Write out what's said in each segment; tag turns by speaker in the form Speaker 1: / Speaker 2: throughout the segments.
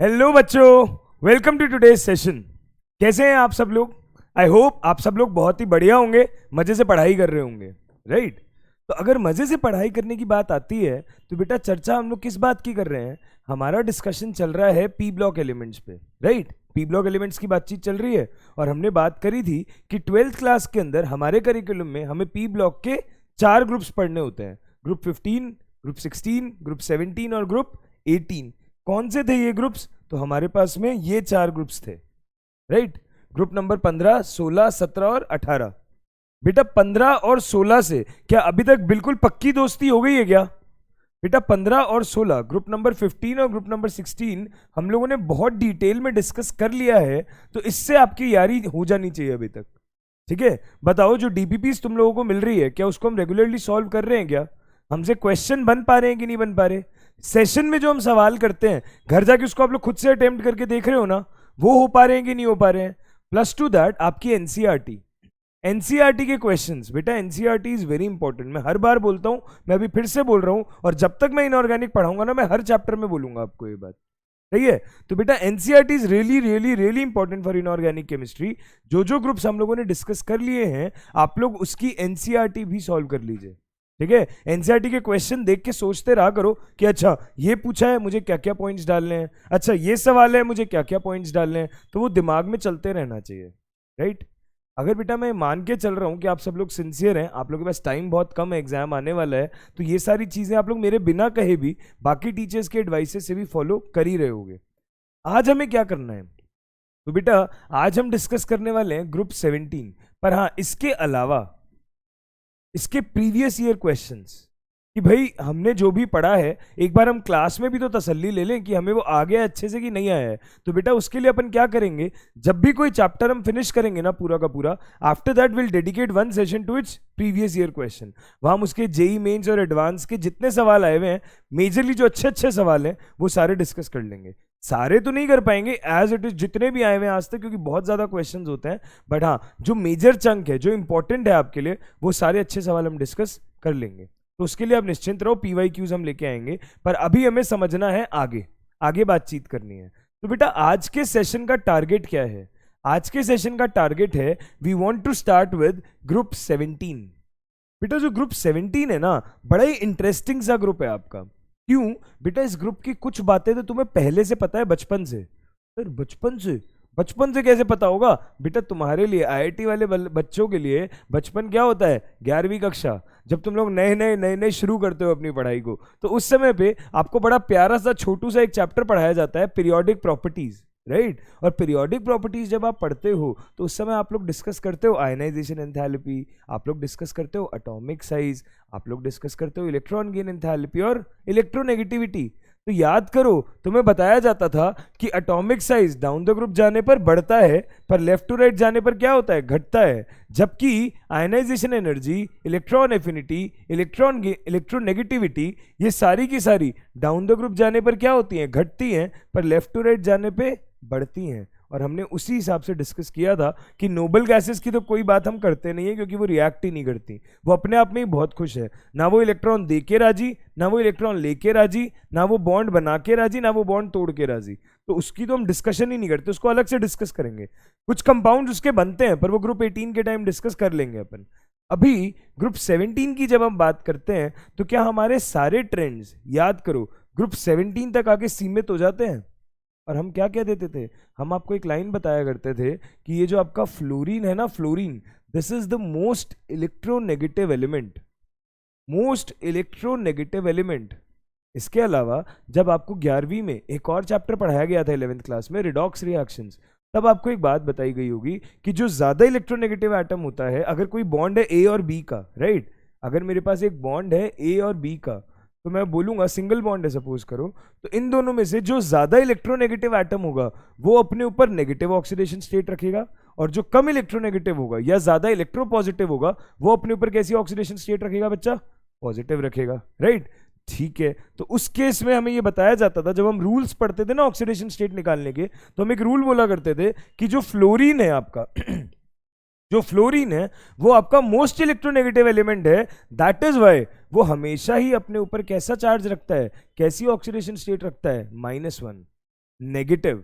Speaker 1: Hello बच्चों, welcome to today's session. कैसे हैं आप सब लोग? आई होप आप सब लोग बहुत ही बढ़िया होंगे, मजे से पढ़ाई कर रहे होंगे, राइट? तो अगर मजे से पढ़ाई करने की बात आती है तो बेटा चर्चा हम लोग किस बात की कर रहे हैं? हमारा डिस्कशन चल रहा है पी ब्लॉक एलिमेंट्स पे, राइट? पी ब्लॉक एलिमेंट्स की बातचीत चल रही है और हमने बात करी थी कि 12th क्लास के अंदर हमारे करिकुलम में हमें पी ब्लॉक के 4 ग्रुप्स पढ़ने होते हैं, ग्रुप 15, ग्रुप 16, ग्रुप 17 और ग्रुप 18। कौन से थे ये ग्रुप्स? तो हमारे पास में ये 4 ग्रुप्स थे, राइट? ग्रुप नंबर 15, 16, 17 और 18। बेटा 15 और 16 से क्या अभी तक बिल्कुल पक्की दोस्ती हो गई है क्या? बेटा 15 और 16, ग्रुप नंबर 15 और ग्रुप नंबर 16 हम लोगों ने बहुत डिटेल में डिस्कस कर लिया है, तो इससे आपकी यारी हो जानी चाहिए अभी तक। ठीक है, बताओ जो डीपीपीस तुम लोगों को मिल रही है, क्या उसको हम रेगुलरली सॉल्व कर रहे हैं? क्या हमसे क्वेश्चन बन पा रहे हैं कि नहीं बन पा रहे? सेशन में जो हम सवाल करते हैं, घर जाके उसको आप लोग खुद से अटेम्प्ट करके देख रहे हो ना, वो हो पा रहे हैं कि नहीं हो पा रहे हैं? प्लस टू दैट आपकी एनसीईआरटी के क्वेश्चंस। बेटा एनसीईआरटी इज वेरी इंपॉर्टेंट, मैं हर बार बोलता हूं, मैं अभी फिर से बोल रहा हूं, और जब तक मैं इनऑर्गेनिक पढ़ाऊंगा ना, मैं हर चैप्टर में बोलूंगा आपको ये बात, सही है? तो बेटा NCERT is really really really important for inorganic chemistry. जो ग्रुप्स हम लोगों ने डिस्कस कर लिए हैं, आप लोग उसकी एनसीईआरटी भी सॉल्व कर लीजिए, ठीक है? एनसीईआरटी के क्वेश्चन देख के सोचते रहा करो कि अच्छा ये पूछा है, मुझे क्या क्या पॉइंट्स डालने हैं, अच्छा ये सवाल है, मुझे क्या क्या पॉइंट्स डालने हैं, तो वो दिमाग में चलते रहना चाहिए, राइट? अगर बेटा मैं मान के चल रहा हूँ कि आप सब लोग सिंसियर हैं, आप लोगों के पास टाइम बहुत कम है, एग्जाम आने वाला है, तो ये सारी चीज़ें आप लोग मेरे बिना कहे भी बाकी टीचर्स के एडवाइसेस से भी फॉलो कर ही रहे होगे। आज हमें क्या करना है? तो बेटा आज हम डिस्कस करने वाले हैं ग्रुप 17, पर हाँ इसके अलावा इसके प्रीवियस ईयर क्वेश्चंस, कि भाई हमने जो भी पढ़ा है एक बार हम क्लास में भी तो तसल्ली ले लें कि हमें वो आ गया अच्छे से कि नहीं आया है। तो बेटा उसके लिए अपन क्या करेंगे, जब भी कोई चैप्टर हम फिनिश करेंगे ना पूरा का पूरा, after that will dedicate 1 session to its previous year question. वहां हम उसके जेई मेंस और एडवांस के जितने सवाल आए हुए हैं, मेजरली जो अच्छे अच्छे सवाल हैं, वो सारे डिस्कस कर लेंगे। सारे तो नहीं कर पाएंगे एज इट इज, जितने भी आए हुए हैं आज तक, क्योंकि बहुत ज्यादा क्वेश्चंस होते हैं, बट हाँ जो मेजर चंक है, जो इंपॉर्टेंट है आपके लिए, वो सारे अच्छे सवाल हम डिस्कस कर लेंगे। तो उसके लिए आप निश्चिंत रहो, पीवाईक्यूज हम लेके आएंगे, पर अभी हमें समझना है आगे आगे बातचीत करनी है। तो बेटा आज के सेशन का टारगेट क्या है? आज के सेशन का टारगेट है, we want to start with group 17। बेटा जो ग्रुप 17 है ना, बड़ा ही इंटरेस्टिंग सा ग्रुप है आपका। क्यों? बेटा इस ग्रुप की कुछ बातें तो तुम्हें पहले से पता है, बचपन से। सर बचपन से कैसे पता होगा? बेटा तुम्हारे लिए, आईआईटी वाले बच्चों के लिए बचपन क्या होता है? 11वीं कक्षा, जब तुम लोग नए नए शुरू करते हो अपनी पढ़ाई को, तो उस समय पे आपको बड़ा प्यारा सा छोटू सा एक चैप्टर पढ़ाया जाता है, पीरियोडिक प्रॉपर्टीज, राइट? और पीरियोडिक प्रॉपर्टीज जब आप पढ़ते हो तो उस समय आप लोग डिस्कस करते हो आयनाइजेशन एंथैल्पी, आप लोग डिस्कस करते हो एटॉमिक साइज, आप लोग डिस्कस करते हो इलेक्ट्रॉन गेन एंथैल्पी और इलेक्ट्रोनेगेटिविटी। तो याद करो, तुम्हें बताया जाता था कि atomic size down the group जाने पर बढ़ता है, पर लेफ्ट टू राइट जाने पर क्या होता है? घटता है। जबकि ionization energy, electron affinity, electronegativity, ये सारी की सारी डाउन द ग्रुप जाने पर क्या होती हैं? घटती हैं, पर लेफ्ट टू राइट जाने पे बढ़ती हैं। और हमने उसी हिसाब से डिस्कस किया था कि नोबल गैसेस की तो कोई बात हम करते नहीं है, क्योंकि वो रिएक्ट ही नहीं करती, वो अपने आप में ही बहुत खुश है, ना वो इलेक्ट्रॉन दे के राजी, ना वो इलेक्ट्रॉन लेके राजी, ना वो बॉन्ड बना के राजी, ना वो बॉन्ड तोड़ के राजी। तो उसकी तो हम डिस्कशन ही नहीं करते, उसको अलग से डिस्कस करेंगे। कुछ कंपाउंड उसके बनते हैं, पर वो ग्रुप 18 के टाइम डिस्कस कर लेंगे अपन। अभी ग्रुप 17 की जब हम बात करते हैं, तो क्या हमारे सारे ट्रेंड्स, याद करो, ग्रुप 17 तक आके सीमित हो जाते हैं? और हम क्या कह देते थे? हम आपको एक लाइन बताया करते थे कि ये जो आपका फ्लोरीन है ना, fluorine, this is the most electronegative element. इसके अलावा जब आपको 11वीं में एक और चैप्टर पढ़ाया गया था 11th क्लास में, रिडॉक्स रिएक्शंस, तब आपको एक बात बताई गई होगी कि जो ज्यादा इलेक्ट्रोनेगेटिव एटम होता है, अगर कोई बॉन्ड है ए और बी का, राइट? अगर मेरे पास एक बॉन्ड है ए और बी का, तो मैं बोलूंगा सिंगल बॉन्ड है सपोज करो, तो इन दोनों में से जो ज्यादा इलेक्ट्रोनेगेटिव एटम होगा वो अपने ऊपर नेगेटिव ऑक्सीडेशन स्टेट रखेगा, और जो कम इलेक्ट्रोनेगेटिव होगा या ज्यादा इलेक्ट्रोपॉजिटिव होगा, वो अपने ऊपर कैसी ऑक्सीडेशन स्टेट रखेगा बच्चा? पॉजिटिव रखेगा, राइट? ठीक है, तो उस केस में हमें ये बताया जाता था, जब हम रूल्स पढ़ते थे ना ऑक्सीडेशन स्टेट निकालने के, तो हम एक रूल बोला करते थे कि जो फ्लोरीन है आपका जो फ्लोरीन है वो आपका मोस्ट इलेक्ट्रोनेगेटिव एलिमेंट है, दैट इज वाई वो हमेशा ही अपने ऊपर कैसा चार्ज रखता है, कैसी ऑक्सीडेशन स्टेट रखता है? -1। नेगेटिव।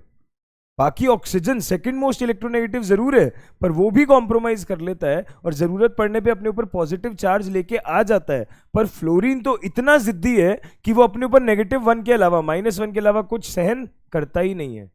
Speaker 1: बाकी ऑक्सीजन सेकंड मोस्ट इलेक्ट्रोनेगेटिव जरूर है, पर वो भी कॉम्प्रोमाइज कर लेता है और जरूरत पड़ने पे अपने ऊपर पॉजिटिव चार्ज लेके आ जाता है। पर फ्लोरीन तो इतना जिद्दी है कि वो अपने ऊपर -1 के अलावा -1 के अलावा कुछ सहन करता ही नहीं है।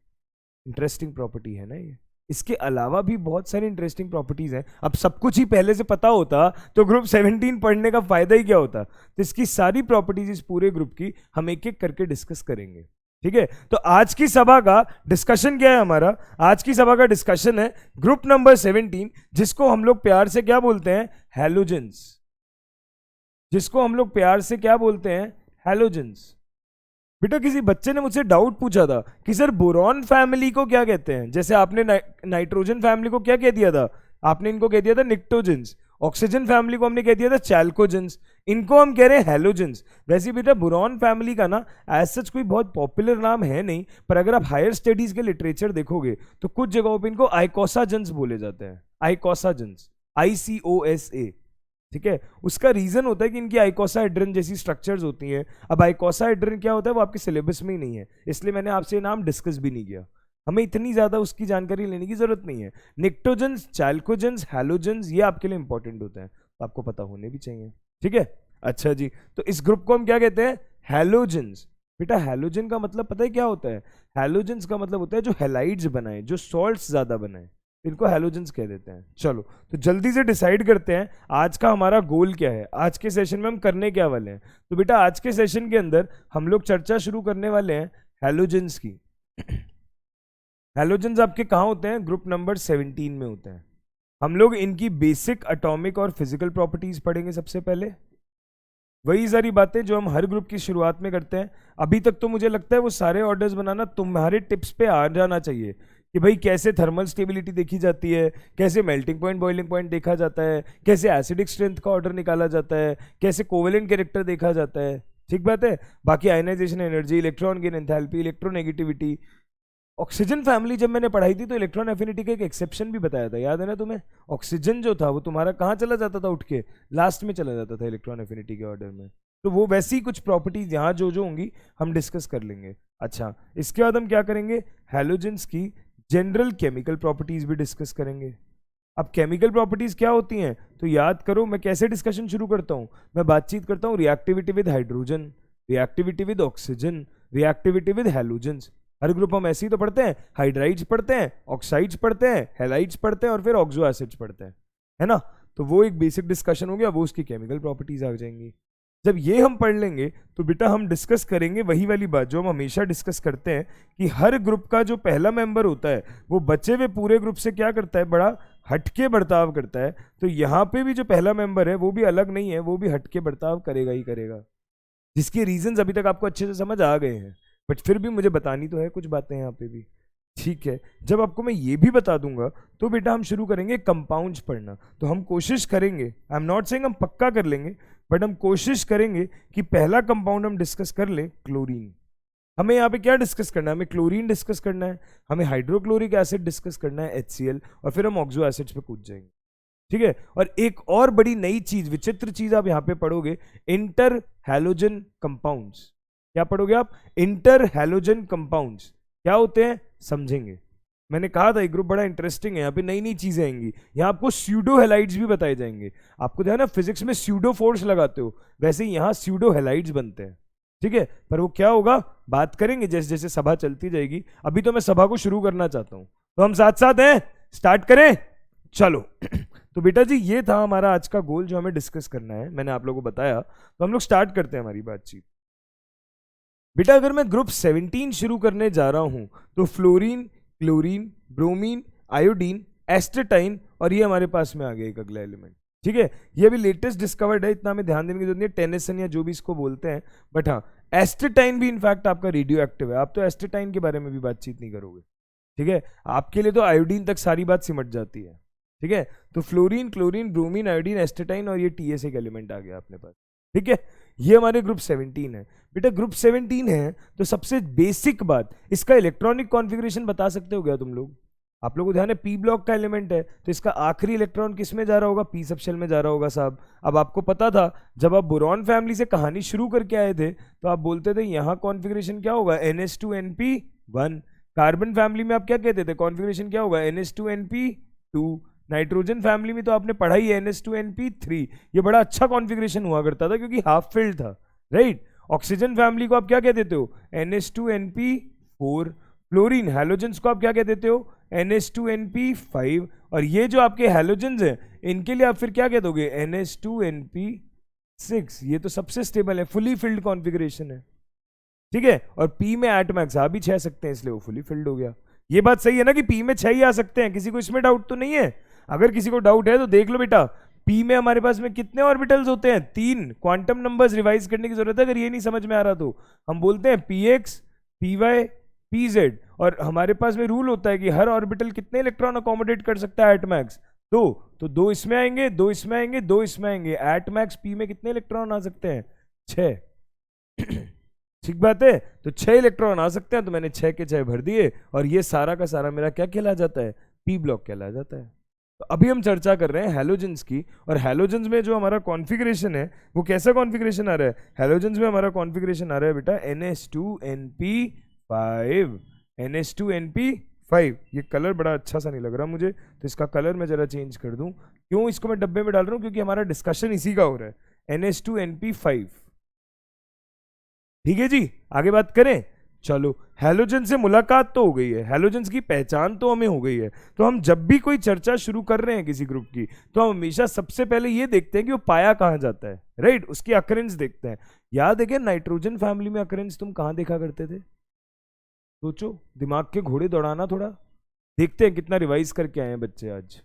Speaker 1: इंटरेस्टिंग प्रॉपर्टी है ना ये। इसके अलावा भी बहुत सारी इंटरेस्टिंग प्रॉपर्टीज हैं। अब सब कुछ ही पहले से पता होता तो ग्रुप 17 पढ़ने का फायदा ही क्या होता। तो इसकी सारी प्रॉपर्टीज इस पूरे ग्रुप की हम एक एक करके डिस्कस करेंगे, ठीक है। तो आज की सभा का डिस्कशन क्या है हमारा? आज की सभा का डिस्कशन है ग्रुप नंबर 17, जिसको हम लोग प्यार से क्या बोलते हैं? हैलोजेंस। जिसको हम लोग प्यार से क्या बोलते हैं? हैलोजेंस। बेटा किसी बच्चे ने मुझसे डाउट पूछा था कि सर बोरॉन फैमिली को क्या कहते हैं? जैसे आपने नाइट्रोजन फैमिली को क्या कह दिया था? आपने इनको कह दिया था निक्टोजेंस। ऑक्सीजन फैमिली को हमने कह दिया था चैल्कोजेंस। इनको हम कह रहे हैं हैलोजेंस। वैसे बेटा बोरॉन फैमिली का ना एज सच कोई बहुत पॉपुलर नाम है नहीं, पर अगर आप हायर स्टडीज के लिटरेचर देखोगे तो कुछ जगहों पे इनको आइकोसाजेंस बोले जाते हैं। आइकोसाजेंस, ICOSA, ठीक है। उसका रीजन होता है कि इनकी आइकोसाहेड्रन जैसी स्ट्रक्चर्स होती हैं। अब आइकोसाहेड्रन क्या होता है वो आपके सिलेबस में ही नहीं है, इसलिए मैंने आपसे नाम डिस्कस भी नहीं किया। हमें इतनी ज्यादा उसकी जानकारी लेने की जरूरत नहीं है। निक्टोजेंस, चैल्कोजेंस, हैलोजेंस ये आपके लिए इंपॉर्टेंट होते हैं, तो आपको पता होने भी चाहिए, ठीक है। अच्छा जी, तो इस ग्रुप को हम क्या कहते हैं? हैलोजेंस। बेटा हैलोजन का मतलब पता है क्या होता है? हैलोजेंस का मतलब होता है जो हैलाइड्स बनाए, जो सॉल्ट्स ज्यादा बनाए, इनको हैलोजेंस कह देते हैं। चलो तो जल्दी से डिसाइड करते हैं आज का हमारा गोल क्या है, आज के सेशन में हम करने क्या वाले हैं। तो बेटा आज के सेशन के अंदर हम लोग चर्चा शुरू करने वाले हैं हैलोजेंस की। हैलोजेंस आपके कहाँ होते हैं? ग्रुप नंबर 17 में होते हैं। हम लोग इनकी बेसिक एटॉमिक और फिजिकल प्रॉपर्टीज पढ़ेंगे सबसे पहले। वही सारी बातें जो हम हर ग्रुप की शुरुआत में करते हैं। अभी तक तो मुझे लगता है वो सारे ऑर्डर्स बनाना तुम्हारे टिप्स पे आ जाना चाहिए कि भाई कैसे थर्मल स्टेबिलिटी देखी जाती है, कैसे मेल्टिंग पॉइंट बॉइलिंग पॉइंट देखा जाता है, कैसे एसिडिक स्ट्रेंथ का ऑर्डर निकाला जाता है, कैसे कोवेलेंट कैरेक्टर देखा जाता है, ठीक बात है। बाकी ionization energy, electron gain enthalpy, electronegativity. Oxygen family जब मैंने पढ़ाई थी तो इलेक्ट्रॉन एफिनिटी का एक एक्सेप्शन भी बताया था, याद है ना तुम्हें? ऑक्सीजन जो था वो तुम्हारा कहाँ चला जाता था? उठ के लास्ट में चला जाता था इलेक्ट्रॉन एफिनिटी के ऑर्डर में। तो वो वैसी कुछ प्रॉपर्टीज यहाँ जो होंगी हम डिस्कस कर लेंगे। अच्छा, इसके बाद हम क्या करेंगे? हैलोजेंस की जनरल केमिकल प्रॉपर्टीज भी डिस्कस करेंगे। अब केमिकल प्रॉपर्टीज क्या होती हैं तो याद करो, मैं कैसे डिस्कशन शुरू करता हूँ? मैं बातचीत करता हूँ reactivity with hydrogen, reactivity with oxygen, reactivity with halogens. Her group हम ऐसे ही तो पढ़ते हैं, हाइड्राइड्स पढ़ते हैं, ऑक्साइड्स पढ़ते हैं, हैलाइड्स पढ़ते हैं और फिर ऑक्सो एसिड्स पढ़ते हैं, है ना। तो वो एक बेसिक डिस्कशन हो गया, वो उसकी केमिकल प्रॉपर्टीज आ जाएंगी। जब ये हम पढ़ लेंगे तो बेटा हम डिस्कस करेंगे वही वाली बात जो हम हमेशा डिस्कस करते हैं कि हर ग्रुप का जो पहला मेंबर होता है वो बचे हुए पूरे ग्रुप से क्या करता है? बड़ा हटके बर्ताव करता है। तो यहाँ पे भी जो पहला मेंबर है वो भी अलग नहीं है, वो भी हटके बर्ताव करेगा ही करेगा, जिसके रीजंस अभी तक आपको अच्छे से समझ आ गए हैं, बट फिर भी मुझे बतानी तो है कुछ बातें यहाँ पे भी, ठीक है। जब आपको मैं ये भी बता दूंगा तो बेटा हम शुरू करेंगे कंपाउंड्स पढ़ना। तो हम कोशिश करेंगे, आई एम नॉट सेइंग हम पक्का कर लेंगे, बट हम कोशिश करेंगे कि पहला कंपाउंड हम डिस्कस कर लें क्लोरीन। हमें यहाँ पे क्या डिस्कस करना है? हमें क्लोरीन डिस्कस करना है, हमें हाइड्रोक्लोरिक एसिड डिस्कस करना है HCl, और फिर हम ऑक्सो एसिड्स पे कूद जाएंगे, ठीक है। और एक और बड़ी नई चीज, विचित्र चीज आप यहाँ पे पढ़ोगे, इंटर हैलोजन कंपाउंड्स। क्या पढ़ोगे आप? इंटर हैलोजन कंपाउंड्स क्या होते हैं समझेंगे। मैंने कहा था ये ग्रुप बड़ा इंटरेस्टिंग है, यहाँ पे नई नई चीजें आएंगी। यहाँ आपको स्यूडो हेलाइड्स भी बताए जाएंगे। आपको ध्यान है फिजिक्स में स्यूडो फोर्स लगाते हो, वैसे ही यहाँ स्यूडो हेलाइड्स बनते हैं, ठीक है। पर वो क्या होगा बात करेंगे जैसे जैसे सभा चलती जाएगी। अभी तो मैं सभा को शुरू करना चाहता हूँ, तो हम साथ साथ हैं, स्टार्ट करें, चलो। तो बेटा जी ये था हमारा आज का गोल जो हमें डिस्कस करना है, मैंने आप लोगों को बताया। तो हम लोग स्टार्ट करते हैं हमारी बातचीत। बेटा अगर मैं ग्रुप 17 शुरू करने जा रहा हूं तो fluorine, chlorine, bromine, iodine, astatine, और ये हमारे पास में आ गया एक अगला एलिमेंट, ठीक है। ये अभी लेटेस्ट डिस्कवर्ड है, इतना हमें ध्यान देने की जरूरत नहीं है, टेनिसन या जो भी इसको बोलते हैं। बट हाँ, एस्टेटाइन भी इनफैक्ट आपका रेडियो एक्टिव है। आप तो एस्टेटाइन के बारे में भी बातचीत नहीं करोगे, ठीक है। आपके लिए तो आयोडीन तक सारी बात सिमट जाती है, ठीक है। तो fluorine, chlorine, bromine, iodine, astatine और ये TS एक एलिमेंट आ गया अपने पास, ठीक है। ये हमारे ग्रुप 17 है। बेटा ग्रुप 17 है तो सबसे बेसिक बात, इसका इलेक्ट्रॉनिक कॉन्फ़िगरेशन बता सकते हो क्या तुम लोग? आप लोगों को ध्यान है पी ब्लॉक का एलिमेंट है, तो इसका आखिरी इलेक्ट्रॉन किस में जा रहा होगा, पी सब शेल में जा रहा होगा साहब। अब आपको पता था जब आप बोरॉन फैमिली से कहानी शुरू करके आए थे तो आप बोलते थे यहाँ कॉन्फ़िगरेशन क्या होगा, NH2NP1। कार्बन फैमिली में आप क्या कहते थे, कॉन्फ़िगरेशन क्या होगा, NH2NP2। नाइट्रोजन फैमिली में तो आपने पढ़ा ही है NH2NP3। ये बड़ा अच्छा कॉन्फ़िगरेशन हुआ करता था क्योंकि हाफ फिल्ड था, राइट। ऑक्सीजन फैमिली को आप क्या कह देते हो, NH2NP4। फ्लोरीन हैलोजेंस को आप क्या कह देते हो, NH2NP5। और ये जो आपके हैलोजेंस हैं इनके लिए आप फिर क्या कह दोगे, NH2NP6। ये तो सबसे स्टेबल है, फुली फिल्ड कॉन्फ़िगरेशन है, ठीक है। और पी में एटमैक्स आ भी 6 सकते हैं, इसलिए वो फुली फिल्ड हो गया। ये बात सही है ना कि पी में 6 ही आ सकते हैं, किसी को इसमें डाउट तो नहीं है। अगर किसी को डाउट है तो देख लो बेटा, पी में हमारे पास में कितने ऑर्बिटल्स होते हैं, 3। क्वांटम नंबर्स रिवाइज करने की जरूरत है अगर ये नहीं समझ में आ रहा तो। हम बोलते हैं px py pz, और हमारे पास में रूल होता है कि हर ऑर्बिटल कितने इलेक्ट्रॉन अकोमोडेट कर सकता है एटमैक्स, 2। तो 2 इसमें आएंगे, 2 इसमें आएंगे, 2 इसमें आएंगे। एटमैक्स पी में कितने इलेक्ट्रॉन आ सकते हैं, 6। ठीक बात है, तो 6 इलेक्ट्रॉन आ सकते हैं, तो मैंने 6 के 6 भर दिए और ये सारा का सारा मेरा क्या कहला जाता है, पी ब्लॉक कहला जाता है। तो अभी हम चर्चा कर रहे हैं हैलोजेंस की, और हैलोजेंस में जो हमारा कॉन्फ़िगरेशन है वो कैसा कॉन्फ़िगरेशन आ रहा है, हैलोजेंस में हमारा कॉन्फ़िगरेशन आ रहा है बेटा NH2NP5। NH2NP5। ये कलर बड़ा अच्छा सा नहीं लग रहा मुझे, तो इसका कलर मैं जरा चेंज कर दूं। क्यों इसको मैं डब्बे में डाल रहा हूं, क्योंकि हमारा डिस्कशन इसी का हो रहा है, NH2NP5। ठीक है जी, आगे बात करें। चलो, हैलोजन से मुलाकात तो हो गई है, हैलोजेंस की पहचान तो हमें हो गई है। तो हम जब भी कोई चर्चा शुरू कर रहे हैं किसी ग्रुप की, तो हम हमेशा सबसे पहले ये देखते हैं कि वो पाया कहाँ जाता है, राइट। उसकी अकरेंस देखते हैं। याद है क्या नाइट्रोजन फैमिली में अकरेंस तुम कहाँ देखा करते थे, सोचो, दिमाग के घोड़े दौड़ाना थोड़ा। देखते हैं कितना रिवाइज करके आए हैं बच्चे आज।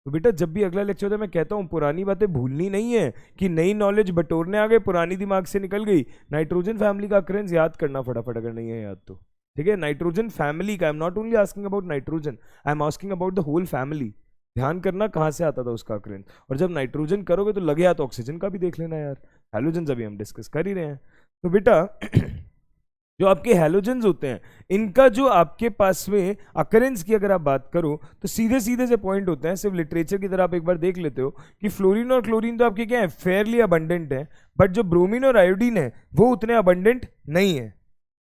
Speaker 1: तो बेटा जब भी अगला लेक्चर होता है मैं कहता हूँ पुरानी बातें भूलनी नहीं है, कि नई नॉलेज बटोरने आ गए, पुरानी दिमाग से निकल गई। नाइट्रोजन फैमिली का अकरेंस याद करना फटाफट, अगर नहीं है याद तो, ठीक है। नाइट्रोजन फैमिली का, I am not only asking about nitrogen, I am asking about the whole family. ध्यान करना कहाँ से आता था उसका अकरेंस। और जब नाइट्रोजन करोगे तो लगे हाथ ऑक्सीजन का भी देख लेना यार, हैलोजन अभी हम डिस्कस कर ही रहे हैं। तो बेटा जो आपके हैलोजेंस होते हैं इनका जो आपके पास में अकरेंस की अगर आप बात करो तो सीधे सीधे से पॉइंट होते हैं, सिर्फ लिटरेचर की तरह आप एक बार देख लेते हो कि फ्लोरीन और क्लोरीन तो आपके क्या है, फेयरली अबंडेंट है, बट जो ब्रोमीन और आयोडीन है वो उतने अबंडेंट नहीं है।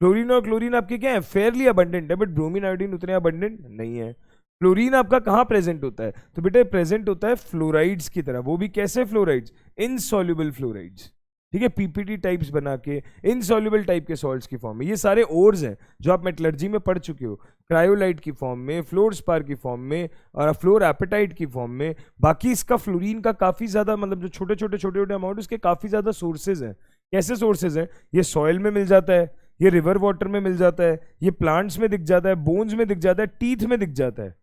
Speaker 1: फ्लोरीन और क्लोरीन आपके क्या है, फेयरली अबंडेंट है, बट ब्रोमीन आयोडीन उतने अबंडेंट नहीं है। फ्लोरीन आपका कहाँ प्रेजेंट होता है, तो बेटा प्रेजेंट होता है फ्लोराइड्स की तरह। वो भी कैसे फ्लोराइड्स, इनसॉल्युबल फ्लोराइड्स, ठीक है, पीपीटी टाइप्स बना के इनसॉल्युबल टाइप के सॉल्ट्स की फॉर्म में। ये सारे ओर्स हैं जो आप मेटलर्जी में पढ़ चुके हो, क्रायोलाइट की फॉर्म में, फ्लोर स्पार की फॉर्म में, और फ्लोर एपेटाइट की फॉर्म में। बाकी इसका फ्लोरीन का काफ़ी ज़्यादा, मतलब जो छोटे छोटे अमाउंट, उसके काफ़ी ज़्यादा सोर्सेज हैं। कैसे सोर्सेज हैं, ये सॉइल में मिल जाता है, ये रिवर वाटर में मिल जाता है, ये प्लांट्स में दिख जाता है, बोन्स में दिख जाता है, टीथ में दिख जाता है।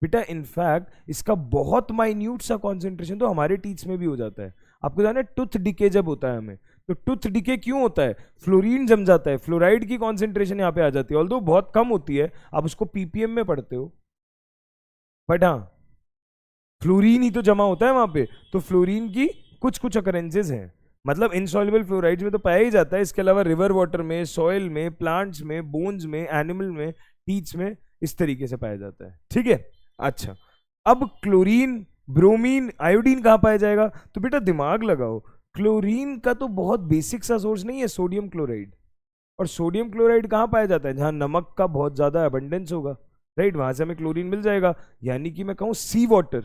Speaker 1: बेटा इनफैक्ट इसका बहुत माइन्यूट सा कॉन्सेंट्रेशन तो हमारे टीथ्स में भी हो जाता है। आपको जाना है टूथ डिके जब होता है हमें, तो टूथ डिके क्यों होता है, फ्लोरीन जम जाता है, फ्लोराइड की कॉन्सेंट्रेशन यहाँ पे आ जाती है, ऑल्दो बहुत कम होती है, आप उसको पीपीएम में पढ़ते हो, बट हाँ फ्लोरीन ही तो जमा होता है वहां पे। तो फ्लोरीन की कुछ कुछ अकरेंसेज हैं, मतलब इनसॉल्युबल फ्लोराइड्स में तो पाया ही जाता है, इसके अलावा रिवर वाटर में, सॉइल में, प्लांट्स में, बोन्स में, एनिमल में, टीथ्स में, इस तरीके से पाया जाता है, ठीक है। अच्छा, अब क्लोरीन, ब्रोमीन, आयोडीन कहाँ पाया जाएगा, तो बेटा दिमाग लगाओ, क्लोरीन का तो बहुत बेसिक सा सोर्स नहीं है, सोडियम क्लोराइड। और सोडियम क्लोराइड कहाँ पाया जाता है, जहां नमक का बहुत ज्यादा अबंडेंस होगा, राइट, वहां से हमें क्लोरीन मिल जाएगा। यानी कि मैं कहूँ सी वाटर,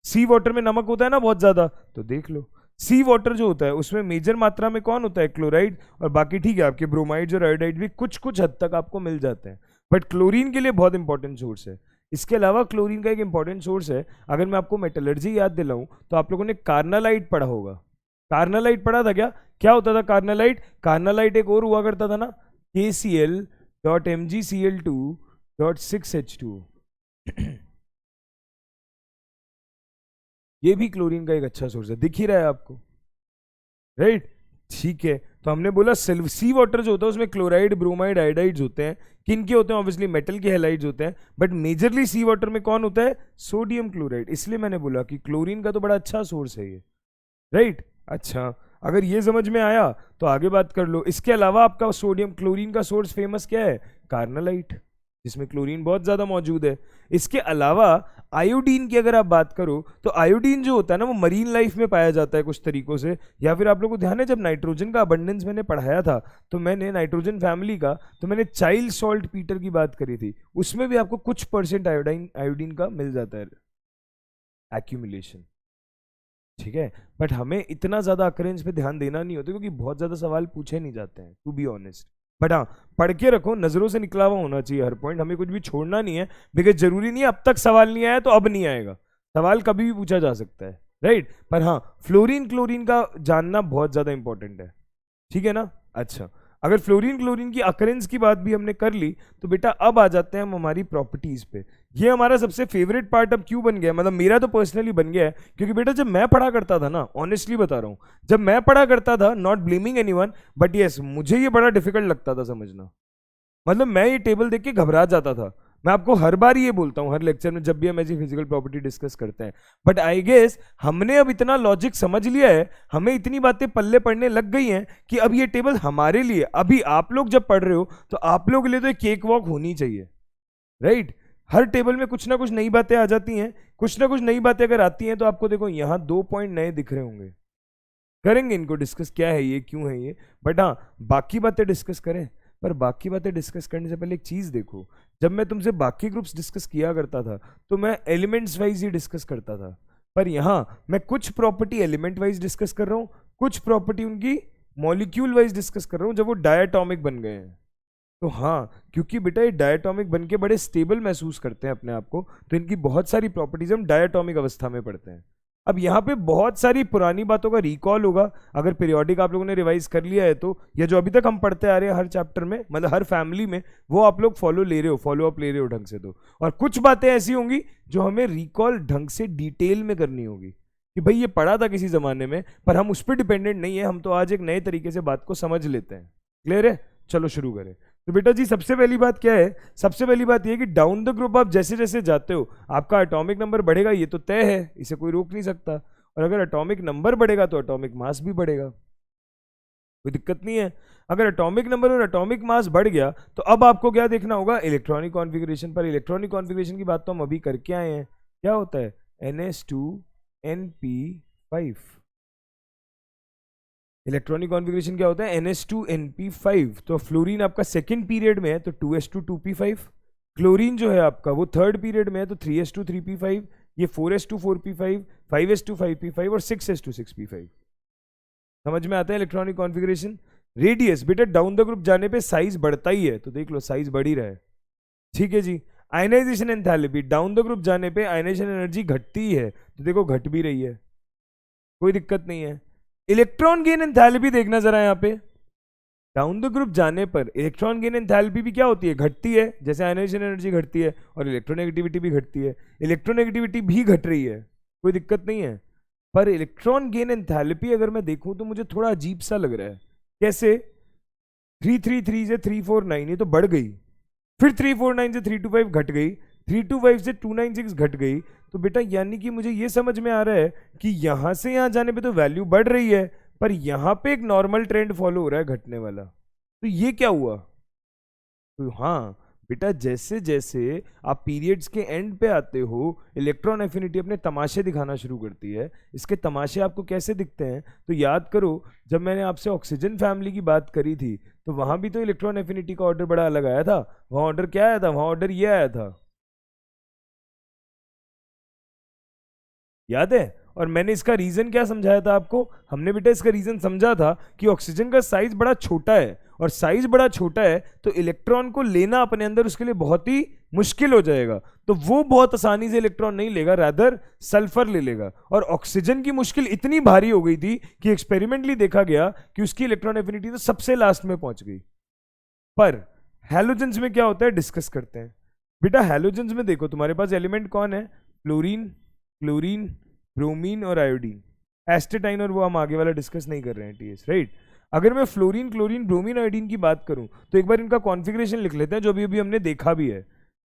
Speaker 1: सी वाटर में नमक होता है ना बहुत ज्यादा, तो देख लो सी वाटर जो होता है उसमें मेजर मात्रा में कौन होता है, क्लोराइड, और बाकी ठीक है आपके ब्रोमाइड और आयोडाइड भी कुछ कुछ हद तक आपको मिल जाते हैं, बट क्लोरीन के लिए बहुत इंपॉर्टेंट सोर्स है। इसके अलावा क्लोरीन का एक इंपॉर्टेंट सोर्स है, अगर मैं आपको मेटलर्जी याद दिलाऊं तो आप लोगों ने कार्नालाइट पढ़ा होगा। कार्नालाइट पढ़ा था क्या, क्या होता था कार्नालाइट, कार्नालाइट एक और हुआ करता था ना, KCl.Mgcl2.6H2। ये भी क्लोरीन का एक अच्छा सोर्स है, दिख ही रहा है आपको, राइट, ठीक है। तो हमने बोला सिल्वर सी वाटर जो होता है उसमें क्लोराइड, ब्रोमाइड, आयोडाइड्स होते हैं। किन के होते हैं, ऑब्वियसली मेटल के हैलाइड्स होते हैं, बट मेजरली सी वाटर में कौन होता है, सोडियम क्लोराइड। इसलिए मैंने बोला कि क्लोरीन का तो बड़ा अच्छा सोर्स है ये, राइट। अच्छा, अगर ये समझ में आया तो आगे बात कर लो। इसके अलावा आपका सोडियम क्लोरीन का सोर्स फेमस क्या है, कार्नालाइट, जिसमें क्लोरीन बहुत ज़्यादा मौजूद है। इसके अलावा आयोडीन की अगर आप बात करो तो आयोडीन जो होता है ना वो मरीन लाइफ में पाया जाता है कुछ तरीकों से, या फिर आप लोगों को ध्यान है जब नाइट्रोजन का अबंडेंस मैंने पढ़ाया था तो मैंने नाइट्रोजन फैमिली का तो मैंने चाइल्ड सॉल्ट पीटर की बात करी थी, उसमें भी आपको कुछ परसेंट आयोडीन का मिल जाता है एक्यूमुलेशन। ठीक है, बट हमें इतना ज़्यादा अकरेंस पे ध्यान देना नहीं होता क्योंकि बहुत ज़्यादा सवाल पूछे नहीं जाते हैं टू बी ऑनेस्ट। बट हाँ, पढ़ के रखो, नज़रों से निकला हुआ होना चाहिए हर पॉइंट, हमें कुछ भी छोड़ना नहीं है, बिकॉज जरूरी नहीं है अब तक सवाल नहीं आया तो अब नहीं आएगा, सवाल कभी भी पूछा जा सकता है, राइट। पर हाँ, फ्लोरीन क्लोरीन का जानना बहुत ज़्यादा इंपॉर्टेंट है, ठीक है ना। अच्छा, अगर फ्लोरीन क्लोरीन की अकरेंस की बात भी हमने कर ली तो बेटा अब आ जाते हैं हम हमारी प्रॉपर्टीज पे। ये हमारा सबसे फेवरेट पार्ट अब क्यों बन गया, मतलब मेरा तो पर्सनली बन गया है, क्योंकि बेटा जब मैं पढ़ा करता था ना, ऑनेस्टली बता रहा हूँ, जब मैं पढ़ा करता था, not blaming anyone, but yes मुझे ये बड़ा डिफिकल्ट लगता था समझना। मतलब मैं ये टेबल देख के घबरा जाता था, मैं आपको हर बार ये बोलता हूँ हर लेक्चर में जब भी हम ऐसी फिजिकल प्रॉपर्टी डिस्कस करते हैं। बट आई गेस हमने अब इतना लॉजिक समझ लिया है, हमें इतनी बातें पल्ले पड़ने लग गई हैं कि अब ये टेबल हमारे लिए, अभी आप लोग जब पढ़ रहे हो तो आप लोगों के लिए तो एक केक वॉक होनी चाहिए, राइट। हर टेबल में कुछ ना कुछ नई बातें आ जाती हैं, कुछ ना कुछ नई बातें अगर आती हैं तो आपको देखो यहाँ 2 पॉइंट नए दिख रहे होंगे, करेंगे इनको डिस्कस, क्या है ये, क्यों है ये। बट हाँ, बाकी बातें डिस्कस करें, पर बाकी बातें डिस्कस करने से पहले एक चीज़ देखो, जब मैं तुमसे बाकी ग्रुप्स डिस्कस किया करता था तो मैं एलिमेंट्स वाइज ही डिस्कस करता था, पर यहाँ मैं कुछ प्रॉपर्टी एलिमेंट वाइज डिस्कस कर रहा हूँ, कुछ प्रॉपर्टी उनकी मॉलिक्यूल वाइज डिस्कस कर रहा हूँ जब वो डायटॉमिक बन गए हैं। तो हाँ, क्योंकि बेटा ये डायटॉमिक बन के बड़े स्टेबल महसूस करते हैं अपने आप को, तो इनकी बहुत सारी प्रॉपर्टीज हम डायटॉमिक अवस्था में पढ़ते हैं। अब यहाँ पे बहुत सारी पुरानी बातों का रिकॉल होगा, अगर पीरियोडिक आप लोगों ने रिवाइज कर लिया है तो, या जो अभी तक हम पढ़ते आ रहे हैं हर चैप्टर में, मतलब हर फैमिली में, वो आप लोग फॉलो ले रहे हो, फॉलो अप ले रहे हो ढंग से। तो और कुछ बातें ऐसी होंगी जो हमें रिकॉल ढंग से डिटेल में करनी होगी कि भाई ये पढ़ा था किसी जमाने में, पर हम उस पर डिपेंडेंट नहीं है, हम तो आज एक नए तरीके से बात को समझ लेते हैं। क्लियर है, चलो शुरू करें। तो बेटा जी सबसे पहली बात क्या है, सबसे पहली बात ये कि डाउन द ग्रुप आप जैसे जैसे जाते हो आपका एटॉमिक नंबर बढ़ेगा, ये तो तय है, इसे कोई रोक नहीं सकता। और अगर एटॉमिक नंबर बढ़ेगा तो एटॉमिक मास भी बढ़ेगा, कोई दिक्कत नहीं है। अगर एटॉमिक नंबर और एटॉमिक मास बढ़ गया तो अब आपको क्या देखना होगा, इलेक्ट्रॉनिक कॉन्फ़िगरेशन। पर इलेक्ट्रॉनिक कॉन्फ़िगरेशन की बात तो हम अभी करके आए हैं, क्या होता है NH2NP5। इलेक्ट्रॉनिक कॉन्फ़िगरेशन क्या होता है NH2NP5। तो फ्लोरीन आपका सेकंड पीरियड में है तो 2s2 2p5, क्लोरीन जो है आपका वो थर्ड पीरियड में है तो 3s2 3p5, ये 4s2 4p5, 5s2 5p5 और 6s2 6p5। समझ में आता है इलेक्ट्रॉनिक कॉन्फ़िगरेशन। रेडियस बेटा डाउन द ग्रुप जाने पे साइज बढ़ता ही है, तो देख लो साइज बढ़ ही रहा है, ठीक है जी। Ionisation enthalpy, down the group जाने पे आयनाइजेशन एनर्जी घटती ही है, तो देखो घट भी रही है, कोई दिक्कत नहीं है। इलेक्ट्रॉन गेन एंथैल्पी देखना जरा यहाँ पे, डाउन द ग्रुप जाने पर इलेक्ट्रॉन गेन एंथैल्पी भी क्या होती है, घटती है, जैसे आयनाइजेशन एनर्जी घटती है और इलेक्ट्रोनेगेटिविटी भी घटती है, इलेक्ट्रोनेगेटिविटी भी घट रही है, कोई दिक्कत नहीं है। पर इलेक्ट्रॉन गेन एंथैल्पी अगर मैं देखूं तो मुझे थोड़ा अजीब सा लग रहा है, कैसे 333 से 349 ये तो बढ़ गई, फिर 349 से 325 घट गई, 325 से 296 घट गई, तो बेटा यानी कि मुझे ये समझ में आ रहा है कि यहां से यहां जाने पे तो वैल्यू बढ़ रही है, पर यहां पे एक नॉर्मल ट्रेंड फॉलो हो रहा है घटने वाला, तो ये क्या हुआ। तो हाँ बेटा, जैसे जैसे आप पीरियड्स के एंड पे आते हो इलेक्ट्रॉन एफिनिटी अपने तमाशे दिखाना शुरू करती है। इसके तमाशे आपको कैसे दिखते हैं, तो याद करो जब मैंने आपसे ऑक्सीजन फैमिली की बात करी थी तो वहां भी तो इलेक्ट्रॉन एफिनिटी का ऑर्डर बड़ा अलग आया था। वहां ऑर्डर क्या आया था, वहां ऑर्डर ये आया था, याद है। और मैंने इसका रीजन क्या समझाया था आपको, हमने बेटा इसका रीजन समझा था कि ऑक्सीजन का साइज बड़ा छोटा है, और साइज बड़ा छोटा है तो इलेक्ट्रॉन को लेना अपने अंदर उसके लिए बहुत ही मुश्किल हो जाएगा, तो वो बहुत आसानी से इलेक्ट्रॉन नहीं लेगा, रादर सल्फर ले लेगा। और ऑक्सीजन की मुश्किल इतनी भारी हो गई थी कि एक्सपेरिमेंटली देखा गया कि उसकी इलेक्ट्रॉन एफिनिटी तो सबसे लास्ट में पहुंच गई। पर हैलोजेंस में क्या होता है डिस्कस करते हैं। बेटा हैलोजेंस में देखो तुम्हारे पास एलिमेंट कौन है, फ्लोरीन, क्लोरीन, ब्रोमीन और आयोडीन, एस्टेटाइन, और वो हम आगे वाला डिस्कस नहीं कर रहे हैं टीएस, राइट। अगर मैं फ्लोरीन, क्लोरीन, ब्रोमीन, आयोडीन की बात करूं तो एक बार इनका कॉन्फ़िगरेशन लिख लेते हैं जो अभी हमने देखा भी है।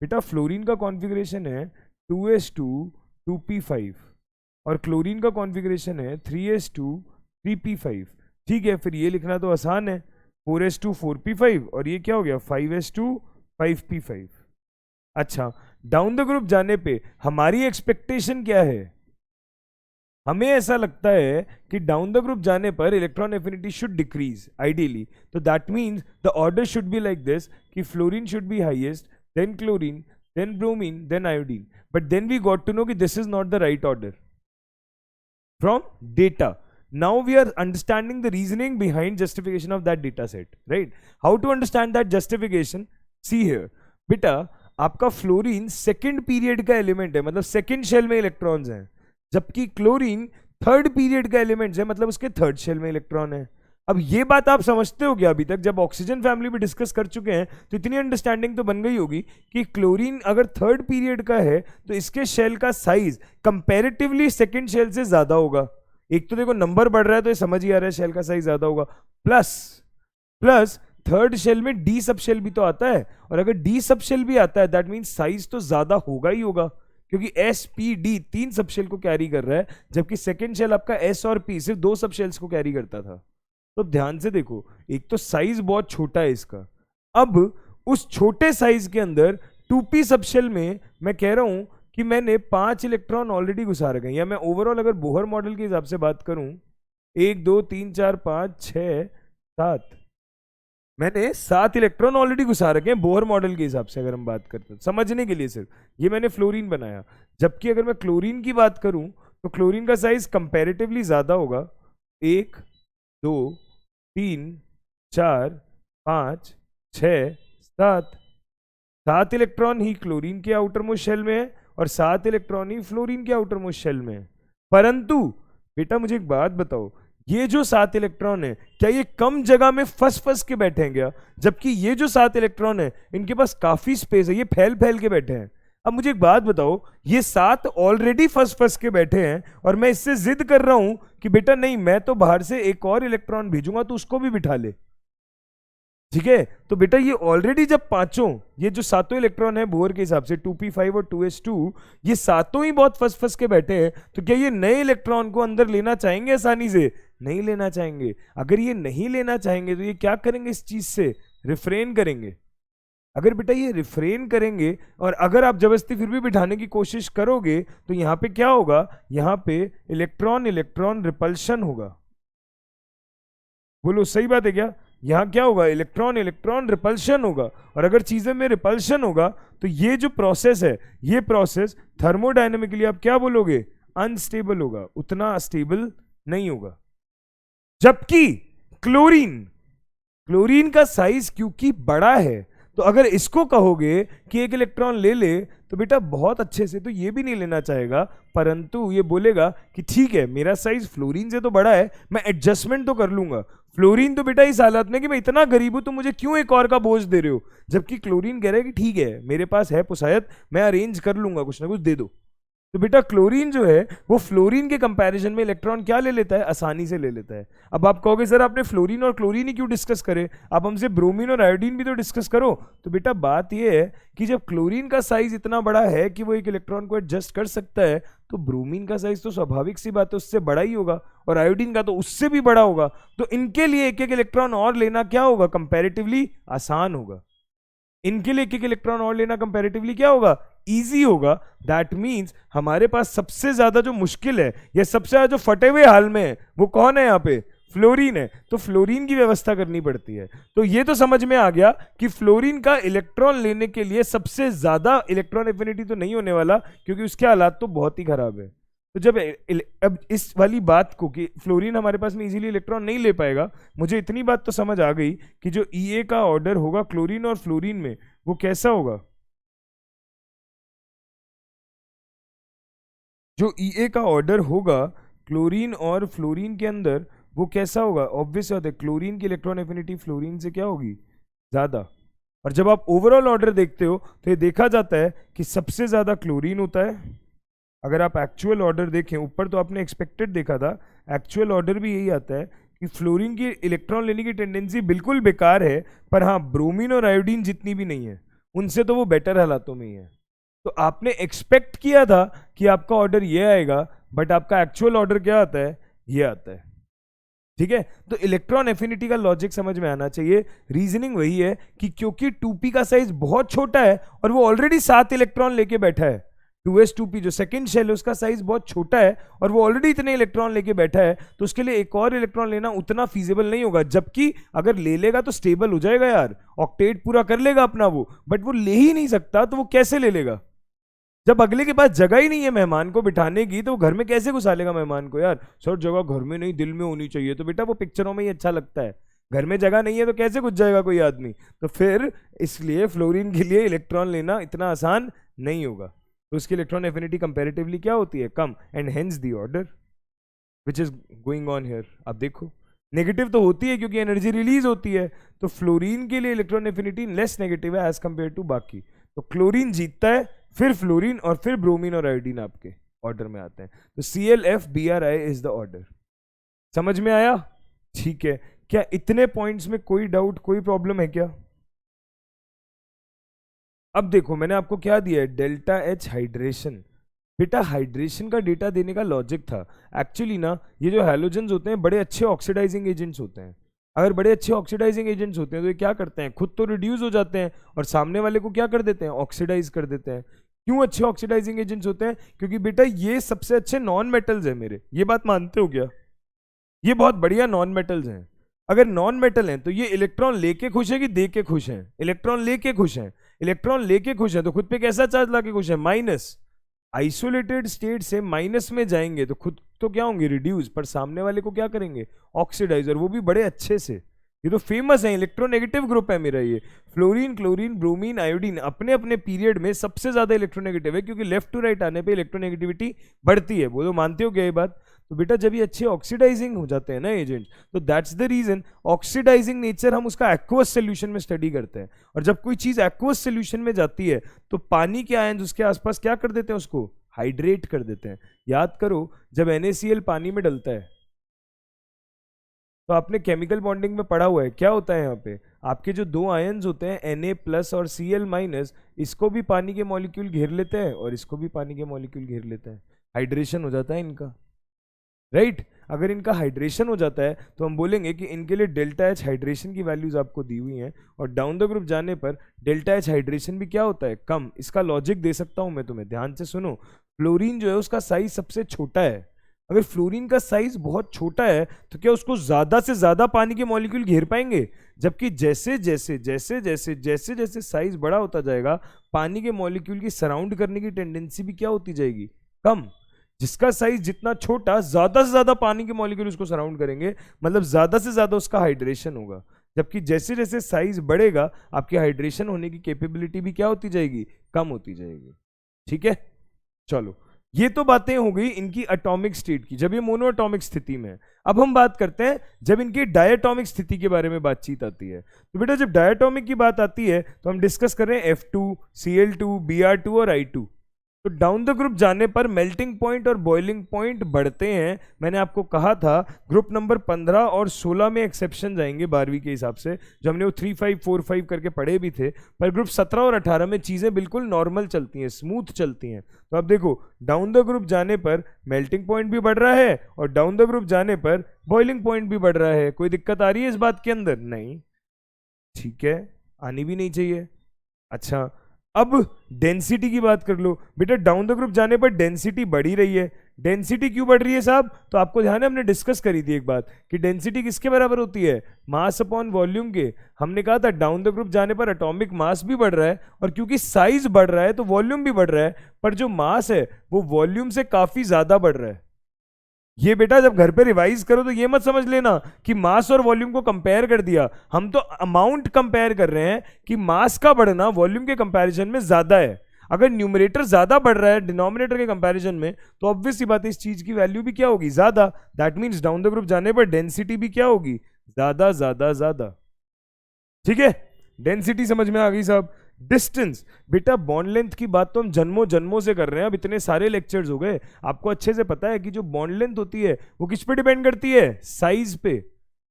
Speaker 1: बेटा फ्लोरीन का कॉन्फ़िगरेशन है 2s2 2p5 और क्लोरीन का कॉन्फ़िगरेशन है 3s2 3p5। ठीक है, फिर ये लिखना तो आसान है 4s2 4p5 और ये क्या हो गया 5s2 5p5। अच्छा, डाउन द ग्रुप जाने पे हमारी एक्सपेक्टेशन क्या है? हमें ऐसा लगता है कि डाउन द ग्रुप जाने पर electron affinity should decrease ideally, तो that means the order should be like this कि fluorine should be highest, then chlorine, then bromine, then iodine. But then we got to know कि this is not the right order from data. Now we are understanding the reasoning behind justification of that data set, right? How to understand that justification? See here, बेटा आपका fluorine second period का element है, मतलब second shell में electrons हैं, जबकि chlorine third period का element है, मतलब उसके थर्ड शेल में इलेक्ट्रॉन है. अब ये बात आप समझते हो क्या? अभी तक जब ऑक्सीजन फैमिली भी डिस्कस कर चुके हैं तो इतनी अंडरस्टैंडिंग तो बन गई होगी कि क्लोरीन अगर थर्ड पीरियड का है तो इसके शेल का साइज कंपैरेटिवली सेकंड शेल से ज्यादा होगा. एक तो देखो नंबर बढ़ रहा है तो ये समझ ही आ रहा है शेल का साइज ज्यादा होगा. प्लस प्लस थर्ड शेल में डी सब शेल भी तो आता है, और अगर डी सब शेल भी आता है दैट मीन साइज तो ज्यादा होगा ही होगा, क्योंकि एस पी डी तीन सब शेल को कैरी कर रहा है, जबकि सेकेंड शेल आपका एस और पी सिर्फ दो सब शेल्स को कैरी करता था. तो ध्यान से देखो, एक तो साइज बहुत छोटा है इसका. अब उस छोटे साइज के अंदर 2p सबशेल में मैं कह रहा हूं कि मैंने 5 इलेक्ट्रॉन ऑलरेडी घुसा रखे हैं, या मैं ओवरऑल अगर बोहर मॉडल के हिसाब से बात करूं 1 2 3 4 5 6 7, मैंने 7 इलेक्ट्रॉन ऑलरेडी घुसा रखे हैं बोहर मॉडल के हिसाब से. अगर हम बात करते हैं समझने के लिए, सिर्फ ये मैंने फ्लोरीन बनाया, जबकि अगर मैं क्लोरीन की बात करूं तो क्लोरीन का साइज कंपैरेटिवली ज्यादा होगा. 1 2 3 4 5 6 7 इलेक्ट्रॉन ही क्लोरीन के आउटर मोस्ट शेल में है और 7 इलेक्ट्रॉन ही फ्लोरीन के आउटर मोस्ट शेल में है. परंतु बेटा मुझे एक बात बताओ, ये जो 7 इलेक्ट्रॉन है क्या ये कम जगह में फंस के बैठे हैं क्या? जबकि ये जो 7 इलेक्ट्रॉन है इनके पास काफी स्पेस है, ये फैल के बैठे हैं. अब मुझे एक बात बताओ, ये 7 ऑलरेडी फंस के बैठे हैं और मैं इससे जिद कर रहा हूं कि बेटा नहीं, मैं तो बाहर से एक और इलेक्ट्रॉन भेजूंगा तो उसको भी बिठा ले. ठीक है, तो बेटा ये ऑलरेडी जब पांचों, ये जो सातों इलेक्ट्रॉन है बोहर के हिसाब से 2p5 और 2s2, ये सातों ही बहुत फंस के बैठे हैं, तो क्या ये नए इलेक्ट्रॉन को अंदर लेना चाहेंगे? आसानी से नहीं लेना चाहेंगे. अगर ये नहीं लेना चाहेंगे तो ये क्या करेंगे? इस चीज से रिफ्रेन करेंगे. अगर बेटा ये रिफ्रेन करेंगे और अगर आप जबरदस्ती फिर भी बिठाने की कोशिश करोगे तो यहां पे क्या होगा? यहां पे इलेक्ट्रॉन इलेक्ट्रॉन रिपल्शन होगा. बोलो सही बात है क्या? यहां क्या होगा? इलेक्ट्रॉन इलेक्ट्रॉन रिपल्शन होगा. और अगर चीजें में रिपल्शन होगा तो ये जो प्रोसेस है, ये प्रोसेस थर्मोडायनेमिकली आप क्या बोलोगे? अनस्टेबल होगा, उतना स्टेबल नहीं होगा. जबकि क्लोरीन का साइज क्योंकि बड़ा है, तो अगर इसको कहोगे कि एक इलेक्ट्रॉन ले ले तो बेटा बहुत अच्छे से तो ये भी नहीं लेना चाहेगा, परंतु ये बोलेगा कि ठीक है मेरा साइज फ्लोरीन से तो बड़ा है, मैं एडजस्टमेंट तो कर लूंगा. फ्लोरीन तो बेटा इस हालत में कि मैं इतना गरीब हूं तो मुझे क्यों एक और का बोझ दे रहे हो, जबकि क्लोरीन कह रहा है कि ठीक है मेरे पास है पुसायत, मैं अरेंज कर लूंगा, कुछ ना कुछ दे दो. तो बेटा क्लोरीन जो है वो फ्लोरीन के कंपैरिजन में इलेक्ट्रॉन क्या ले लेता है? आसानी से ले लेता है. अब आप कहोगे सर आपने फ्लोरीन और क्लोरीन ही क्यों डिस्कस करे, आप हमसे ब्रोमीन और आयोडीन भी तो डिस्कस करो. तो बेटा बात ये है कि जब क्लोरीन का साइज इतना बड़ा है कि वो एक इलेक्ट्रॉन को एडजस्ट कर सकता है, तो ब्रोमीन का साइज तो स्वाभाविक सी बात है उससे बड़ा ही होगा, और आयोडीन का तो उससे भी बड़ा होगा. तो इनके लिए एक एक इलेक्ट्रॉन और लेना क्या होगा? कंपैरेटिवली आसान होगा. इनके लिए एक एक इलेक्ट्रॉन और लेना कंपैरेटिवली क्या होगा? इजी होगा. दैट मींस हमारे पास सबसे ज्यादा जो मुश्किल है या सबसे ज्यादा जो फटे हुए हाल में है वो कौन है? यहाँ पे फ्लोरीन है. तो फ्लोरीन की व्यवस्था करनी पड़ती है. तो ये तो समझ में आ गया कि फ्लोरीन का इलेक्ट्रॉन लेने के लिए सबसे ज्यादा इलेक्ट्रॉन एफिनिटी तो नहीं होने वाला, क्योंकि उसके हालात तो बहुत ही खराब है. तो जब अब इस वाली बात को कि फ्लोरीन हमारे पास में इजीली इलेक्ट्रॉन नहीं ले पाएगा, मुझे इतनी बात तो समझ आ गई कि जो Ea का ऑर्डर होगा क्लोरीन और फ्लोरीन में वो कैसा होगा? जो Ea का ऑर्डर होगा क्लोरीन और फ्लोरीन के अंदर वो कैसा होगा? ऑब्वियस बात है क्लोरीन की इलेक्ट्रॉन एफिनिटी फ्लोरीन से क्या होगी? ज्यादा. और जब आप ओवरऑल ऑर्डर देखते हो तो ये देखा जाता है कि सबसे ज्यादा क्लोरीन होता है. अगर आप एक्चुअल ऑर्डर देखें, ऊपर तो आपने एक्सपेक्टेड देखा था, एक्चुअल ऑर्डर भी यही आता है कि फ्लोरीन की इलेक्ट्रॉन लेने की टेंडेंसी बिल्कुल बेकार है, पर हाँ ब्रोमीन और आयोडीन जितनी भी नहीं है, उनसे तो वो बेटर हालातों में ही है. तो आपने एक्सपेक्ट किया था कि आपका ऑर्डर ये आएगा, बट आपका एक्चुअल ऑर्डर क्या आता है? ये आता है. ठीक है, तो इलेक्ट्रॉन एफिनिटी का लॉजिक समझ में आना चाहिए। रीजनिंग वही है कि क्योंकि 2p का साइज बहुत छोटा है और वो ऑलरेडी 7 इलेक्ट्रॉन लेके बैठा है, 2s2p जो सेकंड शेल है उसका साइज बहुत छोटा है और वो ऑलरेडी इतने इलेक्ट्रॉन लेके बैठा है, तो उसके लिए एक और इलेक्ट्रॉन लेना उतना फीजिबल नहीं होगा। जबकि अगर ले लेगा तो स्टेबल हो जाएगा यार, ऑक्टेट पूरा कर लेगा अपना वो, बट वो ले ही नहीं सकता, तो वो कैसे ले लेगा जब अगले के पास जगह ही नहीं है मेहमान को बिठाने की, तो वो घर में कैसे घुसा लेगा मेहमान को? यार सर जगह घर में नहीं दिल में होनी चाहिए, तो बेटा वो पिक्चरों में ही अच्छा लगता है, घर में जगह नहीं है तो कैसे घुस जाएगा कोई आदमी? तो फिर इसलिए फ्लोरीन के लिए इलेक्ट्रॉन लेना इतना आसान नहीं होगा, तो उसकी इलेक्ट्रॉन एफिनिटी कंपैरेटिवली क्या होती है? कम, and hence the order which is going on here. आप देखो नेगेटिव तो होती है क्योंकि एनर्जी रिलीज होती है, तो फ्लोरीन के लिए इलेक्ट्रॉन एफिनिटी लेस नेगेटिव है एज कंपेयर टू बाकी। तो क्लोरीन जीतता है, फिर फ्लोरीन और फिर ब्रोमीन और आयोडीन आपके ऑर्डर में आते हैं। तो ClFbRi इज द ऑर्डर। समझ में आया? ठीक है, क्या इतने पॉइंट्स में कोई डाउट, कोई प्रॉब्लम है क्या? अब देखो मैंने आपको क्या दिया है, डेल्टा H हाइड्रेशन। बेटा हाइड्रेशन का डेटा देने का लॉजिक था एक्चुअली ना, ये जो हैलोजेंस होते हैं बड़े अच्छे ऑक्सीडाइजिंग एजेंट्स होते हैं। अगर बड़े अच्छे ऑक्सीडाइजिंग एजेंट्स होते हैं तो ये क्या करते हैं, खुद तो रिड्यूस हो जाते हैं और सामने वाले को क्या कर देते हैं, ऑक्सीडाइज कर देते हैं। क्यों अच्छे ऑक्सीडाइजिंग एजेंट्स होते हैं? क्योंकि बेटा ये सबसे अच्छे नॉन मेटल्स है मेरे, ये बात मानते हो क्या? ये बहुत बढ़िया नॉन मेटल्स हैं। अगर नॉन मेटल हैं तो ये इलेक्ट्रॉन लेके खुश है कि दे के खुश हैं? इलेक्ट्रॉन लेके खुश हैं। इलेक्ट्रॉन लेके खुश है तो खुद पे कैसा चार्ज लाके खुश है? माइनस। आइसोलेटेड स्टेट से माइनस में जाएंगे तो खुद तो क्या होंगे, रिड्यूस, पर सामने वाले को क्या करेंगे, ऑक्सीडाइज, और वो भी बड़े अच्छे से। ये तो फेमस है, इलेक्ट्रोनेगेटिव ग्रुप है मेरा ये। फ्लोरीन, क्लोरीन, ब्रोमीन, आयोडीन अपने अपने पीरियड में सबसे ज्यादा इलेक्ट्रोनेगेटिव है, क्योंकि लेफ्ट टू राइट आने पे इलेक्ट्रोनेगेटिविटी बढ़ती है। वो तो मानते हो क्या ये बात? तो बेटा जब ये अच्छे ऑक्सीडाइजिंग हो जाते हैं ना एजेंट, तो that's the reason oxidizing nature हम उसका एक्वस सोल्यूशन में स्टडी करते हैं। और जब कोई चीज एक्वस सोल्यूशन में जाती है तो पानी के आयन उसके आसपास क्या कर देते हैं, उसको हाइड्रेट कर देते हैं। याद करो जब NaCl पानी में डलता है तो आपने केमिकल बॉन्डिंग में पढ़ा हुआ है, क्या होता है यहाँ पे, आपके जो दो आयन्स होते हैं Na+ और Cl-, इसको भी पानी के मॉलिक्यूल घेर लेते हैं और इसको भी पानी के मॉलिक्यूल घेर लेते हैं। हाइड्रेशन हो जाता है इनका, राइट? अगर इनका हाइड्रेशन हो जाता है तो हम बोलेंगे कि इनके लिए डेल्टा H हाइड्रेशन की वैल्यूज आपको दी हुई हैं, और डाउन द ग्रुप जाने पर डेल्टा H हाइड्रेशन भी क्या होता है, कम। इसका लॉजिक दे सकता हूं मैं तुम्हें, ध्यान से सुनो। फ्लोरीन जो है उसका साइज सबसे छोटा है। अगर फ्लोरीन का साइज बहुत छोटा है तो क्या उसको ज्यादा से ज्यादा पानी के मॉलिक्यूल घेर पाएंगे? जबकि जैसे जैसे जैसे जैसे जैसे जैसे साइज बड़ा होता जाएगा, पानी के मॉलिक्यूल की सराउंड करने की टेंडेंसी भी क्या होती जाएगी, कम। जिसका साइज जितना छोटा, ज्यादा से ज्यादा पानी के मॉलिक्यूल उसको सराउंड करेंगे, मतलब ज्यादा से ज्यादा उसका हाइड्रेशन होगा। जबकि जैसे जैसे साइज बढ़ेगा आपकी हाइड्रेशन होने की कैपेबिलिटी भी क्या होती जाएगी, कम होती जाएगी। ठीक है, चलो ये तो बातें हो गई इनकी एटॉमिक स्टेट की, जब ये मोनो एटॉमिक स्थिति में है। अब हम बात करते हैं जब इनकी डायटॉमिक स्थिति के बारे में बातचीत आती है। तो बेटा जब डायटॉमिक की बात आती है तो हम डिस्कस कर रहे हैं F2, Cl2, Br2 और I2। तो डाउन द ग्रुप जाने पर मेल्टिंग पॉइंट और बॉइलिंग पॉइंट बढ़ते हैं। मैंने आपको कहा था ग्रुप नंबर 15 और 16 में एक्सेप्शन जाएंगे 12वीं के हिसाब से, जो हमने वो 3, 5, 4, 5 करके पढ़े भी थे। पर ग्रुप 17 और 18 में चीजें बिल्कुल नॉर्मल चलती हैं, स्मूथ चलती हैं। तो अब देखो डाउन द ग्रुप जाने पर मेल्टिंग पॉइंट भी बढ़ रहा है और डाउन द ग्रुप जाने पर बॉइलिंग पॉइंट भी बढ़ रहा है। कोई दिक्कत आ रही है इस बात के अंदर? नहीं, ठीक है, आनी भी नहीं चाहिए। अच्छा अब डेंसिटी की बात कर लो। बेटा डाउन द ग्रुप जाने पर डेंसिटी बढ़ ही रही है। डेंसिटी क्यों बढ़ रही है साहब? तो आपको ध्यान है हमने डिस्कस करी थी एक बात कि डेंसिटी किसके बराबर होती है, मास अपॉन वॉल्यूम के। हमने कहा था डाउन द ग्रुप जाने पर एटॉमिक मास भी बढ़ रहा है, और क्योंकि साइज बढ़ रहा है तो वॉल्यूम भी बढ़ रहा है, पर जो मास है वो वॉल्यूम से काफी ज्यादा बढ़ रहा है। ये बेटा जब घर पे रिवाइज करो तो ये मत समझ लेना कि मास और वॉल्यूम को कंपेयर कर दिया, हम तो अमाउंट कंपेयर कर रहे हैं कि मास का बढ़ना वॉल्यूम के कंपैरिजन में ज्यादा है। अगर न्यूमरेटर ज्यादा बढ़ रहा है डिनोमिनेटर के कंपैरिजन में तो ऑब्वियस सी बात है इस चीज की वैल्यू भी क्या होगी, ज्यादा। That means down the group जाने पर डेंसिटी भी क्या होगी, ज्यादा ज्यादा ज्यादा। ठीक है, डेंसिटी समझ में आ गई साहब। डिस्टेंस, बेटा बॉन्ड लेंथ की बात तो हम जन्मों जन्मों से कर रहे हैं, अब इतने सारे लेक्चर्स हो गए, आपको अच्छे से पता है कि जो बॉन्ड लेंथ होती है वो किस पे डिपेंड करती है, साइज पे,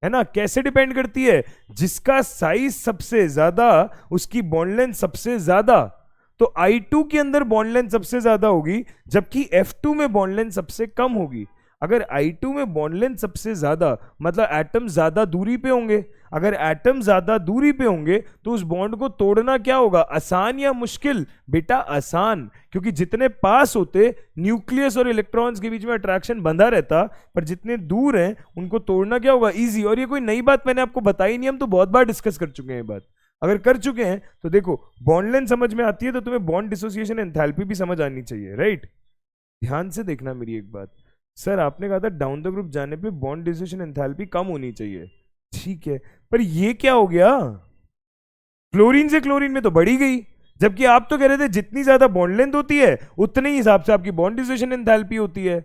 Speaker 1: है ना। कैसे डिपेंड करती है, जिसका साइज सबसे ज्यादा उसकी बॉन्ड लेंथ सबसे ज्यादा। तो I2 के अंदर बॉन्ड लेंथ सबसे ज्यादा होगी जबकि F2 में बॉन्ड लेंथ सबसे कम होगी। अगर I2 में बॉन्ड लेंथ सबसे ज्यादा, मतलब एटम ज्यादा दूरी पे होंगे। अगर एटम ज्यादा दूरी पे होंगे तो उस बॉन्ड को तोड़ना क्या होगा, आसान या मुश्किल? बेटा आसान, क्योंकि जितने पास होते न्यूक्लियस और इलेक्ट्रॉन्स के बीच में अट्रैक्शन बंधा रहता, पर जितने दूर हैं उनको तोड़ना क्या होगा, इजी। और ये कोई नई बात मैंने आपको बताई नहीं, हम तो बहुत बार डिस्कस कर चुके हैं ये बात। अगर कर चुके हैं तो देखो, बॉन्ड लेंथ समझ में आती है तो तुम्हें बॉन्ड डिसोसिएशन एंथैल्पी भी समझ आनी चाहिए, राइट? ध्यान से देखना मेरी एक बात, सर आपने कहा था डाउन द ग्रुप जाने पे बॉन्ड डिसोसिएशन एंथैल्पी कम होनी चाहिए, ठीक है, पर ये क्या हो गया, क्लोरीन से क्लोरीन में तो बढ़ी गई, जबकि आप तो कह रहे थे जितनी ज्यादा बॉन्ड लेंथ होती है उतने ही हिसाब से आपकी बॉन्ड डिसोसिएशन एंथैल्पी होती है,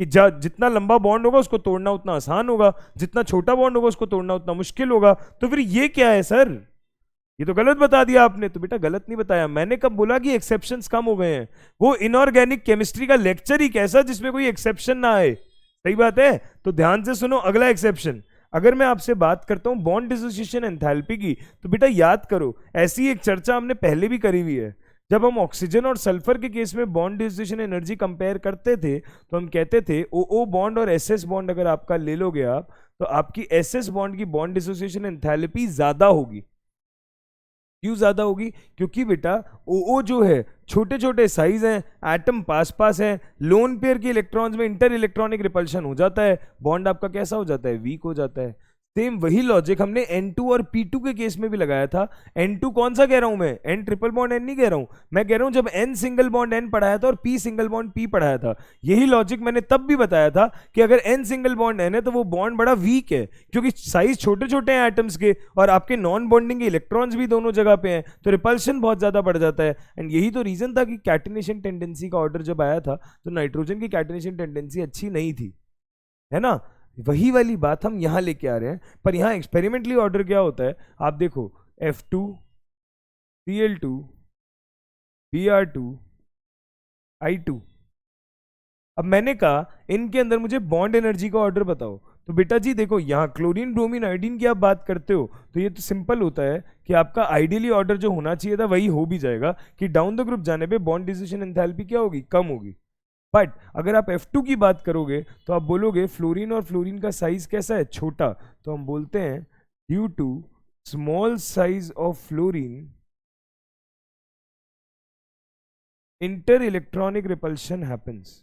Speaker 1: कि जितना लंबा बॉन्ड होगा उसको तोड़ना उतना आसान होगा, जितना छोटा बॉन्ड होगा उसको तोड़ना उतना मुश्किल होगा। तो फिर ये क्या है सर, ये तो गलत बता दिया आपने। तो बेटा गलत नहीं बताया, मैंने कब बोला कि एक्सेप्शंस कम हो गए हैं? वो इनऑर्गेनिक केमिस्ट्री का लेक्चर ही कैसा जिसमें कोई एक्सेप्शन ना आए, सही बात है। तो ध्यान से सुनो अगला एक्सेप्शन। अगर मैं आपसे बात करता हूं बॉन्ड डिसोसिएशन एंथैल्पी की, तो बेटा याद करो ऐसी एक चर्चा हमने पहले भी करी हुई है। जब हम ऑक्सीजन और सल्फर के केस में बॉन्ड डिसोसिएशन एनर्जी कंपेयर करते थे तो हम कहते थे ओ बॉन्ड और एसएस बॉन्ड अगर आपका ले लोगे आप, तो आपकी एसएस बॉन्ड की बॉन्ड डिसोसिएशन एंथैल्पी ज्यादा होगी। क्यों ज्यादा होगी? क्योंकि बेटा ओ जो है छोटे छोटे साइज हैं, एटम पास पास है, लोन पेयर के इलेक्ट्रॉन्स में इंटर इलेक्ट्रॉनिक रिपल्शन हो जाता है, बॉन्ड आपका कैसा हो जाता है, वीक हो जाता है। सेम वही लॉजिक हमने N2 और P2 के केस में भी लगाया था। N2 कौन सा कह रहा हूं मैं, N ट्रिपल बॉन्ड N नहीं कह रहा हूं, मैं कह रहा हूं जब N सिंगल बॉन्ड N पढ़ाया था और P सिंगल बॉन्ड P पढ़ाया था, यही लॉजिक मैंने तब भी बताया था कि अगर N सिंगल बॉन्ड N है तो वो बॉन्ड बड़ा वीक है, क्योंकि साइज छोटे छोटे हैं एटम्स के और आपके नॉन बॉन्डिंग के इलेक्ट्रॉन्स भी दोनों जगह पे हैं, तो रिपल्शन बहुत ज्यादा बढ़ जाता है। एंड यही तो रीजन था कि कैटिनेशन टेंडेंसी का ऑर्डर जब आया था तो नाइट्रोजन की कैटिनेशन टेंडेंसी अच्छी नहीं थी, है ना। वही वाली बात हम यहां लेके आ रहे हैं, पर यहां एक्सपेरिमेंटली ऑर्डर क्या होता है आप देखो, F2 Cl2 Br2 I2। अब मैंने कहा इनके अंदर मुझे बॉन्ड एनर्जी का ऑर्डर बताओ, तो बेटा जी देखो यहाँ क्लोरीन ब्रोमीन आयोडीन की आप बात करते हो तो ये तो सिंपल होता है कि आपका आइडियली ऑर्डर जो होना चाहिए था वही हो भी जाएगा, कि डाउन द ग्रुप जाने पे बॉन्ड डिसोसिएशन एंथैल्पी क्या होगी, कम होगी। बट अगर आप F2 की बात करोगे तो आप बोलोगे फ्लोरीन और फ्लोरीन का साइज कैसा है, छोटा, तो हम बोलते हैं due to small size of fluorine inter electronic repulsion happens.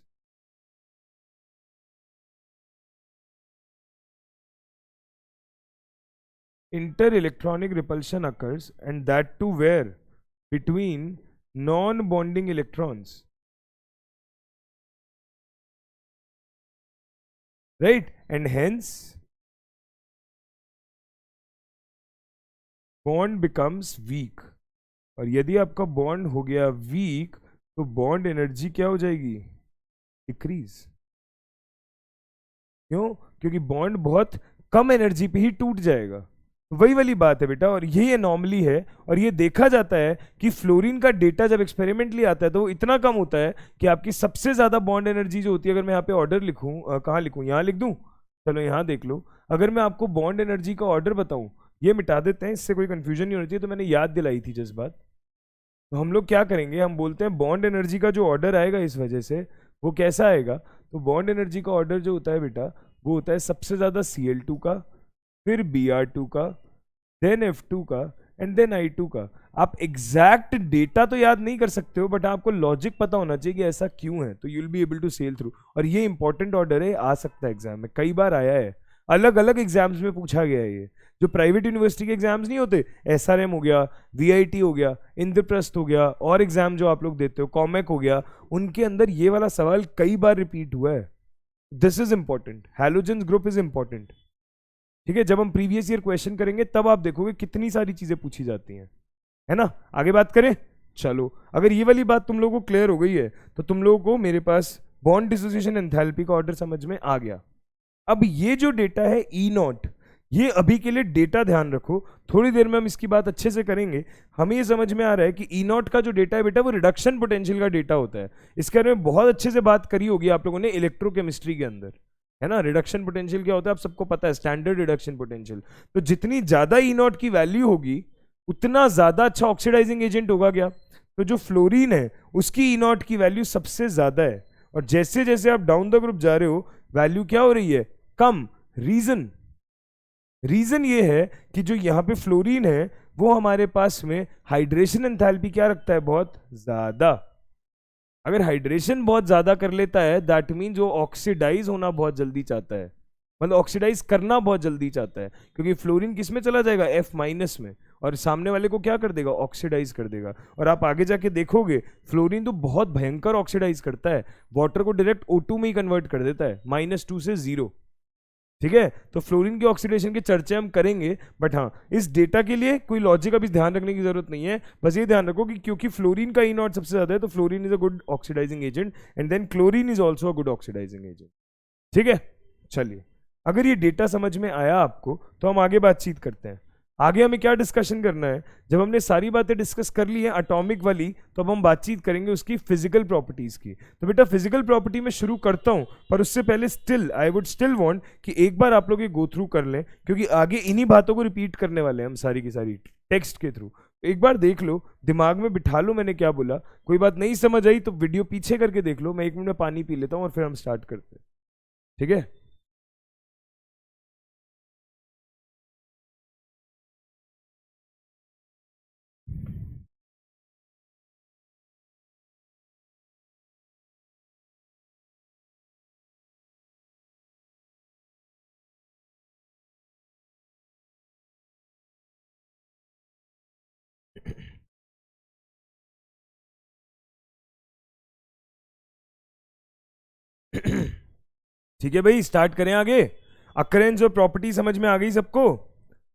Speaker 1: Inter-electronic repulsion occurs, and that too where? Between non-bonding electrons. Right? And hence bond becomes weak. और यदि आपका बॉन्ड हो गया वीक तो बॉन्ड एनर्जी क्या हो जाएगी, डिक्रीज। क्यों? क्योंकि बॉन्ड बहुत कम एनर्जी पे ही टूट जाएगा। वही वाली बात है बेटा, और यही एनॉमली है, और ये देखा जाता है कि फ्लोरीन का डेटा जब एक्सपेरिमेंटली आता है तो वो इतना कम होता है कि आपकी सबसे ज्यादा बॉन्ड एनर्जी जो होती है, अगर मैं यहाँ पे ऑर्डर लिखूं, कहाँ लिखूं, यहाँ लिख दूं, चलो यहाँ देख लो। अगर मैं आपको बॉन्ड एनर्जी का ऑर्डर बताऊं, ये मिटा देते हैं, इससे कोई कंफ्यूजन नहीं होनी चाहिए, तो मैंने याद दिलाई थी जिस बात। तो हम लोग क्या करेंगे, हम बोलते हैं बॉन्ड एनर्जी का जो ऑर्डर आएगा इस वजह से वो कैसा आएगा, तो बॉन्ड एनर्जी का ऑर्डर जो होता है बेटा वो होता है सबसे ज्यादा Cl2 का, फिर Br2 का, देन F2 का, एंड देन I2 का। आप एग्जैक्ट डेटा तो याद नहीं कर सकते हो, बट आपको लॉजिक पता होना चाहिए कि ऐसा क्यों है, तो you will be able to sail through. और ये इंपॉर्टेंट ऑर्डर है, आ सकता है एग्जाम में, कई बार आया है, अलग अलग एग्जाम्स में पूछा गया है। ये जो प्राइवेट यूनिवर्सिटी के एग्जाम्स नहीं होते, SRM हो गया, VIT हो गया, इंद्रप्रस्थ हो गया, और एग्जाम जो आप लोग देते हो कॉमेक हो गया, उनके अंदर ये वाला सवाल कई बार रिपीट हुआ है। This is important, halogens group is important, ठीक है। जब हम प्रीवियस ईयर क्वेश्चन करेंगे तब आप देखोगे कितनी सारी चीजें पूछी जाती हैं, है ना। आगे बात करें, चलो अगर ये वाली बात तुम लोगों को क्लियर हो गई है तो तुम लोगों को मेरे पास बॉन्ड डिसोसिएशन एंथैल्पी का ऑर्डर समझ में आ गया। अब ये जो डेटा है E0, ये अभी के लिए डेटा ध्यान रखो, थोड़ी देर में हम इसकी बात अच्छे से करेंगे। हमें ये समझ में आ रहा है कि E0 का जो डेटा है बेटा वो रिडक्शन पोटेंशियल का डेटा होता है। इसके बारे में बहुत अच्छे से बात करी होगी आप लोगों ने इलेक्ट्रोकेमिस्ट्री के अंदर, है ना। रिडक्शन पोटेंशियल क्या होता है आप सबको पता है, स्टैंडर्ड रिडक्शन पोटेंशियल। तो जितनी ज्यादा E0 की वैल्यू होगी उतना ज्यादा अच्छा ऑक्सीडाइजिंग एजेंट होगा क्या, तो जो फ्लोरीन है उसकी E0 की वैल्यू सबसे ज्यादा है, और जैसे जैसे आप डाउन द ग्रुप जा रहे हो वैल्यू क्या हो रही है, कम। रीजन ये है कि जो यहाँ पे फ्लोरीन है वो हमारे पास में हाइड्रेशन एंथैल्पी क्या रखता है, बहुत ज्यादा। अगर हाइड्रेशन बहुत ज्यादा कर लेता है दैट मीन जो ऑक्सीडाइज होना बहुत जल्दी चाहता है, मतलब ऑक्सीडाइज करना बहुत जल्दी चाहता है, क्योंकि फ्लोरीन किस में चला जाएगा, F माइनस में, और सामने वाले को क्या कर देगा, ऑक्सीडाइज कर देगा। और आप आगे जाके देखोगे फ्लोरीन तो बहुत भयंकर ऑक्सीडाइज करता है, वाटर को डायरेक्ट O2 में ही कन्वर्ट कर देता है, -2 से 0। ठीक है, तो फ्लोरीन के ऑक्सीडेशन के चर्चे हम करेंगे, बट हाँ इस डेटा के लिए कोई लॉजिक अभी ध्यान रखने की जरूरत नहीं है। बस ये ध्यान रखो कि क्योंकि फ्लोरीन का E0 सबसे ज्यादा है तो fluorine is a good oxidising agent and then chlorine is also a good oxidising agent. ठीक है, चलिए अगर ये डेटा समझ में आया आपको तो हम आगे बातचीत करते हैं। आगे हमें क्या डिस्कशन करना है, जब हमने सारी बातें डिस्कस कर ली है एटॉमिक वाली, तो अब हम बातचीत करेंगे उसकी फिजिकल प्रॉपर्टीज की। तो बेटा फिजिकल प्रॉपर्टी में शुरू करता हूं, पर उससे पहले आई वुड स्टिल वांट कि एक बार आप लोग ये गो थ्रू कर लें, क्योंकि आगे इन्हीं बातों को रिपीट करने वाले हैं हम सारी की सारी टेक्स्ट के थ्रू। एक बार देख लो, दिमाग में बिठा लो मैंने क्या बोला। कोई बात नहीं समझ आई तो वीडियो पीछे करके देख लो, मैं 1 मिनट में पानी पी लेता हूँ और फिर हम स्टार्ट करते हैं। ठीक है, ठीक है भाई स्टार्ट करें आगे। अकरेंस और प्रॉपर्टी समझ में आ गई सबको,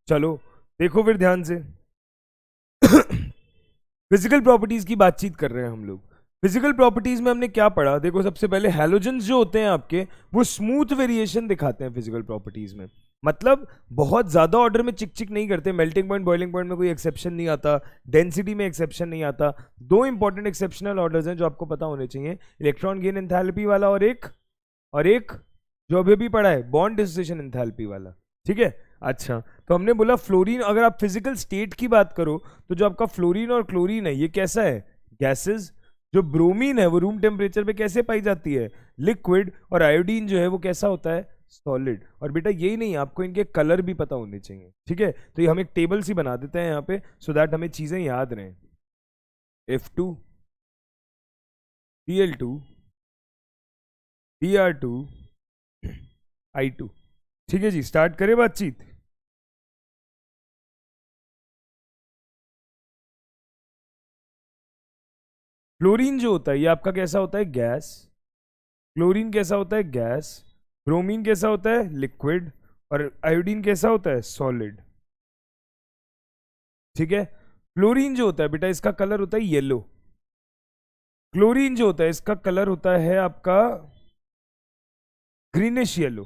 Speaker 1: चलो देखो फिर ध्यान से। फिजिकल प्रॉपर्टीज की बातचीत कर रहे हैं हम लोग। फिजिकल प्रॉपर्टीज में हमने क्या पढ़ा, देखो सबसे पहले हैलोजेंस जो होते हैं आपके वो स्मूथ वेरिएशन दिखाते हैं फिजिकल प्रॉपर्टीज में, मतलब बहुत ज्यादा ऑर्डर में चिक चिक नहीं करते, मेल्टिंग पॉइंट बॉइलिंग पॉइंट में कोई एक्सेप्शन नहीं आता, डेंसिटी में एक्सेप्शन नहीं आता। दो इंपॉर्टेंट एक्सेप्शनल ऑर्डर्स हैं जो आपको पता होने चाहिए, इलेक्ट्रॉन गेन एंथैल्पी वाला और एक जो अभी भी पढ़ा है बॉन्ड डिसोसिएशन एंथैल्पी वाला। ठीक है, अच्छा तो हमने बोला फ्लोरीन, अगर आप फिजिकल स्टेट की बात करो तो जो आपका फ्लोरीन और क्लोरीन है ये कैसा है, गैसेस। जो ब्रोमीन है वो रूम टेम्परेचर पे कैसे पाई जाती है, लिक्विड। और आयोडीन जो है वो कैसा होता है, सॉलिड। और बेटा यही नहीं, आपको इनके कलर भी पता होने चाहिए। ठीक है, तो ये हम एक टेबल सी बना देते हैं यहाँ पे सो दैट हमें चीजें याद रहें। F2 Cl2 Br2 I2। ठीक है जी, स्टार्ट करें बातचीत। फ्लोरीन जो होता है ये आपका कैसा होता है, गैस। क्लोरीन कैसा होता है, गैस। ब्रोमीन कैसा होता है, लिक्विड। और आयोडीन कैसा होता है, सॉलिड। ठीक है, फ्लोरीन जो होता है बेटा इसका कलर होता है येलो। क्लोरीन जो होता है इसका कलर होता है आपका ग्रीनिश येलो।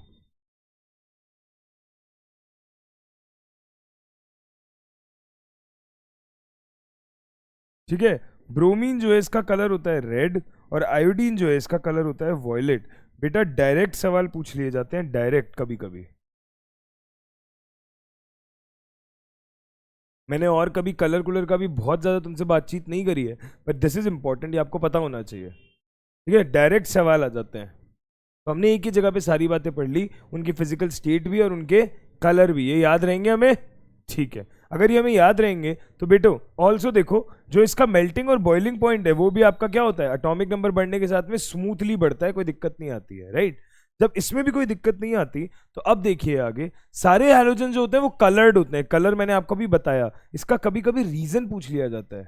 Speaker 1: ठीक है, ब्रोमीन जो है इसका कलर होता है रेड, और आयोडीन जो है इसका कलर होता है वॉयलेट। बेटा डायरेक्ट सवाल पूछ लिए जाते हैं, डायरेक्ट कभी कभी। मैंने और कभी कलर कुलर का भी बहुत ज्यादा तुमसे बातचीत नहीं करी है, बट दिस इज इंपॉर्टेंट, ये आपको पता होना चाहिए। ठीक है, डायरेक्ट सवाल आ जाते हैं। तो हमने एक ही जगह पे सारी बातें पढ़ ली, उनकी फिजिकल स्टेट भी और उनके कलर भी, ये याद रहेंगे हमें। ठीक है, अगर ये हमें याद रहेंगे तो बेटो ऑल्सो देखो जो इसका मेल्टिंग और बॉइलिंग पॉइंट है वो भी आपका क्या होता है, एटॉमिक नंबर बढ़ने के साथ में स्मूथली बढ़ता है, कोई दिक्कत नहीं आती है, राइट। जब इसमें भी कोई दिक्कत नहीं आती तो अब देखिए आगे, सारे हैलोजन जो होते हैं वो कलर्ड होते हैं। कलर मैंने आपको भी बताया, इसका कभी कभी रीजन पूछ लिया जाता है।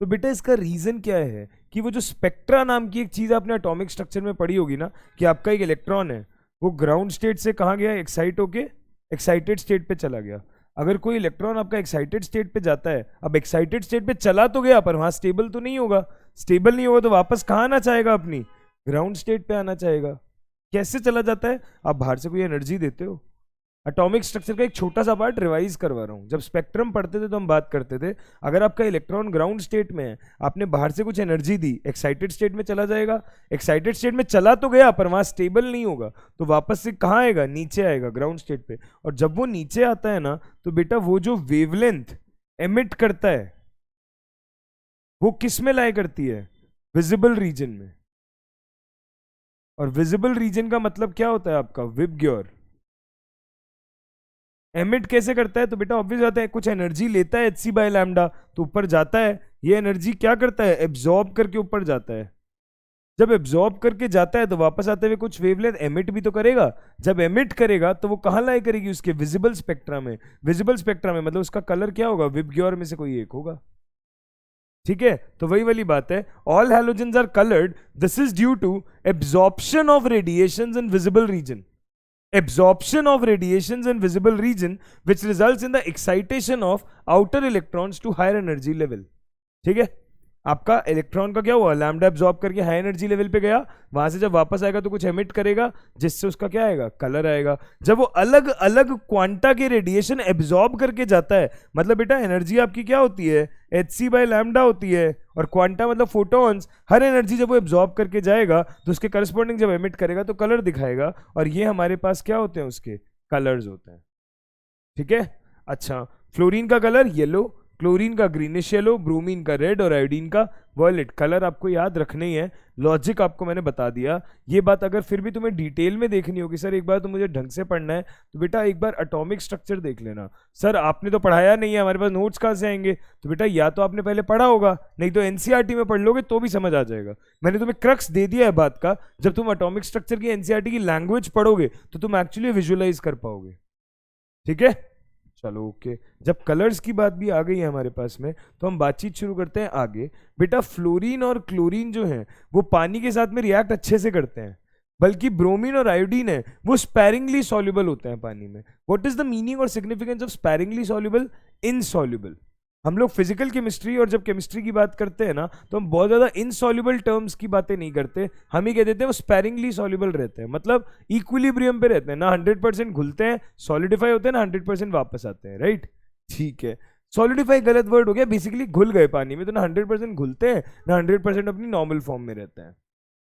Speaker 1: तो बेटा इसका रीजन क्या है कि वो जो स्पेक्ट्रा नाम की एक चीज आपने एटॉमिक स्ट्रक्चर में पढ़ी होगी ना, कि आपका एक इलेक्ट्रॉन है वो ग्राउंड स्टेट से कहाँ गया, एक्साइट होके एक्साइटेड स्टेट पे चला गया। अगर कोई इलेक्ट्रॉन आपका एक्साइटेड स्टेट पे जाता है, अब एक्साइटेड स्टेट पे चला तो गया पर वहां स्टेबल तो नहीं होगा, स्टेबल नहीं होगा तो वापस कहाँ आना चाहेगा, अपनी ग्राउंड स्टेट पे आना चाहेगा। कैसे चला जाता है, आप बाहर से कोई एनर्जी देते हो। एटॉमिक स्ट्रक्चर का एक छोटा सा पार्ट रिवाइज करवा रहा हूं, जब स्पेक्ट्रम पढ़ते थे तो हम बात करते थे, अगर आपका इलेक्ट्रॉन ग्राउंड स्टेट में है, आपने बाहर से कुछ एनर्जी दी, एक्साइटेड स्टेट में चला जाएगा। एक्साइटेड स्टेट में चला तो गया पर वहां स्टेबल नहीं होगा, तो वापस से कहाँ आएगा, नीचे आएगा ग्राउंड स्टेट पे। और जब वो नीचे आता है ना तो बेटा वो जो वेवलेंथ एमिट करता है वो किस में लाई करती है, विजिबल रीजन में। और विजिबल रीजन का मतलब क्या होता है आपका? विबग्योर। एमिट कैसे करता है? तो बेटा ऑब्वियस बात है, कुछ एनर्जी लेता है hc बाय लैम्डा, तो ऊपर जाता है। ये एनर्जी क्या करता है? एब्जॉर्ब करके ऊपर जाता है। जब एब्जॉर्ब करके जाता है तो वापस आते हुए कुछ वेवलेंथ एमिट भी तो करेगा। जब एमिट करेगा तो वो कहाँ लाई करेगी? उसके विजिबल स्पेक्ट्रा में। विजिबल स्पेक्ट्रा में मतलब उसका कलर क्या होगा? विबग्योर में से कोई एक होगा। ठीक है, तो वही वाली बात है, all halogens are coloured, this is due to absorption of radiations in visible region. Absorption of radiations in visible region which results in the excitation of outer electrons to higher energy level। ठीक है, आपका electron का क्या हुआ? Lambda absorb करके high energy level पे गया, वहां से जब वापस आएगा तो कुछ एमिट करेगा, जिससे उसका क्या आएगा? कलर आएगा। जब वो अलग अलग क्वांटा के रेडिएशन एब्जॉर्ब करके जाता है, मतलब बेटा एनर्जी आपकी क्या होती है? hc बाय लैम्डा होती है, और क्वांटा मतलब फोटॉन्स। हर एनर्जी जब वो एब्जॉर्ब करके जाएगा तो उसके करस्पॉन्डिंग जब एमिट करेगा तो कलर दिखाएगा, और ये हमारे पास क्या होते हैं? उसके कलर्स होते हैं। ठीक है, अच्छा, फ्लोरीन का कलर येलो, क्लोरीन का ग्रीनिश येलो, ब्रोमीन का रेड और आयोडीन का वॉयलेट। कलर आपको याद रखने ही है, लॉजिक आपको मैंने बता दिया। ये बात अगर फिर भी तुम्हें डिटेल में देखनी होगी, सर एक बार तो मुझे ढंग से पढ़ना है, तो बेटा एक बार एटॉमिक स्ट्रक्चर देख लेना। सर आपने तो पढ़ाया नहीं है, हमारे पास नोट्स कहाँ से आएंगे? तो बेटा या तो आपने पहले पढ़ा होगा, नहीं तो एनसीईआरटी में पढ़ लोगे तो भी समझ आ जाएगा। मैंने तुम्हें क्रक्स दे दिया है बात का, जब तुम एटॉमिक स्ट्रक्चर की एनसीईआरटी की लैंग्वेज पढ़ोगे तो तुम एक्चुअली विजुअलाइज कर पाओगे। ठीक है, चलो ओके। जब कलर्स की बात भी आ गई है हमारे पास में, तो हम बातचीत शुरू करते हैं आगे। बेटा फ्लोरीन और क्लोरीन जो है वो पानी के साथ में रिएक्ट अच्छे से करते हैं, बल्कि ब्रोमीन और आयोडीन है वो स्पैरिंगली सॉल्युबल होते हैं पानी में। व्हाट इज द मीनिंग और significance of sparingly soluble? Insoluble. हम लोग फिजिकल केमिस्ट्री और जब केमिस्ट्री की बात करते हैं ना, तो हम बहुत ज्यादा इनसॉल्युबल टर्म्स की बातें नहीं करते, हम ही कह देते हैं वो स्पैरिंगली सॉल्युबल रहते हैं, मतलब इक्विलिब्रियम पे रहते हैं ना। 100% घुलते हैं, सॉलिडिफाई होते हैं ना, 100% वापस आते हैं, राइट? ठीक है, सॉलिडिफाई गलत वर्ड हो गया, बेसिकली घुल गए पानी में, तो ना 100% घुलते हैं ना 100% अपनी नॉर्मल फॉर्म में रहते हैं।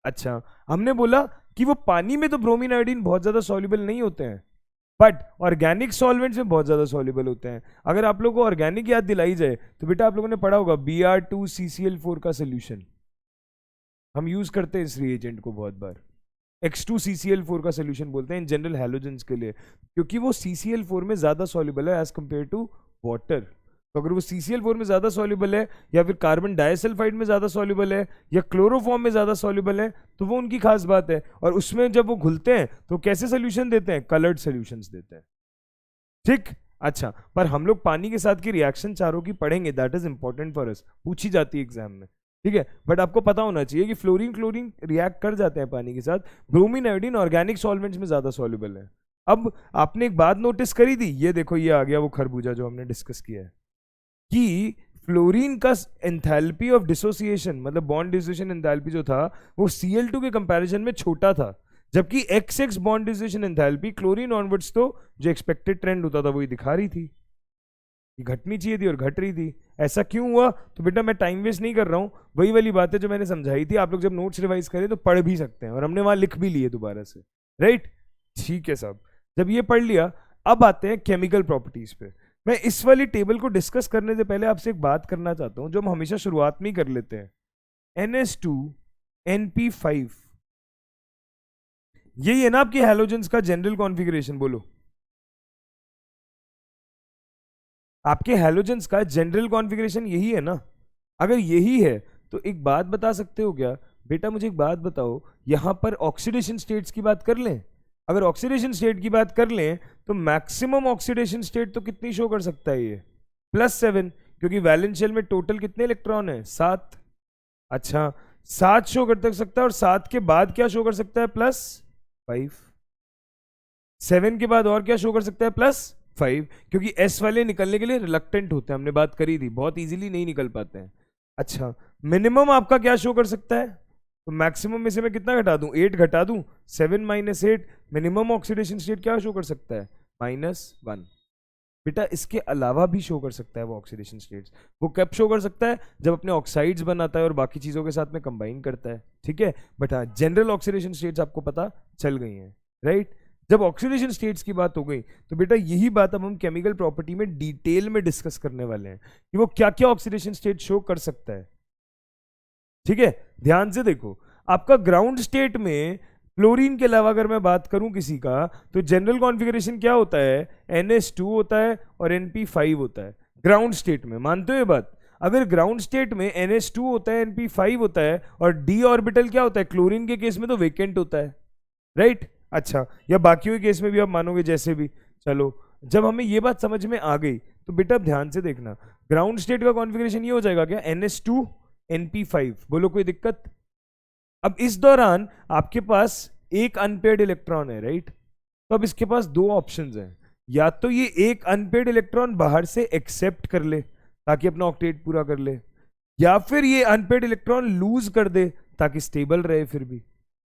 Speaker 1: अच्छा, हमने बोला कि वो पानी में तो ब्रोमीन आयोडीन बहुत ज्यादा सॉल्युबल नहीं होते हैं, बट ऑर्गेनिक सॉल्वेंट्स में बहुत ज्यादा सॉल्युबल होते हैं। अगर आप लोगों को ऑर्गेनिक याद दिलाई जाए तो बेटा आप लोगों ने पढ़ा होगा Br2CCl4 का सोल्यूशन हम यूज करते हैं इस रिएजेंट को बहुत बार। X2CCl4 का सोल्यूशन बोलते हैं इन जनरल हैलोजेंस के लिए, क्योंकि वो CCl4 में ज्यादा सॉल्युबल है एज कंपेयर टू वाटर। तो अगर वो CCl4 में ज्यादा सॉल्युबल है, या फिर कार्बन डाइसल्फाइड में ज्यादा सॉल्युबल है, या क्लोरोफॉर्म में ज्यादा सॉल्युबल है, तो वो उनकी खास बात है। और उसमें जब वो घुलते हैं तो कैसे सोल्यूशन देते हैं? कलर्ड सोल्यूशंस देते हैं। ठीक, अच्छा, पर हम लोग पानी के साथ की रिएक्शन चारों की पढ़ेंगे, that is important for us, पूछी जाती है एग्जाम में। ठीक है, बट आपको पता होना चाहिए कि फ्लोरीन क्लोरीन रिएक्ट कर जाते हैं पानी के साथ, ब्रोमीन आयोडीन ऑर्गेनिक सॉल्वेंट्स में ज्यादा सॉल्युबल है। अब आपने एक बात नोटिस करी थी, ये देखो ये आ गया वो खरबूजा जो हमने डिस्कस किया है, कि फ्लोरीन का एंथैल्पी ऑफ डिसोसिएशन, मतलब बॉन्ड डिसोसिएशन एंथैल्पी जो था वो Cl2 के कंपैरिजन में छोटा था, जबकि XX bond dissociation enthalpy chlorine onwards तो जो एक्सपेक्टेड ट्रेंड होता था वही दिखा रही थी, कि घटनी चाहिए थी और घट रही थी। ऐसा क्यों हुआ? तो बेटा मैं टाइम वेस्ट नहीं कर रहा हूँ, वही वाली बात है जो मैंने समझाई थी, आप लोग जब नोट्स रिवाइज करें तो पढ़ भी सकते हैं, और हमने वहां लिख भी लिए दोबारा से, राइट? ठीक है साहब, जब ये पढ़ लिया, अब आते हैं केमिकल प्रॉपर्टीज पे। मैं इस वाली टेबल को डिस्कस करने से पहले आपसे एक बात करना चाहता हूं जो हम हमेशा शुरुआत में ही कर लेते हैं। NH2NP5, यही है ना आपकी हैलोजेंस का जनरल कॉन्फ़िगरेशन? बोलो, आपके हैलोजेंस का जनरल कॉन्फ़िगरेशन यही है ना? अगर यही है तो एक बात बता सकते हो क्या? बेटा मुझे एक बात बताओ, यहां पर ऑक्सीडेशन स्टेट्स की बात कर लें। अगर ऑक्सीडेशन स्टेट की बात कर लें तो मैक्सिमम ऑक्सीडेशन स्टेट तो कितनी शो कर सकता है ये? +7, क्योंकि वैलेंस शेल में टोटल कितने इलेक्ट्रॉन है? 7। अच्छा, 7 शो कर सकता है, और 7 के बाद क्या शो कर सकता है? +5। 7 के बाद और क्या शो कर सकता है? +5, क्योंकि S वाले निकलने के लिए रिलक्टेंट होते हैं, हमने बात करी थी, बहुत इजीली नहीं निकल पाते हैं। अच्छा, मिनिमम आपका क्या शो कर सकता है? तो मैक्सिमम में से मैं कितना घटा दूं? 8 घटा दूं, 7 - 8, मिनिमम ऑक्सीडेशन स्टेट क्या शो कर सकता है? -1। बेटा इसके अलावा भी शो कर सकता है वो ऑक्सीडेशन स्टेट्स। वो कब शो कर सकता है? जब अपने ऑक्साइड्स बनाता है और बाकी चीजों के साथ में कंबाइन करता है। ठीक है, बट हाँ, जनरल ऑक्सीडेशन स्टेट्स आपको पता चल गई हैं, राइट? जब ऑक्सीडेशन स्टेट्स की बात हो गई तो बेटा यही बात अब हम केमिकल प्रॉपर्टी में डिटेल में डिस्कस करने वाले हैं कि वो क्या क्या ऑक्सीडेशन स्टेट शो कर सकता है। ठीक है, ध्यान से देखो, आपका ग्राउंड स्टेट में क्लोरीन के अलावा अगर मैं बात करूं किसी का, तो जनरल कॉन्फ़िगरेशन क्या होता है, NH2 होता है और NP5 होता है ग्राउंड स्टेट में। मानते हो ये बात? अगर ग्राउंड स्टेट में NH2 होता है, NP5 होता है और d ऑर्बिटल क्या होता है, क्लोरीन के केस में तो वेकेंट होता है, राइट? अच्छा, या बाकियों के केस में भी आप मानोगे जैसे भी। चलो, जब हमें ये बात समझ में आ गई तो बेटा ध्यान से देखना, ग्राउंड स्टेट का कॉन्फ़िगरेशन ये हो जाएगा क्या, NH2 NP5। बोलो कोई दिक्कत? अब इस दौरान आपके पास एक अनपेयर्ड इलेक्ट्रॉन है, राइट? तो अब इसके पास दो ऑप्शंस हैं, या तो ये एक अनपेयर्ड इलेक्ट्रॉन बाहर से एक्सेप्ट कर ले ताकि अपना ऑक्टेट पूरा कर ले, या फिर ये अनपेयर्ड इलेक्ट्रॉन लूज कर दे ताकि स्टेबल रहे फिर भी।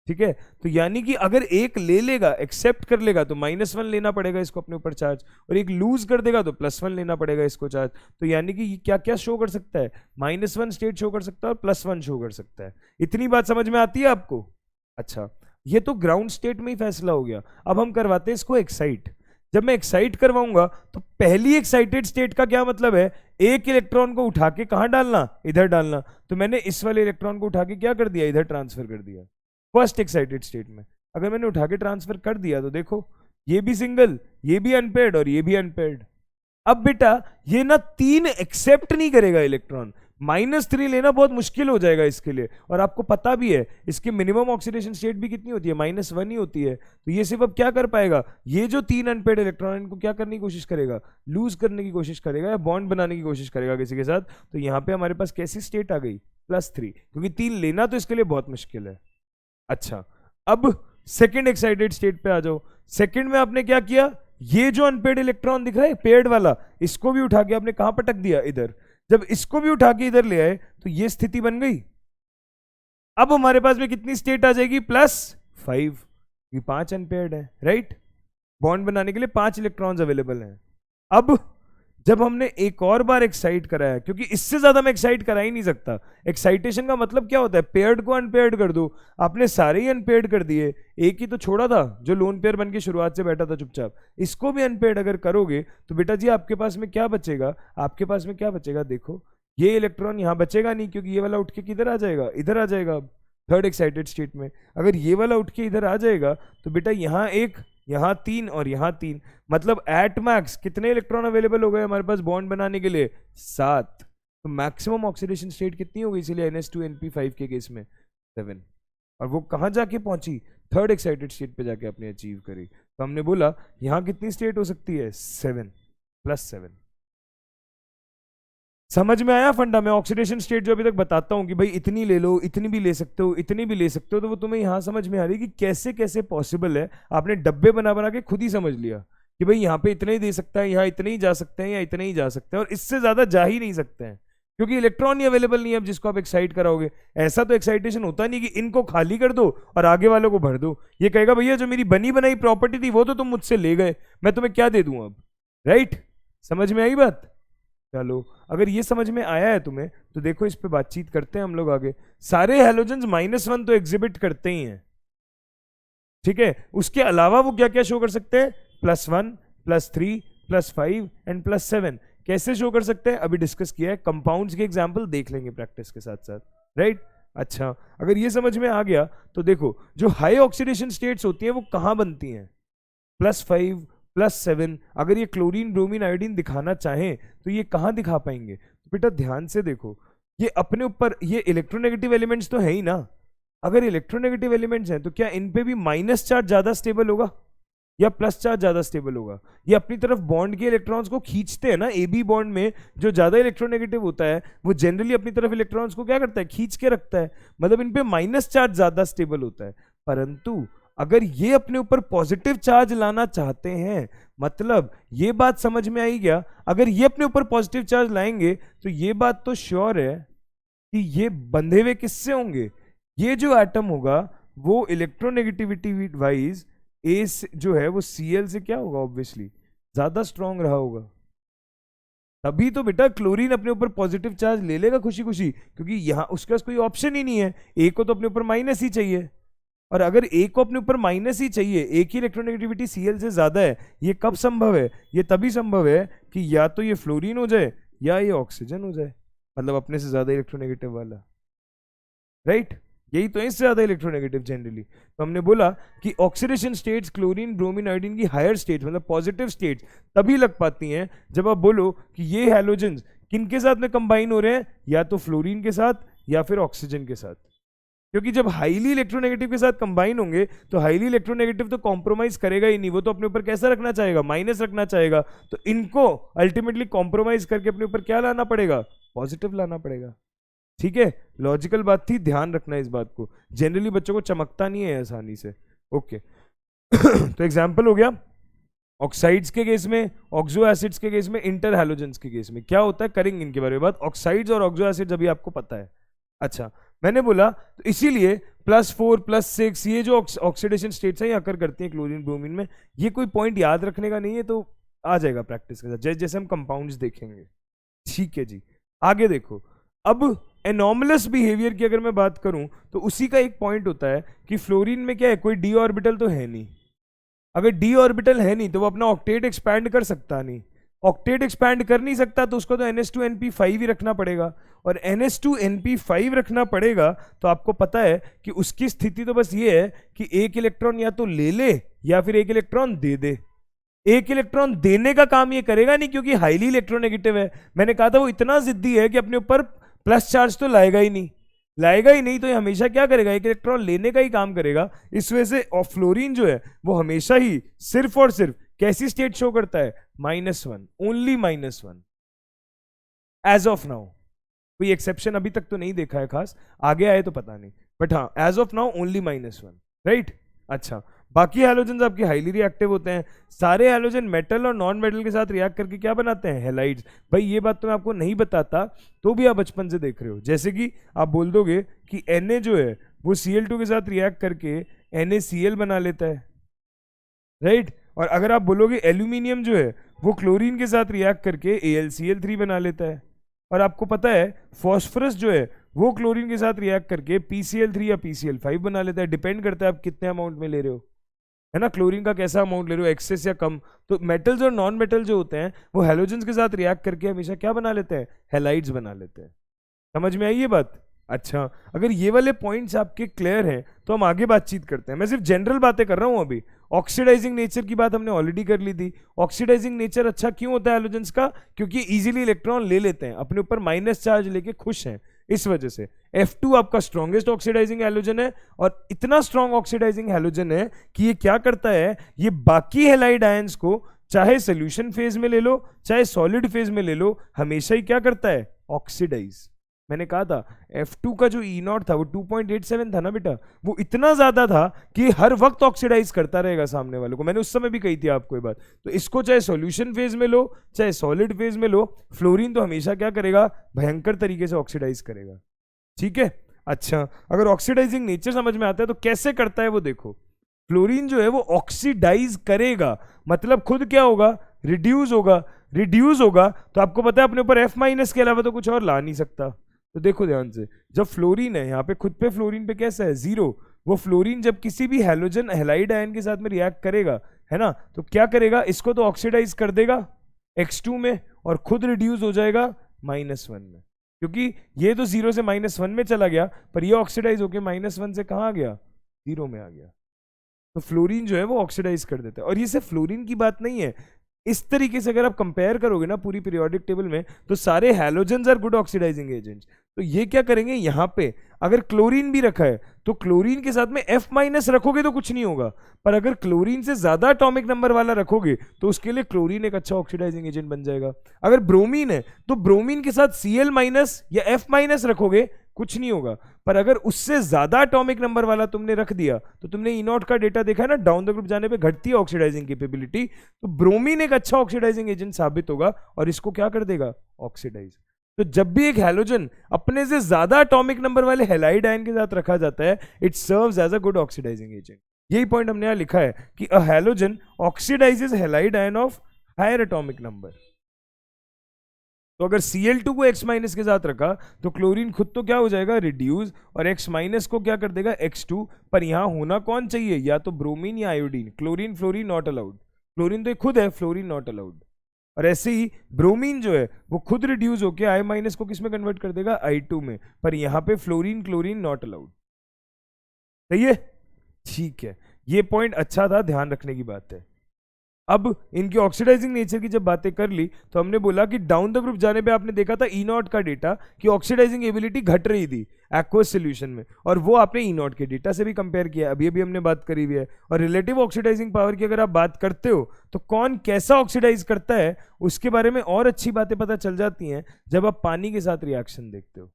Speaker 1: ठीक है, तो यानी कि अगर एक ले लेगा, एक्सेप्ट कर लेगा, तो -1 लेना पड़ेगा इसको अपने ऊपर चार्ज, और एक लूज कर देगा तो +1 लेना पड़ेगा इसको चार्ज। तो यानी कि ये क्या क्या शो कर सकता है, -1 स्टेट शो कर सकता है और +1 शो कर सकता है। इतनी बात समझ में आती है आपको? अच्छा, ये तो ग्राउंड स्टेट में ही फैसला हो गया। अब हम करवाते हैं इसको एक्साइट। जब मैं एक्साइट करवाऊंगा तो पहली एक्साइटेड स्टेट का क्या मतलब है, एक इलेक्ट्रॉन को उठा के कहां डालना, इधर डालना। तो मैंने इस वाले इलेक्ट्रॉन को उठा के क्या कर दिया, इधर ट्रांसफर कर दिया फर्स्ट एक्साइटेड स्टेट में। अगर मैंने उठा के ट्रांसफर कर दिया तो देखो, ये भी सिंगल, ये भी अनपेयर्ड और ये भी अनपेयर्ड। अब बेटा ये ना 3 एक्सेप्ट नहीं करेगा इलेक्ट्रॉन, -3 लेना बहुत मुश्किल हो जाएगा इसके लिए। और आपको पता भी है इसकी मिनिमम ऑक्सीडेशन स्टेट भी कितनी होती है, -1 ही होती है। तो ये सिर्फ अब क्या कर पाएगा, ये जो 3 अनपेयर्ड इलेक्ट्रॉन इनको क्या करने की कोशिश करेगा, लूज करने की कोशिश करेगा या बॉन्ड बनाने की कोशिश करेगा किसी के साथ। तो यहाँ पे हमारे पास कैसी स्टेट आ गई, +3, क्योंकि 3 लेना तो इसके लिए बहुत मुश्किल है। अच्छा, अब सेकेंड एक्साइटेड स्टेट पे आ जाओ। सेकेंड में आपने क्या किया, ये जो अनपेयर्ड इलेक्ट्रॉन दिख रहा है पेयर्ड वाला, इसको भी उठा के आपने कहां पटक दिया, इधर। जब इसको भी उठा के इधर ले आए तो ये स्थिति बन गई। अब हमारे पास में कितनी स्टेट आ जाएगी, +5, ये 5 अनपेयर्ड है, राइट? बॉन्ड बनाने के लिए 5 इलेक्ट्रॉन्स अवेलेबल हैं। अब जब हमने एक और बार एक्साइट कराया, क्योंकि इससे ज्यादा मैं एक्साइट करा ही नहीं सकता। एक्साइटेशन का मतलब क्या होता है, पेयर्ड को अनपेयर्ड कर दो। आपने सारे ही अनपेयर्ड कर दिए, एक ही तो छोड़ा था जो लोन पेयर बन के शुरुआत से बैठा था चुपचाप, इसको भी अनपेयर्ड अगर करोगे तो बेटा जी आपके पास में क्या बचेगा, आपके पास में क्या बचेगा, देखो ये इलेक्ट्रॉन यहाँ बचेगा नहीं, क्योंकि ये वाला उठ के किधर आ जाएगा, इधर आ जाएगा। अब थर्ड एक्साइटेड स्टेट में अगर ये वाला उठ के इधर आ जाएगा तो बेटा यहाँ एक, यहाँ 3 और यहाँ 3, मतलब एट मैक्स कितने इलेक्ट्रॉन अवेलेबल हो गए हमारे पास बॉन्ड बनाने के लिए, 7। तो मैक्सिमम ऑक्सीडेशन स्टेट कितनी हो गई, इसलिए NH2 NP5 के केस में 7। और वो कहाँ जाके पहुंची, थर्ड एक्साइटेड स्टेट पे जाके आपने अचीव करी। तो हमने बोला यहाँ कितनी स्टेट हो सकती है, 7 +7। समझ में आया फंडा? मैं ऑक्सीडेशन स्टेट जो अभी तक बताता हूँ कि भाई इतनी ले लो, इतनी भी ले सकते हो, इतनी भी ले सकते हो, तो वो तुम्हें यहाँ समझ में आ रही है कि कैसे कैसे पॉसिबल है। आपने डब्बे बना बना के खुद ही समझ लिया कि भाई यहाँ पे इतने ही दे सकता है, यहाँ इतने ही जा सकते हैं, या इतने ही जा सकते हैं, और इससे ज्यादा जा ही नहीं सकते हैं क्योंकि इलेक्ट्रॉन ही अवेलेबल नहीं है अब जिसको आप एक्साइट कराओगे। ऐसा तो एक्साइटेशन होता नहीं कि इनको खाली कर दो और आगे वालों को भर दो। ये कहेगा भैया जो मेरी बनी बनाई प्रॉपर्टी थी वो तो तुम मुझसे ले गए, मैं तुम्हें क्या दे दूं अब, राइट? समझ में आई बात? चलो, अगर ये समझ में आया है तुम्हें तो देखो इस पे बातचीत करते हैं हम लोग आगे। सारे हैलोजेंस -1 तो एग्जिबिट करते ही हैं, ठीक है? उसके अलावा वो क्या क्या शो कर सकते हैं, +1, +3, +5 एंड +7। कैसे शो कर सकते हैं अभी डिस्कस किया है, कंपाउंड्स के एग्जांपल देख लेंगे प्रैक्टिस के साथ साथ, राइट? अच्छा, अगर ये समझ में आ गया तो देखो जो हाई ऑक्सीडेशन स्टेट्स होती हैं वो कहाँ बनती हैं, +5, +7। अगर ये क्लोरीन, ब्रोमीन, आयोडीन दिखाना चाहें तो ये कहाँ दिखा पाएंगे? तो बेटा ध्यान से देखो, ये अपने ऊपर ये इलेक्ट्रोनेगेटिव एलिमेंट्स तो है ही ना। अगर इलेक्ट्रोनेगेटिव एलिमेंट्स हैं तो क्या इन पे भी माइनस चार्ज ज्यादा स्टेबल होगा या प्लस चार्ज ज्यादा स्टेबल होगा? ये अपनी तरफ बॉन्ड के इलेक्ट्रॉन्स को खींचते हैं ना। AB बॉन्ड में जो ज्यादा इलेक्ट्रोनेगेटिव होता है वो जनरली अपनी तरफ इलेक्ट्रॉन्स को क्या करता है, खींच के रखता है, मतलब इन पे माइनस चार्ज ज्यादा स्टेबल होता है। परंतु अगर ये अपने ऊपर पॉजिटिव चार्ज लाना चाहते हैं, मतलब ये बात समझ में आई क्या, अगर ये अपने ऊपर पॉजिटिव चार्ज लाएंगे तो ये बात तो श्योर है कि ये बंधे हुए किससे होंगे, ये जो एटम होगा वो इलेक्ट्रोनेगेटिविटी वाइज ए जो है वो Cl से क्या होगा, ऑब्वियसली ज्यादा स्ट्रांग रहा होगा। तभी तो बेटा क्लोरीन अपने ऊपर पॉजिटिव चार्ज ले लेगा खुशी खुशी, क्योंकि यहाँ उसके पास कोई ऑप्शन ही नहीं है। ए को तो अपने ऊपर माइनस ही चाहिए, और अगर ए को अपने ऊपर माइनस ही चाहिए, ए की इलेक्ट्रोनेगेटिविटी Cl से ज्यादा है, ये कब संभव है, ये तभी संभव है कि या तो ये फ्लोरीन हो जाए या ये ऑक्सीजन हो जाए, मतलब अपने से ज्यादा इलेक्ट्रोनेगेटिव वाला, राइट? यही तो है, इससे ज्यादा इलेक्ट्रोनेगेटिव जनरली। तो हमने बोला कि oxidation states chlorine bromine iodine की हायर स्टेट मतलब पॉजिटिव स्टेट्स तभी लग पाती हैं जब आप बोलो कि ये हैलोजेंस किनके साथ में कंबाइन हो रहे हैं, या तो फ्लोरीन के साथ या फिर ऑक्सीजन के साथ। क्योंकि जब हाईली इलेक्ट्रोनेगेटिव के साथ कंबाइन होंगे तो हाईली इलेक्ट्रोनेगेटिव तो कॉम्प्रोमाइज करेगा ही नहीं, वो तो अपने ऊपर कैसा रखना चाहेगा, माइनस रखना चाहेगा। तो इनको अल्टीमेटली कॉम्प्रोमाइज करके अपने ऊपर क्या लाना पड़ेगा, पॉजिटिव लाना पड़ेगा। ठीक है, लॉजिकल बात थी, ध्यान रखना इस बात को, जनरली बच्चों को चमकता नहीं है आसानी से। ओके तो एग्जाम्पल हो गया ऑक्साइड्स के केस में, ऑक्सो एसिड्स के केस में, इंटर हैलोजेंस के केस में क्या होता है, करेंगे इनके बारे में बात। ऑक्साइड्स और ऑक्सो एसिड्स अभी आपको पता है। अच्छा, मैंने बोला तो इसीलिए +4 +6 ये जो ऑक्सीडेशन स्टेट्स हैं ये अकर करती हैं क्लोरीन ब्रोमीन में। ये कोई पॉइंट याद रखने का नहीं है, तो आ जाएगा प्रैक्टिस के साथ जैसे जैसे हम कंपाउंड्स देखेंगे। ठीक है जी, आगे देखो। अब एनॉमलस बिहेवियर की अगर मैं बात करूं तो उसी का एक पॉइंट होता है कि फ्लोरीन में क्या है, कोई डी ऑर्बिटल तो है नहीं। अगर डी ऑर्बिटल है नहीं तो वो अपना ऑक्टेट एक्सपैंड कर सकता नहीं, ऑक्टेट एक्सपैंड कर नहीं सकता तो उसको तो NH2NP5 ही रखना पड़ेगा, और NH2NP5 रखना पड़ेगा तो आपको पता है कि उसकी स्थिति तो बस ये है कि एक इलेक्ट्रॉन या तो ले ले या फिर एक इलेक्ट्रॉन दे दे। एक इलेक्ट्रॉन देने का काम ये करेगा नहीं क्योंकि हाईली इलेक्ट्रोनेगेटिव है। मैंने कहा था वो इतना जिद्दी है कि अपने ऊपर प्लस चार्ज तो लाएगा ही नहीं, लाएगा ही नहीं, तो ये हमेशा क्या करेगा, एक इलेक्ट्रॉन लेने का ही काम करेगा। इस वजह से फ्लोरीन जो है वो हमेशा ही सिर्फ और सिर्फ कैसी स्टेट शो करता है, -1, ओनली -1 एज ऑफ नाउ। कोई एक्सेप्शन अभी तक तो नहीं देखा है खास, आगे आए तो पता नहीं, बट हाँ as of now only -1, right. अच्छा, बाकी हैलोजेंस आपके हाईली रिएक्टिव होते हैं। सारे हैलोजन मेटल और नॉन मेटल के साथ रिएक्ट करके क्या बनाते हैं, हैलाइड्स। भाई ये बात तो मैं आपको नहीं बताता तो भी आप बचपन से देख रहे हो। जैसे कि आप बोल दोगे कि Na जो है वो Cl2 के साथ रिएक्ट करके NaCl बना लेता है, राइट। और अगर आप बोलोगे एल्यूमिनियम जो है वो क्लोरीन के साथ रिएक्ट करके AlCl3 बना लेता है। और आपको पता है फॉस्फोरस जो है वो क्लोरीन के साथ रिएक्ट करके PCl3 या PCl5 बना लेता है। डिपेंड करता है आप कितने अमाउंट में ले रहे हो, है ना, क्लोरीन का कैसा अमाउंट ले रहे हो, एक्सेस या कम। तो मेटल्स और नॉन मेटल जो होते हैं वो हैलोजेंस के साथ रिएक्ट करके हमेशा क्या बना लेते हैं, हैलाइड्स बना लेते हैं। समझ में आई ये बात। अच्छा, अगर ये वाले पॉइंट्स आपके क्लियर हैं तो हम आगे बातचीत करते हैं। मैं सिर्फ जनरल बातें कर रहा हूं अभी। ऑक्सीडाइजिंग नेचर की बात हमने ऑलरेडी कर ली थी। ऑक्सीडाइजिंग नेचर अच्छा क्यों होता है हैलोजेंस का, क्योंकि इजीली इलेक्ट्रॉन ले लेते हैं, अपने ऊपर माइनस चार्ज लेके खुश हैं, इस वजह से। F2 आपका स्ट्रॉन्गेस्ट ऑक्सीडाइजिंग हैलोजन है, और इतना स्ट्रॉन्ग ऑक्सीडाइजिंग हैलोजन है कि ये क्या करता है, ये बाकी हैलाइड आयंस को चाहे सोल्यूशन फेज में ले लो चाहे सॉलिड फेज में ले लो, हमेशा ही क्या करता है, ऑक्सीडाइज। मैंने कहा था F2 का जो E0 था वो 2.87 था ना बेटा, वो इतना ज्यादा था कि हर वक्त ऑक्सीडाइज करता रहेगा सामने वाले को। मैंने उस समय भी कही थी आपको ये बात। तो इसको चाहे सॉल्यूशन फेज में लो चाहे सॉलिड फेज में लो, फ्लोरीन तो हमेशा क्या करेगा, भयंकर तरीके से ऑक्सीडाइज करेगा। ठीक है। अच्छा, अगर ऑक्सीडाइजिंग नेचर समझ में आता है तो कैसे करता है वो देखो। फ्लोरीन जो है वो ऑक्सीडाइज करेगा, मतलब खुद क्या होगा, रिड्यूस होगा। रिड्यूस होगा तो आपको पता है अपने ऊपर F- के अलावा तो कुछ और ला नहीं सकता। तो देखो ध्यान से, जब फ्लोरीन है यहाँ पे खुद पे, फ्लोरीन पे कैसा है, 0। वो फ्लोरीन जब किसी भी हैलोजन हैलाइड आयन के साथ में रिएक्ट करेगा, है ना, तो क्या करेगा, इसको तो ऑक्सीडाइज कर देगा X2 में और खुद रिड्यूस हो जाएगा -1 में, क्योंकि ये तो 0 से -1 में चला गया, पर ये ऑक्सीडाइज होके -1 से कहाँ आ गया, 0 में आ गया। तो फ्लोरीन जो है वो ऑक्सीडाइज कर देता है। और ये सिर्फ फ्लोरीन की बात नहीं है, इस तरीके से अगर आप कंपेयर करोगे ना पूरी पीरियोडिक टेबल में, तो सारे halogens are good oxidising agents. तो ये क्या करेंगे, यहाँ पे अगर क्लोरीन भी रखा है तो क्लोरीन के साथ में F- रखोगे तो कुछ नहीं होगा, पर अगर क्लोरीन से ज्यादा एटॉमिक नंबर वाला रखोगे तो उसके लिए क्लोरीन एक अच्छा ऑक्सीडाइजिंग एजेंट बन जाएगा। अगर ब्रोमीन है तो ब्रोमीन के साथ Cl- या F- रखोगे कुछ नहीं होगा, पर अगर उससे ज्यादा एटॉमिक नंबर वाला तुमने रख दिया, तो तुमने E0 का डेटा देखा है ना, डाउन द ग्रुप जाने पे घटती है ऑक्सीडाइजिंग कैपेबिलिटी, तो ब्रोमीन एक अच्छा ऑक्सीडाइजिंग एजेंट साबित होगा और इसको क्या कर देगा, ऑक्सीडाइज। तो जब भी एक हैलोजन अपने से ज्यादा एटॉमिक नंबर वाले हैलाइड आयन के साथ रखा जाता है, it serves as a good oxidising agent. यही पॉइंट हमने यहां लिखा है कि a halogen oxidises halide ion of higher atomic number. तो अगर Cl2 को X- के साथ रखा तो क्लोरीन खुद तो क्या हो जाएगा, रिड्यूस, और X- को क्या कर देगा, X2। पर यहां होना कौन चाहिए, या तो ब्रोमीन या iodine. Chlorine fluorine not allowed, chlorine तो खुद है, फ्लोरीन नॉट अलाउड। और ऐसे ही ब्रोमीन जो है वो खुद रिड्यूस होकर I- को किस में कन्वर्ट कर देगा, I2 में, पर यहां पे फ्लोरीन क्लोरीन नॉट अलाउड। सही है, ठीक है, ये पॉइंट अच्छा था, ध्यान रखने की बात है। अब इनकी ऑक्सीडाइजिंग नेचर की जब बातें कर ली तो हमने बोला कि डाउन द ग्रुप जाने पे आपने देखा था ई नॉट का डेटा कि ऑक्सीडाइजिंग एबिलिटी घट रही थी एक्वस सॉल्यूशन में, और वो आपने ई नॉट के डेटा से भी कंपेयर किया, अभी अभी हमने बात करी हुई है। और रिलेटिव ऑक्सीडाइजिंग पावर की अगर आप बात करते हो तो कौन कैसा ऑक्सीडाइज करता है उसके बारे में और अच्छी बातें पता चल जाती हैं जब आप पानी के साथ रिएक्शन देखते हो।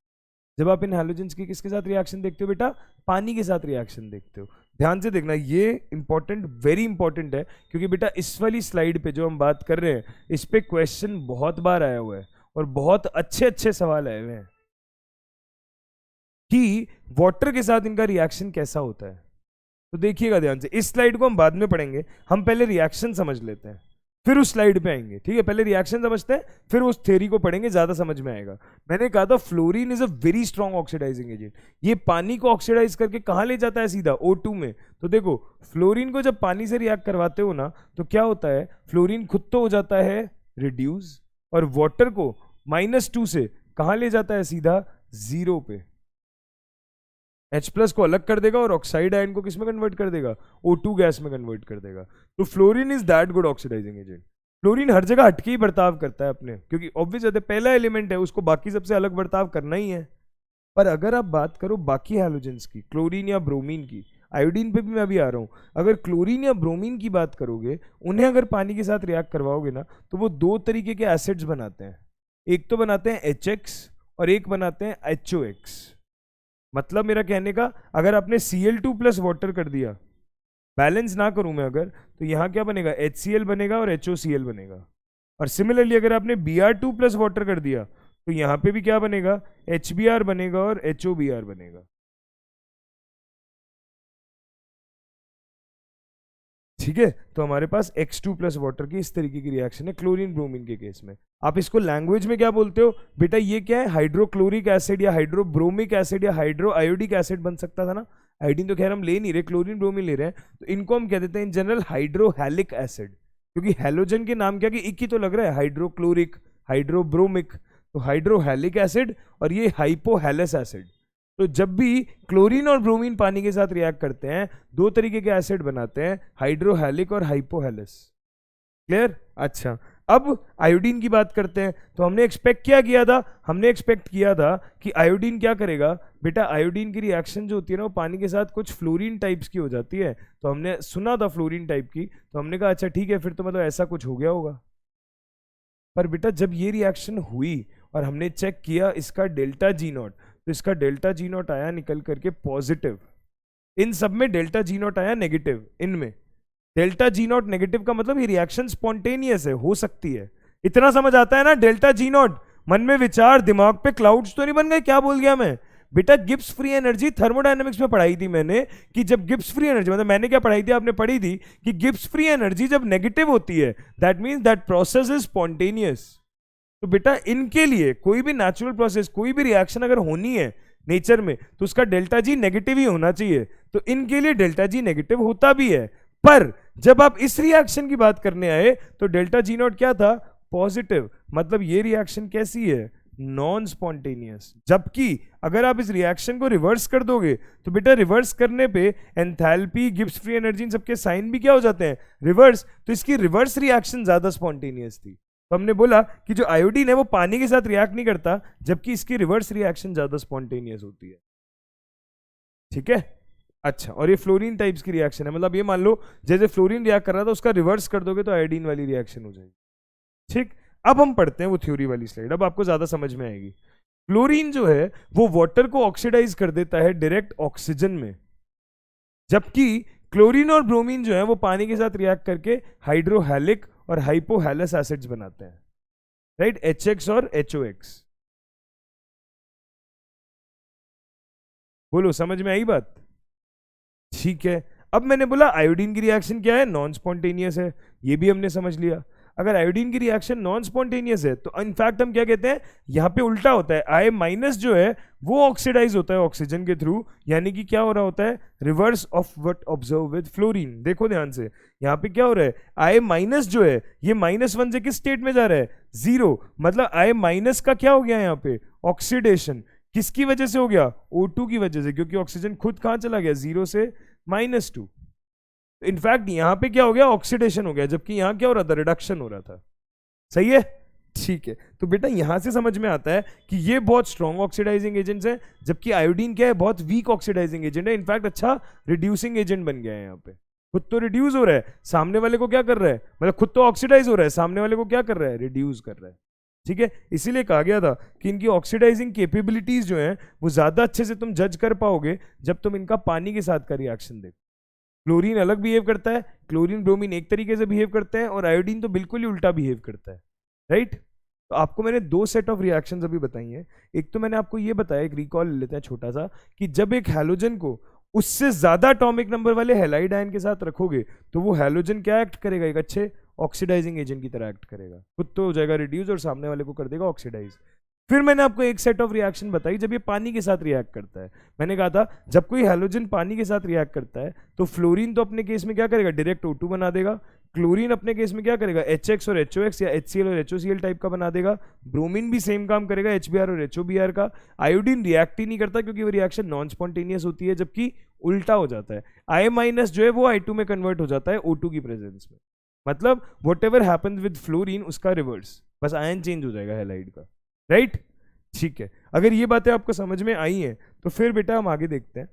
Speaker 1: जब आप इन हैलोजेंस की किसके साथ रिएक्शन देखते हो बेटा? पानी के साथ रिएक्शन देखते हो। ध्यान से देखना, ये इंपॉर्टेंट, वेरी इंपॉर्टेंट है, क्योंकि बेटा इस वाली स्लाइड पे जो हम बात कर रहे हैं इस पे क्वेश्चन बहुत बार आया हुआ है और बहुत अच्छे अच्छे सवाल आए हुए हैं कि वाटर के साथ इनका रिएक्शन कैसा होता है। तो देखिएगा ध्यान से, इस स्लाइड को हम बाद में पढ़ेंगे, हम पहले रिएक्शन समझ लेते हैं फिर उस स्लाइड पे आएंगे, ठीक है? पहले रिएक्शन समझते हैं फिर उस थ्योरी को पढ़ेंगे, ज्यादा समझ में आएगा। मैंने कहा था fluorine is a very strong oxidising agent. ये पानी को ऑक्सीडाइज करके कहाँ ले जाता है? सीधा O2 में। तो देखो फ्लोरीन को जब पानी से रिएक्ट करवाते हो ना तो क्या होता है, फ्लोरीन खुद तो हो जाता है रिड्यूस, और वाटर को -2 से कहाँ ले जाता है? सीधा 0 पे। H+ को अलग कर देगा और ऑक्साइड आयन को किस में कन्वर्ट कर देगा? O2 गैस में कन्वर्ट कर देगा। तो fluorine is that good oxidising agent. Fluorine हर जगह हटके ही बर्ताव करता है अपने, क्योंकि ऑब्वियस है पहला एलिमेंट है, उसको बाकी सबसे अलग बर्ताव करना ही है। पर अगर आप बात करो बाकी हैलोजेंस की, क्लोरीन या ब्रोमीन की, आयोडीन पे भी मैं अभी आ रहा हूँ, अगर क्लोरीन या ब्रोमीन की बात करोगे, उन्हें अगर पानी के साथ रिएक्ट करवाओगे ना तो वो दो तरीके के एसिड्स बनाते हैं। एक तो बनाते हैं HX और एक बनाते हैं HOX। मतलब मेरा कहने का, अगर आपने Cl2+ वाटर कर दिया, बैलेंस ना करूं मैं अगर, तो यहाँ क्या बनेगा? HCl बनेगा और HOCl बनेगा। और सिमिलरली अगर आपने Br2+ वाटर कर दिया तो यहाँ पे भी क्या बनेगा? HBr बनेगा और HOBr बनेगा। ठीक है, तो हमारे पास X2+ वाटर की इस तरीके की रिएक्शन है क्लोरीन ब्रोमीन के केस में। आप इसको लैंग्वेज में क्या बोलते हो बेटा? ये क्या है? हाइड्रोक्लोरिक एसिड या हाइड्रोब्रोमिक एसिड या हाइड्रो आयोडिक एसिड बन सकता था ना। आयोडीन तो खैर हम ले नहीं रहे, क्लोरीन ब्रोमीन ले रहे हैं, तो इनको हम कह देते हैं इन जनरल हाइड्रोहैलिक एसिड, क्योंकि हैलोजन के नाम क्या कि एक ही तो लग रहा है, हाइड्रोक्लोरिक, हाइड्रोब्रोमिक, तो हाइड्रोहैलिक एसिड और ये हाइपोहैलस एसिड। तो जब भी क्लोरीन और ब्रोमीन पानी के साथ रिएक्ट करते हैं, दो तरीके के एसिड बनाते हैं, हाइड्रोहैलिक और हाइपोहैलस। क्लियर? अच्छा, अब आयोडीन की बात करते हैं। तो हमने एक्सपेक्ट क्या किया था? हमने एक्सपेक्ट किया था कि आयोडीन क्या करेगा बेटा? आयोडीन की रिएक्शन जो होती है ना वो पानी के साथ कुछ फ्लोरीन टाइप्स की हो जाती है। तो हमने सुना था फ्लोरीन टाइप की, तो हमने कहा अच्छा ठीक है, फिर तो मतलब ऐसा कुछ हो गया होगा। पर बेटा जब ये रिएक्शन हुई और हमने चेक किया इसका डेल्टा G नॉट, तो इसका डेल्टा G नॉट आया निकल करके पॉजिटिव। इन सब में डेल्टा G नॉट आया नेगेटिव। इनमें डेल्टा G नॉट नेगेटिव का मतलब ये रिएक्शन स्पॉन्टेनियस है, हो सकती है। इतना समझ आता है ना? डेल्टा G नॉट, मन में विचार, दिमाग पे क्लाउड्स तो नहीं बन गए? क्या बोल गया मैं बेटा? गिब्स फ्री एनर्जी थर्मोडायनेमिक्स में पढ़ाई थी मैंने कि जब गिब्स फ्री एनर्जी, मतलब मैंने क्या पढ़ाई थी, आपने पढ़ी थी कि गिब्स फ्री एनर्जी जब नेगेटिव होती है that means that process is spontaneous. तो बेटा इनके लिए कोई भी नेचुरल प्रोसेस, कोई भी रिएक्शन अगर होनी है नेचर में तो उसका डेल्टा G नेगेटिव ही होना चाहिए। तो इनके लिए डेल्टा G नेगेटिव होता भी है, पर जब आप इस रिएक्शन की बात करने आए तो डेल्टा G नॉट क्या था? पॉजिटिव। मतलब ये रिएक्शन कैसी है? Non spontaneous. जबकि अगर आप इस रिएक्शन को रिवर्स कर दोगे तो बेटा रिवर्स करने पे एंथैल्पी, गिब्स फ्री एनर्जी, इन सबके साइन भी क्या हो जाते हैं? रिवर्स। तो इसकी रिवर्स रिएक्शन ज्यादा स्पॉन्टेनियस थी। तो हमने बोला कि जो आयोडीन है वो पानी के साथ रिएक्ट नहीं करता, जबकि इसकी रिवर्स रिएक्शन ज्यादा स्पॉन्टेनियस होती है। ठीक है, अच्छा, और ये फ्लोरीन टाइप्स की रिएक्शन है, मतलब ये मान लो जैसे फ्लोरीन रिएक्ट कर रहा था उसका रिवर्स कर दोगे तो आयोडीन वाली रिएक्शन हो जाएगी। ठीक, अब हम पढ़ते हैं वो थ्योरी वाली स्लाइड, अब आपको ज्यादा समझ में आएगी। फ्लोरीन जो है वो वाटर को ऑक्सीडाइज कर देता है डायरेक्ट ऑक्सीजन में, जबकि क्लोरीन और ब्रोमीन जो है वो पानी के साथ रिएक्ट करके हाइड्रोहैलिक और हाइपोहैलस एसिड्स बनाते हैं, राइट? HX और HOX। बोलो समझ में आई बात? ठीक है, अब मैंने बोला आयोडीन की रिएक्शन क्या है? नॉन स्पॉन्टेनियस है, ये भी हमने समझ लिया। अगर आयोडीन की रिएक्शन नॉन स्पॉन्टेनियस है तो इनफैक्ट हम क्या कहते हैं, यहाँ पे उल्टा होता है, I- जो है वो ऑक्सीडाइज होता है ऑक्सीजन के थ्रू, यानी कि क्या हो रहा होता है? Reverse of what observe with fluorine. देखो ध्यान से, यहाँ पे क्या हो रहा है? I- जो है ये -1 से किस स्टेट में जा रहा है? 0। मतलब I- का क्या हो गया यहाँ पे? ऑक्सीडेशन। किसकी वजह से हो गया? O2 की वजह से, क्योंकि ऑक्सीजन खुद कहां चला गया? 0 से -2। इनफैक्ट यहां पे क्या हो गया? ऑक्सीडेशन हो गया, जबकि यहां क्या हो रहा था? रिडक्शन हो रहा था। सही है, ठीक है। तो बेटा यहां से समझ में आता है कि ये बहुत स्ट्रॉन्ग ऑक्सीडाइजिंग एजेंट्स हैं, जबकि आयोडीन क्या है? बहुत वीक ऑक्सीडाइजिंग एजेंट है। इनफैक्ट अच्छा रिड्यूसिंग एजेंट बन गया है यहाँ पे। खुद तो रिड्यूस हो रहा है, सामने वाले को क्या कर रहा है? मतलब खुद तो ऑक्सीडाइज हो रहा है, सामने वाले को क्या कर रहा है? रिड्यूस कर रहा है। ठीक है, इसीलिए कहा गया था कि इनकी ऑक्सीडाइजिंग कैपेबिलिटीज जो हैं वो ज्यादा अच्छे से तुम जज कर पाओगे जब तुम इनका पानी के साथ का रिएक्शन देखो। क्लोरीन अलग बिहेव करता है, क्लोरीन ब्रोमीन एक तरीके से बिहेव करते हैं, और आयोडीन तो बिल्कुल ही उल्टा बिहेव करता है। राइट? तो आपको मैंने दो सेट ऑफ रिएक्शंस अभी बताई हैं। एक तो मैंने आपको ये बताया, एक रिकॉल ले लेते हैं छोटा सा, कि जब एक हैलोजन को उससे ज्यादा एटॉमिक नंबर वाले हैलाइड आयन के साथ रखोगे तो वो हैलोजन क्या एक्ट करेगा? एक अच्छे ऑक्सीडाइजिंग एजेंट की तरह एक्ट करेगा, खुद तो हो जाएगा रिड्यूस और सामने वाले को कर देगा ऑक्सीडाइज। फिर मैंने आपको एक सेट ऑफ रिएक्शन बताई जब ये पानी के साथ रिएक्ट करता है। मैंने कहा था जब कोई हैलोजन पानी के साथ रिएक्ट करता है तो फ्लोरीन तो अपने केस में क्या करेगा? डायरेक्ट O2 बना देगा। क्लोरीन अपने केस में क्या करेगा? HX और HOX या HCl और HOCl टाइप का बना देगा। ब्रोमीन भी सेम काम करेगा, HBr और HOBr का। आयोडीन रिएक्ट ही नहीं करता क्योंकि वो रिएक्शन नॉन स्पॉन्टेनियस होती है, जबकि उल्टा हो जाता है। I- जो है वो I2 में कन्वर्ट हो जाता है O2 की प्रेजेंस में। मतलब what ever happens with fluorine उसका रिवर्स, बस आयन चेंज हो जाएगा हैलाइड का। राइट? ठीक है, अगर ये बातें आपको समझ में आई हैं तो फिर बेटा हम आगे देखते हैं।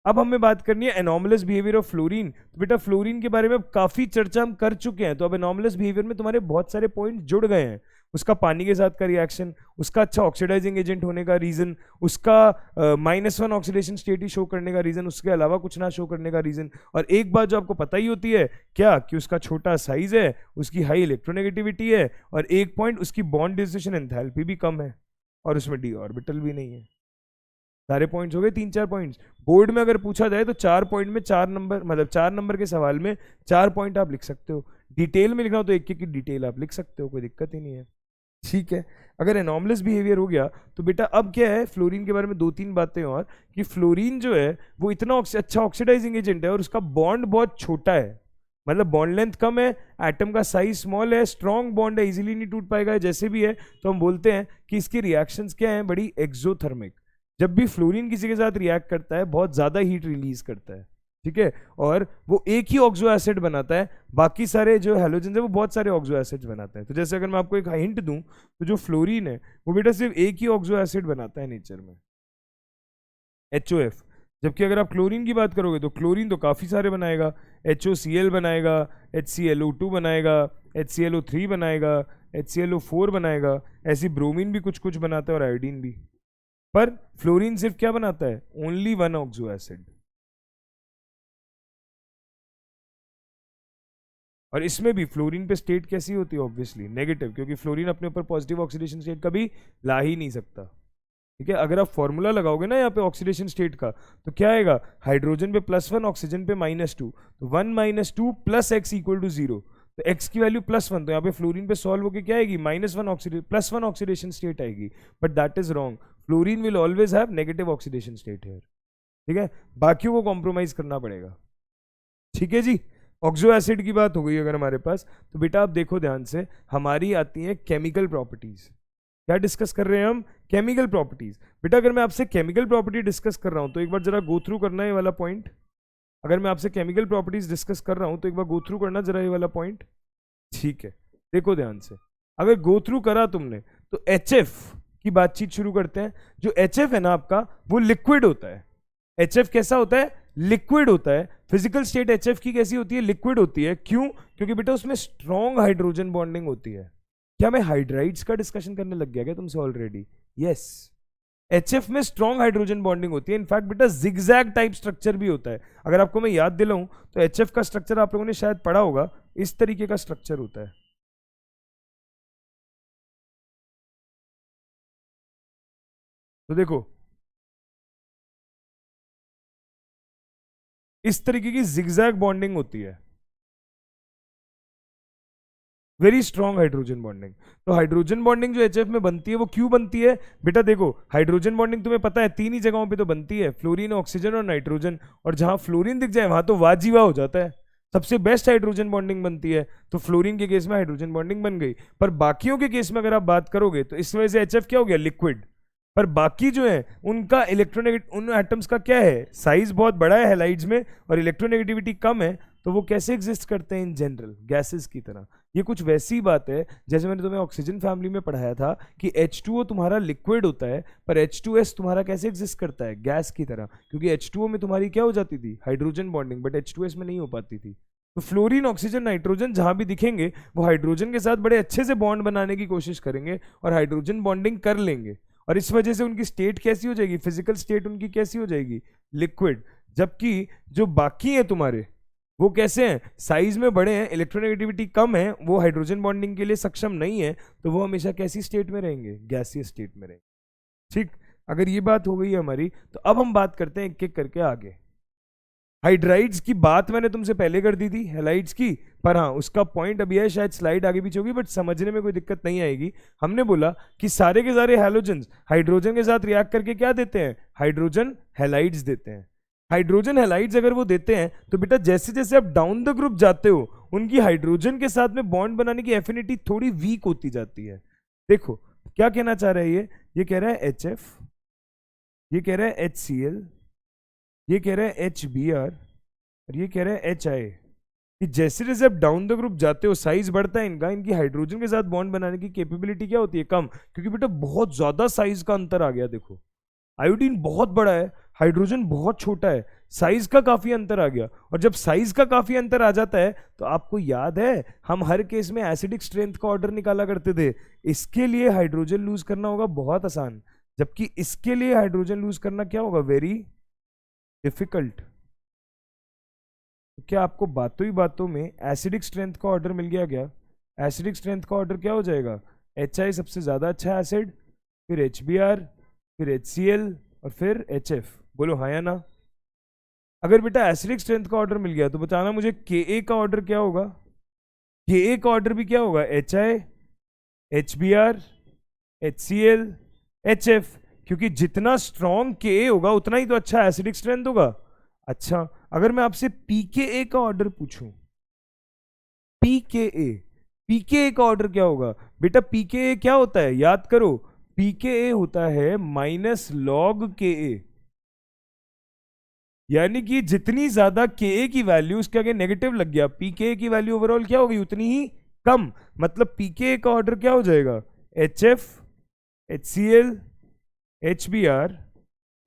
Speaker 1: अब हमें बात करनी है एनॉमलस बिहेवियर ऑफ फ्लोरीन। तो बेटा फ्लोरीन के बारे में काफी चर्चा हम कर चुके हैं, तो अब एनॉमलस बिहेवियर में तुम्हारे बहुत सारे पॉइंट जुड़ गए हैं। उसका पानी के साथ का रिएक्शन, उसका अच्छा ऑक्सीडाइजिंग एजेंट होने का रीजन, उसका -1 ऑक्सीडेशन स्टेट ही शो करने का रीजन, उसके अलावा कुछ ना शो करने का रीजन। और एक बात जो आपको पता ही होती है क्या, कि उसका छोटा साइज है, उसकी हाई इलेक्ट्रोनेगेटिविटी है, और एक पॉइंट उसकी बॉन्ड डिस्ट्रीब्यूशन एंथैल्पी भी कम है, और उसमें डी ऑर्बिटल भी नहीं है। सारे पॉइंट्स हो गए, 3-4 पॉइंट्स। बोर्ड में अगर पूछा जाए तो 4 पॉइंट में 4 नंबर, मतलब 4 नंबर के सवाल में 4 पॉइंट आप लिख सकते हो। डिटेल में लिखना हो तो एक एक की डिटेल आप लिख सकते हो, कोई दिक्कत ही नहीं है। ठीक है, अगर एनॉमलस बिहेवियर हो गया तो बेटा अब क्या है फ्लोरीन के बारे में 2-3 बातें और, कि फ्लोरीन जो है वो इतना अच्छा ऑक्सीडाइजिंग एजेंट है और उसका बॉन्ड बहुत छोटा है, मतलब बॉन्ड लेंथ कम है, एटम का साइज स्मॉल है, स्ट्रॉन्ग बॉन्ड है, इजीली नहीं टूट पाएगा। जैसे भी है तो हम बोलते हैं कि इसके रिएक्शंस क्या हैं? बड़ी एक्सोथर्मिक। जब भी फ्लोरीन किसी के साथ रिएक्ट करता है बहुत ज्यादा हीट रिलीज करता है, ठीक है, और वो एक ही ऑक्सो एसिड बनाता है, बाकी सारे जो हैलोजन है वो बहुत सारे ऑक्सो एसिड्स बनाते हैं। तो जैसे अगर मैं आपको एक हिंट दूं तो जो फ्लोरीन है वो बेटा सिर्फ एक ही ऑक्सो एसिड बनाता है नेचर में, HOF। जबकि अगर आप क्लोरीन की बात करोगे तो क्लोरीन तो काफी सारे बनाएगा, HOCl बनाएगा, HClO2 बनाएगा, HClO3 बनाएगा, HClO4 बनाएगा, ऐसी ब्रोमीन भी कुछ कुछ बनाता है और आयोडीन भी। पर फ्लोरीन सिर्फ क्या बनाता है? Only 1 oxo acid. और इसमें भी फ्लोरीन पे स्टेट कैसी होती है? ऑब्वियसली नेगेटिव, क्योंकि फ्लोरीन अपने ऊपर पॉजिटिव ऑक्सीडेशन स्टेट कभी ला ही नहीं सकता। ठीक है, अगर आप फॉर्मूला लगाओगे ना यहाँ पे ऑक्सीडेशन स्टेट का तो क्या आएगा? हाइड्रोजन पे +1, ऑक्सीजन पे -2, तो 1 - 2 + x = 0। तो x की वैल्यू +1, तो यहाँ पे फ्लोरीन पे सॉल्व होकर क्या आएगी? +1 ऑक्सीडेशन स्टेट आएगी। But that is wrong, fluorine will always have negative oxidation state here. ठीक है, बाकियों को कॉम्प्रोमाइज करना पड़ेगा। ठीक है जी, ऑक्सो एसिड की बात हो गई अगर हमारे पास, तो बेटा आप देखो ध्यान से, हमारी आती है केमिकल प्रॉपर्टीज। क्या डिस्कस कर रहे हैं हम? Chemical properties. बेटा अगर मैं आपसे केमिकल प्रॉपर्टी डिस्कस कर रहा हूं तो एक बार जरा गो थ्रू करना है ये वाला पॉइंट। अगर मैं आपसे केमिकल प्रॉपर्टीज डिस्कस कर रहा हूं तो एक बार गो थ्रू करना जरा ये वाला पॉइंट। ठीक है, देखो ध्यान से, अगर गो थ्रू करा तुमने तो HF की बातचीत शुरू करते हैं। जो HF है ना आपका, वो लिक्विड होता है। HF कैसा होता है? लिक्विड होता है। फिजिकल स्टेट HF की कैसी होती है? लिक्विड होती है। क्यों? क्योंकि बेटा उसमें स्ट्रॉन्ग हाइड्रोजन बॉन्डिंग होती है। क्या मैं हाइड्राइड्स का डिस्कशन करने लग गया क्या तुमसे ऑलरेडी? यस, HF में स्ट्रॉन्ग हाइड्रोजन बॉन्डिंग होती है। इनफैक्ट बेटा जिगजैग टाइप स्ट्रक्चर भी होता है। अगर आपको मैं याद दिलाऊं तो HF का स्ट्रक्चर आप लोगों ने शायद पढ़ा होगा, इस तरीके का स्ट्रक्चर होता है। तो देखो इस तरीके की जिगजैग बॉन्डिंग होती है, वेरी स्ट्रॉन्ग हाइड्रोजन बॉन्डिंग। तो हाइड्रोजन बॉन्डिंग जो HF में बनती है वो क्यों बनती है? बेटा देखो हाइड्रोजन बॉन्डिंग तुम्हें पता है 3 ही जगहों पे तो बनती है, फ्लोरीन, ऑक्सीजन और नाइट्रोजन। और जहां फ्लोरीन दिख जाए वहां तो वाजीवा हो जाता है, सबसे बेस्ट हाइड्रोजन बॉन्डिंग बनती है। तो फ्लोरीन के केस में हाइड्रोजन बॉन्डिंग बन गई। पर बाकियों के केस में अगर आप बात करोगे तो इस वजह से HF क्या हो गया? लिक्विड। पर बाकी जो है उनका इलेक्ट्रोनेगेटिव, उन एटम्स का क्या है, साइज बहुत बड़ा है हैलाइड्स में और इलेक्ट्रोनेगेटिविटी कम है, तो वो कैसे एग्जिस्ट करते हैं इन जनरल गैसेस की तरह। ये कुछ वैसी बात है जैसे मैंने तुम्हें ऑक्सीजन फैमिली में पढ़ाया था कि H2O तुम्हारा लिक्विड होता है, पर H2S तुम्हारा कैसे एग्जिस्ट करता है, गैस की तरह, क्योंकि H2O में तुम्हारी क्या हो जाती थी, हाइड्रोजन बॉन्डिंग, बट H2S में नहीं हो पाती थी। तो फ्लोरीन, ऑक्सीजन, नाइट्रोजन जहां भी दिखेंगे वो हाइड्रोजन के साथ बड़े अच्छे से बॉन्ड बनाने की कोशिश करेंगे और हाइड्रोजन बॉन्डिंग कर लेंगे, और इस वजह से उनकी स्टेट कैसी हो जाएगी, फिजिकल स्टेट उनकी कैसी हो जाएगी, लिक्विड। जबकि जो बाकी है तुम्हारे वो कैसे हैं, साइज में बड़े हैं, इलेक्ट्रोनेगेटिविटी कम है, वो हाइड्रोजन बॉन्डिंग के लिए सक्षम नहीं है, तो वो हमेशा कैसी स्टेट में रहेंगे, गैसीय स्टेट में रहेंगे। ठीक, अगर ये बात हो गई है हमारी, तो अब हम बात करते हैं एक एक करके आगे। हाइड्राइड्स की बात मैंने तुमसे पहले कर दी थी, हैलाइड्स की, पर हाँ उसका पॉइंट अभी है, शायद स्लाइड आगे पीछे होगी बट समझने में कोई दिक्कत नहीं आएगी। हमने बोला कि सारे के सारे हैलोजेंस हाइड्रोजन के साथ रिएक्ट करके क्या देते हैं, हाइड्रोजन हैलाइड्स देते हैं। हाइड्रोजन हैलाइड्स अगर वो देते हैं तो बेटा जैसे जैसे आप डाउन द ग्रुप जाते हो उनकी हाइड्रोजन के साथ में बॉन्ड बनाने की एफिनिटी थोड़ी वीक होती जाती है। देखो क्या कहना चाह रहा है, ये कह रहा है HF, ये कह रहा है HCl, ये कह रहा है HBr और ये कह रहा है HI, कि जैसे जैसे आप डाउन द ग्रुप जाते हो साइज बढ़ता है इनका, इनकी हाइड्रोजन के साथ बॉन्ड बनाने की कैपेबिलिटी क्या होती है, कम, क्योंकि बेटा बहुत ज्यादा साइज का अंतर आ गया। देखो आयोडीन बहुत बड़ा है, हाइड्रोजन बहुत छोटा है, साइज का काफी अंतर आ गया, और जब साइज का काफी अंतर आ जाता है तो आपको याद है हम हर केस में एसिडिक स्ट्रेंथ का ऑर्डर निकाला करते थे। इसके लिए हाइड्रोजन लूज करना होगा बहुत आसान, जबकि इसके लिए हाइड्रोजन लूज करना क्या होगा, वेरी डिफिकल्ट। तो क्या आपको बातों ही बातों में एसिडिक स्ट्रेंथ का ऑर्डर मिल गया क्या, एसिडिक स्ट्रेंथ का ऑर्डर क्या हो जाएगा, HI सबसे ज्यादा अच्छा एसिड, फिर HBr, फिर HCl और फिर HF। बोलो हाँ या ना। अगर बेटा एसिडिक स्ट्रेंथ का ऑर्डर मिल गया तो बताना मुझे Ka का ऑर्डर क्या होगा, Ka का ऑर्डर भी क्या होगा, HI, HBr, HCl, HF, क्योंकि जितना स्ट्रॉन्ग Ka होगा उतना ही तो अच्छा एसिडिक स्ट्रेंथ होगा। अच्छा अगर मैं आपसे pKa का ऑर्डर पूछूं, pKa का ऑर्डर क्या होगा बेटा, pKa क्या होता है याद करो, pKa होता है -log Ka, यानी कि जितनी ज्यादा Ka की वैल्यू, उसके आगे नेगेटिव लग गया, pKa की वैल्यू ओवरऑल क्या होगी, उतनी ही कम, मतलब pKa का ऑर्डर क्या हो जाएगा, HF, HCl, HBr,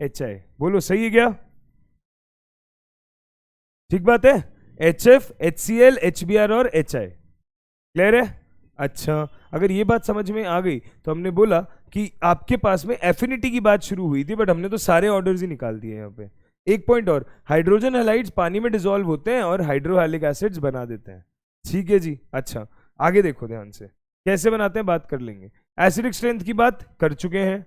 Speaker 1: HI। बोलो सही है क्या, ठीक बात है, HF, HCl, HBr और HI, क्लियर है। अच्छा अगर ये बात समझ में आ गई तो हमने बोला कि आपके पास में एफिनिटी की बात शुरू हुई थी, बट हमने तो सारे ऑर्डर्स ही निकाल दिए यहाँ पे। एक पॉइंट और, हाइड्रोजन हैलाइड्स पानी में डिसॉल्व होते हैं और हाइड्रोहाइलिक एसिड्स बना देते हैं, ठीक है जी। अच्छा आगे देखो ध्यान से, कैसे बनाते हैं बात कर लेंगे। एसिडिक स्ट्रेंथ की बात कर चुके हैं,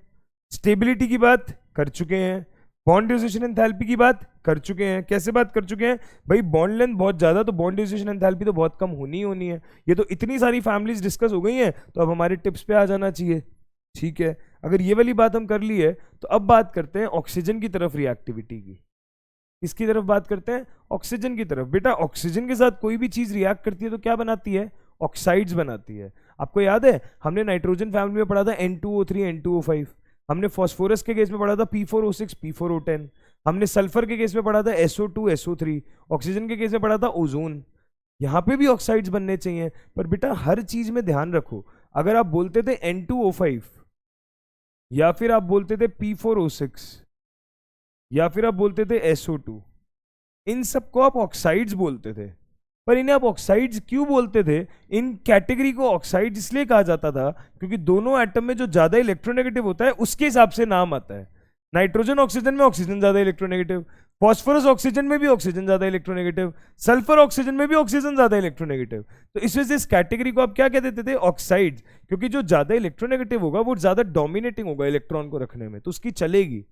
Speaker 1: स्टेबिलिटी की बात कर चुके हैं, बॉन्ड डिसोसिएशन एंथैल्पी की बात कर चुके हैं। कैसे बात कर चुके हैं भाई, बॉन्ड लेंथ बहुत ज्यादा तो बॉन्ड डिसोसिएशन एंथैल्पी तो बहुत कम होनी ही होनी है। ये तो इतनी सारी फैमिलीज डिस्कस हो गई हैं, तो अब हमारे टिप्स पे आ जाना चाहिए, ठीक है। अगर ये वाली बात हम कर ली है तो अब बात करते हैं ऑक्सीजन की तरफ रिएक्टिविटी की। किसकी तरफ बात करते हैं, ऑक्सीजन की तरफ। बेटा ऑक्सीजन के साथ कोई भी चीज रिएक्ट करती है तो क्या बनाती है, ऑक्साइड्स बनाती है। आपको याद है हमने नाइट्रोजन फैमिली में पढ़ा था N2O3 N2O5, हमने फास्फोरस के केस में पढ़ा था P4O6 P4O10, हमने सल्फर के केस में पढ़ा था SO2 SO3, ऑक्सीजन के केस में पढ़ा था ओजोन। यहाँ पे भी ऑक्साइड्स बनने चाहिए, पर बेटा हर चीज में ध्यान रखो, अगर आप बोलते थे N2O5 या फिर आप बोलते थे P4O6 या फिर आप बोलते थे SO2, इन सबको आप ऑक्साइड्स बोलते थे। पर इन्हें आप ऑक्साइड्स क्यों बोलते थे, इन कैटेगरी को ऑक्साइड इसलिए कहा जाता था क्योंकि दोनों एटम में जो ज्यादा इलेक्ट्रोनेगेटिव होता है उसके हिसाब से नाम आता है। नाइट्रोजन ऑक्सीजन में ऑक्सीजन ज्यादा इलेक्ट्रोनेगेटिव, फॉस्फोरस ऑक्सीजन में भी ऑक्सीजन ज्यादा इलेक्ट्रोनेगेटिव, सल्फर ऑक्सीजन में भी ऑक्सीजन ज्यादा इलेक्ट्रोनेगेटिव। तो इस वजह से इस कैटेगरी को आप क्या कह देते थे, ऑक्साइड्स, क्योंकि जो ज्यादा इलेक्ट्रोनेगेटिव होगा वो ज्यादा डोमिनेटिंग होगा इलेक्ट्रॉन को रखने में, तो उसकी चलेगी।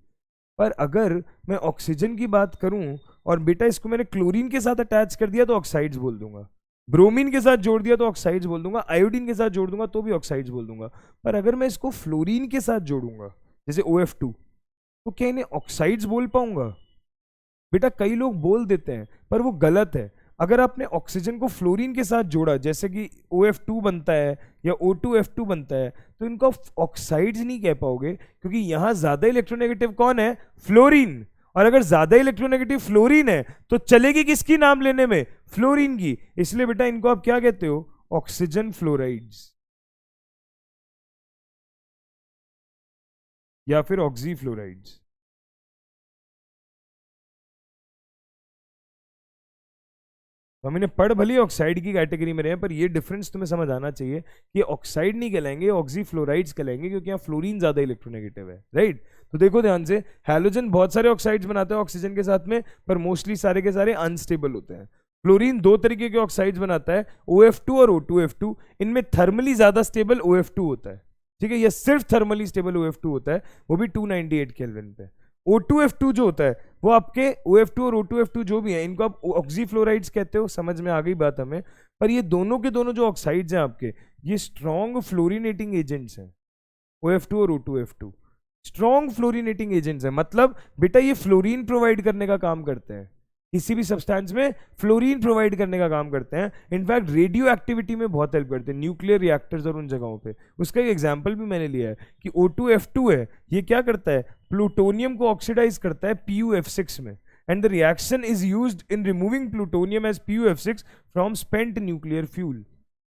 Speaker 1: पर अगर मैं ऑक्सीजन की बात करूं और बेटा इसको मैंने क्लोरीन के साथ अटैच कर दिया तो ऑक्साइड्स बोल दूंगा, ब्रोमीन के साथ जोड़ दिया तो ऑक्साइड्स बोल दूंगा, आयोडीन के साथ जोड़ दूंगा तो भी ऑक्साइड्स बोल दूंगा। पर अगर मैं इसको फ्लोरीन के साथ जोड़ूंगा जैसे OF2, तो क्या इन्हें ऑक्साइड्स बोल पाऊंगा? बेटा कई लोग बोल देते हैं पर वो गलत है। अगर आपने ऑक्सीजन को फ्लोरीन के साथ जोड़ा, जैसे कि OF2 बनता है या O2F2 बनता है, तो इनको ऑक्साइड्स नहीं कह पाओगे, क्योंकि यहाँ ज्यादा इलेक्ट्रोनेगेटिव कौन है? फ्लोरीन। और अगर ज्यादा इलेक्ट्रोनेगेटिव फ्लोरीन है तो चलेगी किसकी नाम लेने में? फ्लोरीन की। इसलिए बेटा इनको आप क्या कहते हो? ऑक्सीजन फ्लोराइड्स या फिर ऑक्सी फ्लोराइड्स। तो हम इन्हें पढ़ भली ऑक्साइड की कैटेगरी में रहे हैं, पर ये डिफरेंस तुम्हें समझ आना चाहिए कि ऑक्साइड नहीं कहलाएंगे, ऑक्सी फ्लोराइड्स कहलाएंगे, क्योंकि यहाँ फ्लोरीन ज्यादा इलेक्ट्रोनेगेटिव है, राइट। तो देखो ध्यान से, हैलोजन बहुत सारे ऑक्साइड्स बनाते हैं ऑक्सीजन के साथ में, पर मोस्टली सारे के सारे अनस्टेबल होते हैं। फ्लोरीन दो तरीके के ऑक्साइड्स बनाता है, OF2 और O2F2। इनमें थर्मली ज्यादा स्टेबल OF2 होता है, ठीक है, ये सिर्फ थर्मली स्टेबल OF2 होता है, वो भी 298 केल्विन पे। O2F2 जो होता है वो आपके OF2 और O2F2 जो भी है, इनको आप ऑक्सीफ्लोराइड्स कहते हो, समझ में आ गई बात हमें। पर ये दोनों के दोनों जो ऑक्साइड्स हैं आपके, ये स्ट्रॉन्ग फ्लोरिनेटिंग एजेंट्स हैं। OF2 और O2F2 स्ट्रॉन्ग फ्लोरिनेटिंग एजेंट्स हैं, मतलब बेटा ये फ्लोरीन प्रोवाइड करने का काम करते हैं, किसी भी सब्सटेंस में फ्लोरीन प्रोवाइड करने का काम करते हैं। इनफैक्ट रेडियो एक्टिविटी में बहुत हेल्प करते हैं, न्यूक्लियर रिएक्टर्स और उन जगहों पे। उसका एक एग्जांपल भी मैंने लिया है कि O2F2 है, ये क्या करता है? प्लूटोनियम को ऑक्सीडाइज करता है PuF6 में, and the reaction is used in removing plutonium as PuF6 from spent nuclear fuel.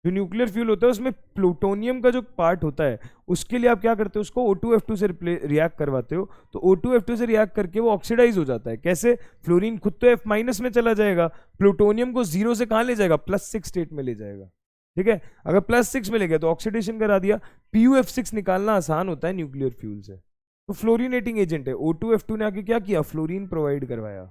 Speaker 1: जो न्यूक्लियर फ्यूल होता है उसमें प्लूटोनियम का जो पार्ट होता है, उसके लिए आप क्या करते हो? उसको O2F2 से रिएक्ट करवाते हो, तो O2F2 से रिएक्ट करके वो ऑक्सीडाइज हो जाता है। कैसे? फ्लोरीन खुद तो F- में चला जाएगा, प्लूटोनियम को 0 से कहाँ ले जाएगा? +6 स्टेट में ले जाएगा, ठीक है। अगर +6 में ले गया तो ऑक्सीडेशन करा दिया। PuF6 निकालना आसान होता है न्यूक्लियर फ्यूल से, तो फ्लोरिनेटिंग एजेंट है। O2F2 ने आके क्या किया? फ्लोरीन प्रोवाइड करवाया,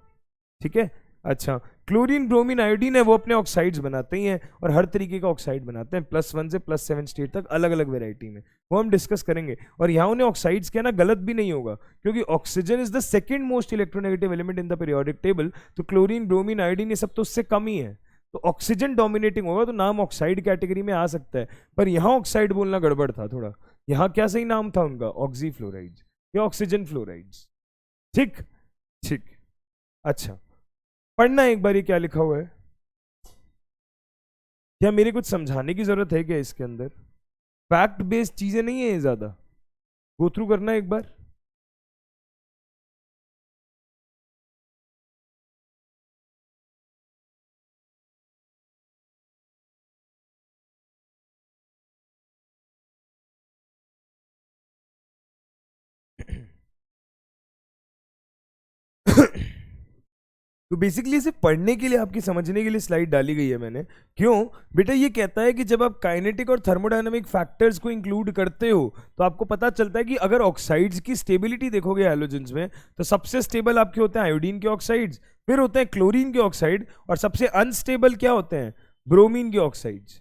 Speaker 1: ठीक है। अच्छा, क्लोरीन, ब्रोमीन, आयोडीन है, वो अपने ऑक्साइड्स बनाते ही हैं, और हर तरीके का ऑक्साइड बनाते हैं, +1 से +7 स्टेट तक, अलग अलग वेराइटी में, वो हम डिस्कस करेंगे। और यहाँ उन्हें ऑक्साइड्स कहना गलत भी नहीं होगा, क्योंकि oxygen is the second most electronegative element in the periodic table, तो क्लोरीन, ब्रोमीन, आयोडीन ये सब तो उससे कम ही है, तो ऑक्सीजन डोमिनेटिंग होगा, तो नाम ऑक्साइड कैटेगरी में आ सकता है। पर यहाँ ऑक्साइड बोलना गड़बड़ था थोड़ा, यहाँ क्या सही नाम था उनका? ऑक्सी फ्लोराइड्स या ऑक्सीजन फ्लोराइड्स, ठीक ठीक। अच्छा, पढ़ना एक बार ये क्या लिखा हुआ है। क्या मेरे कुछ समझाने की जरूरत है क्या इसके अंदर? फैक्ट बेस्ड चीजें नहीं है ये, ज्यादा गो थ्रू करना एक बार। तो बेसिकली इसे पढ़ने के लिए, आपकी समझने के लिए स्लाइड डाली गई है मैंने। क्यों बेटा? ये कहता है कि जब आप काइनेटिक और थर्मोडायनामिक फैक्टर्स को इंक्लूड करते हो तो आपको पता चलता है कि अगर ऑक्साइड्स की स्टेबिलिटी देखोगे हैलोजेंस में, तो सबसे स्टेबल आपके होते हैं आयोडीन के ऑक्साइड्स, फिर होते हैं क्लोरीन के ऑक्साइड, और सबसे अनस्टेबल क्या होते हैं? ब्रोमीन के ऑक्साइड्स,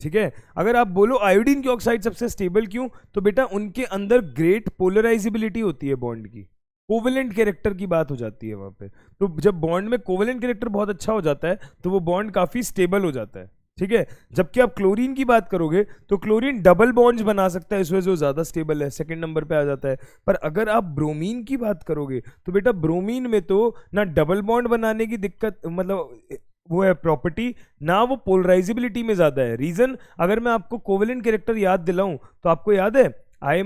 Speaker 1: ठीक है। अगर आप बोलो आयोडीन के ऑक्साइड सबसे स्टेबल क्यों, तो बेटा उनके अंदर ग्रेट पोलराइजेबिलिटी होती है बॉन्ड की, कोवेलेंट कैरेक्टर की बात हो जाती है वहां पे। तो जब बॉन्ड में कोवेलेंट कैरेक्टर बहुत अच्छा हो जाता है तो वो बॉन्ड काफी स्टेबल हो जाता है, ठीक है। जबकि आप क्लोरीन की बात करोगे तो क्लोरीन डबल बॉन्ड्स बना सकता है, इस वजह से वो ज्यादा स्टेबल है, सेकंड नंबर पे आ जाता है। पर अगर आप ब्रोमीन की बात करोगे तो बेटा ब्रोमीन में तो ना डबल बॉन्ड बनाने की दिक्कत, मतलब वो है प्रॉपर्टी, ना वो पोलराइजेबिलिटी में ज्यादा है। रीजन, अगर मैं आपको कोवेलेंट कैरेक्टर याद दिलाऊं तो आपको याद है I-,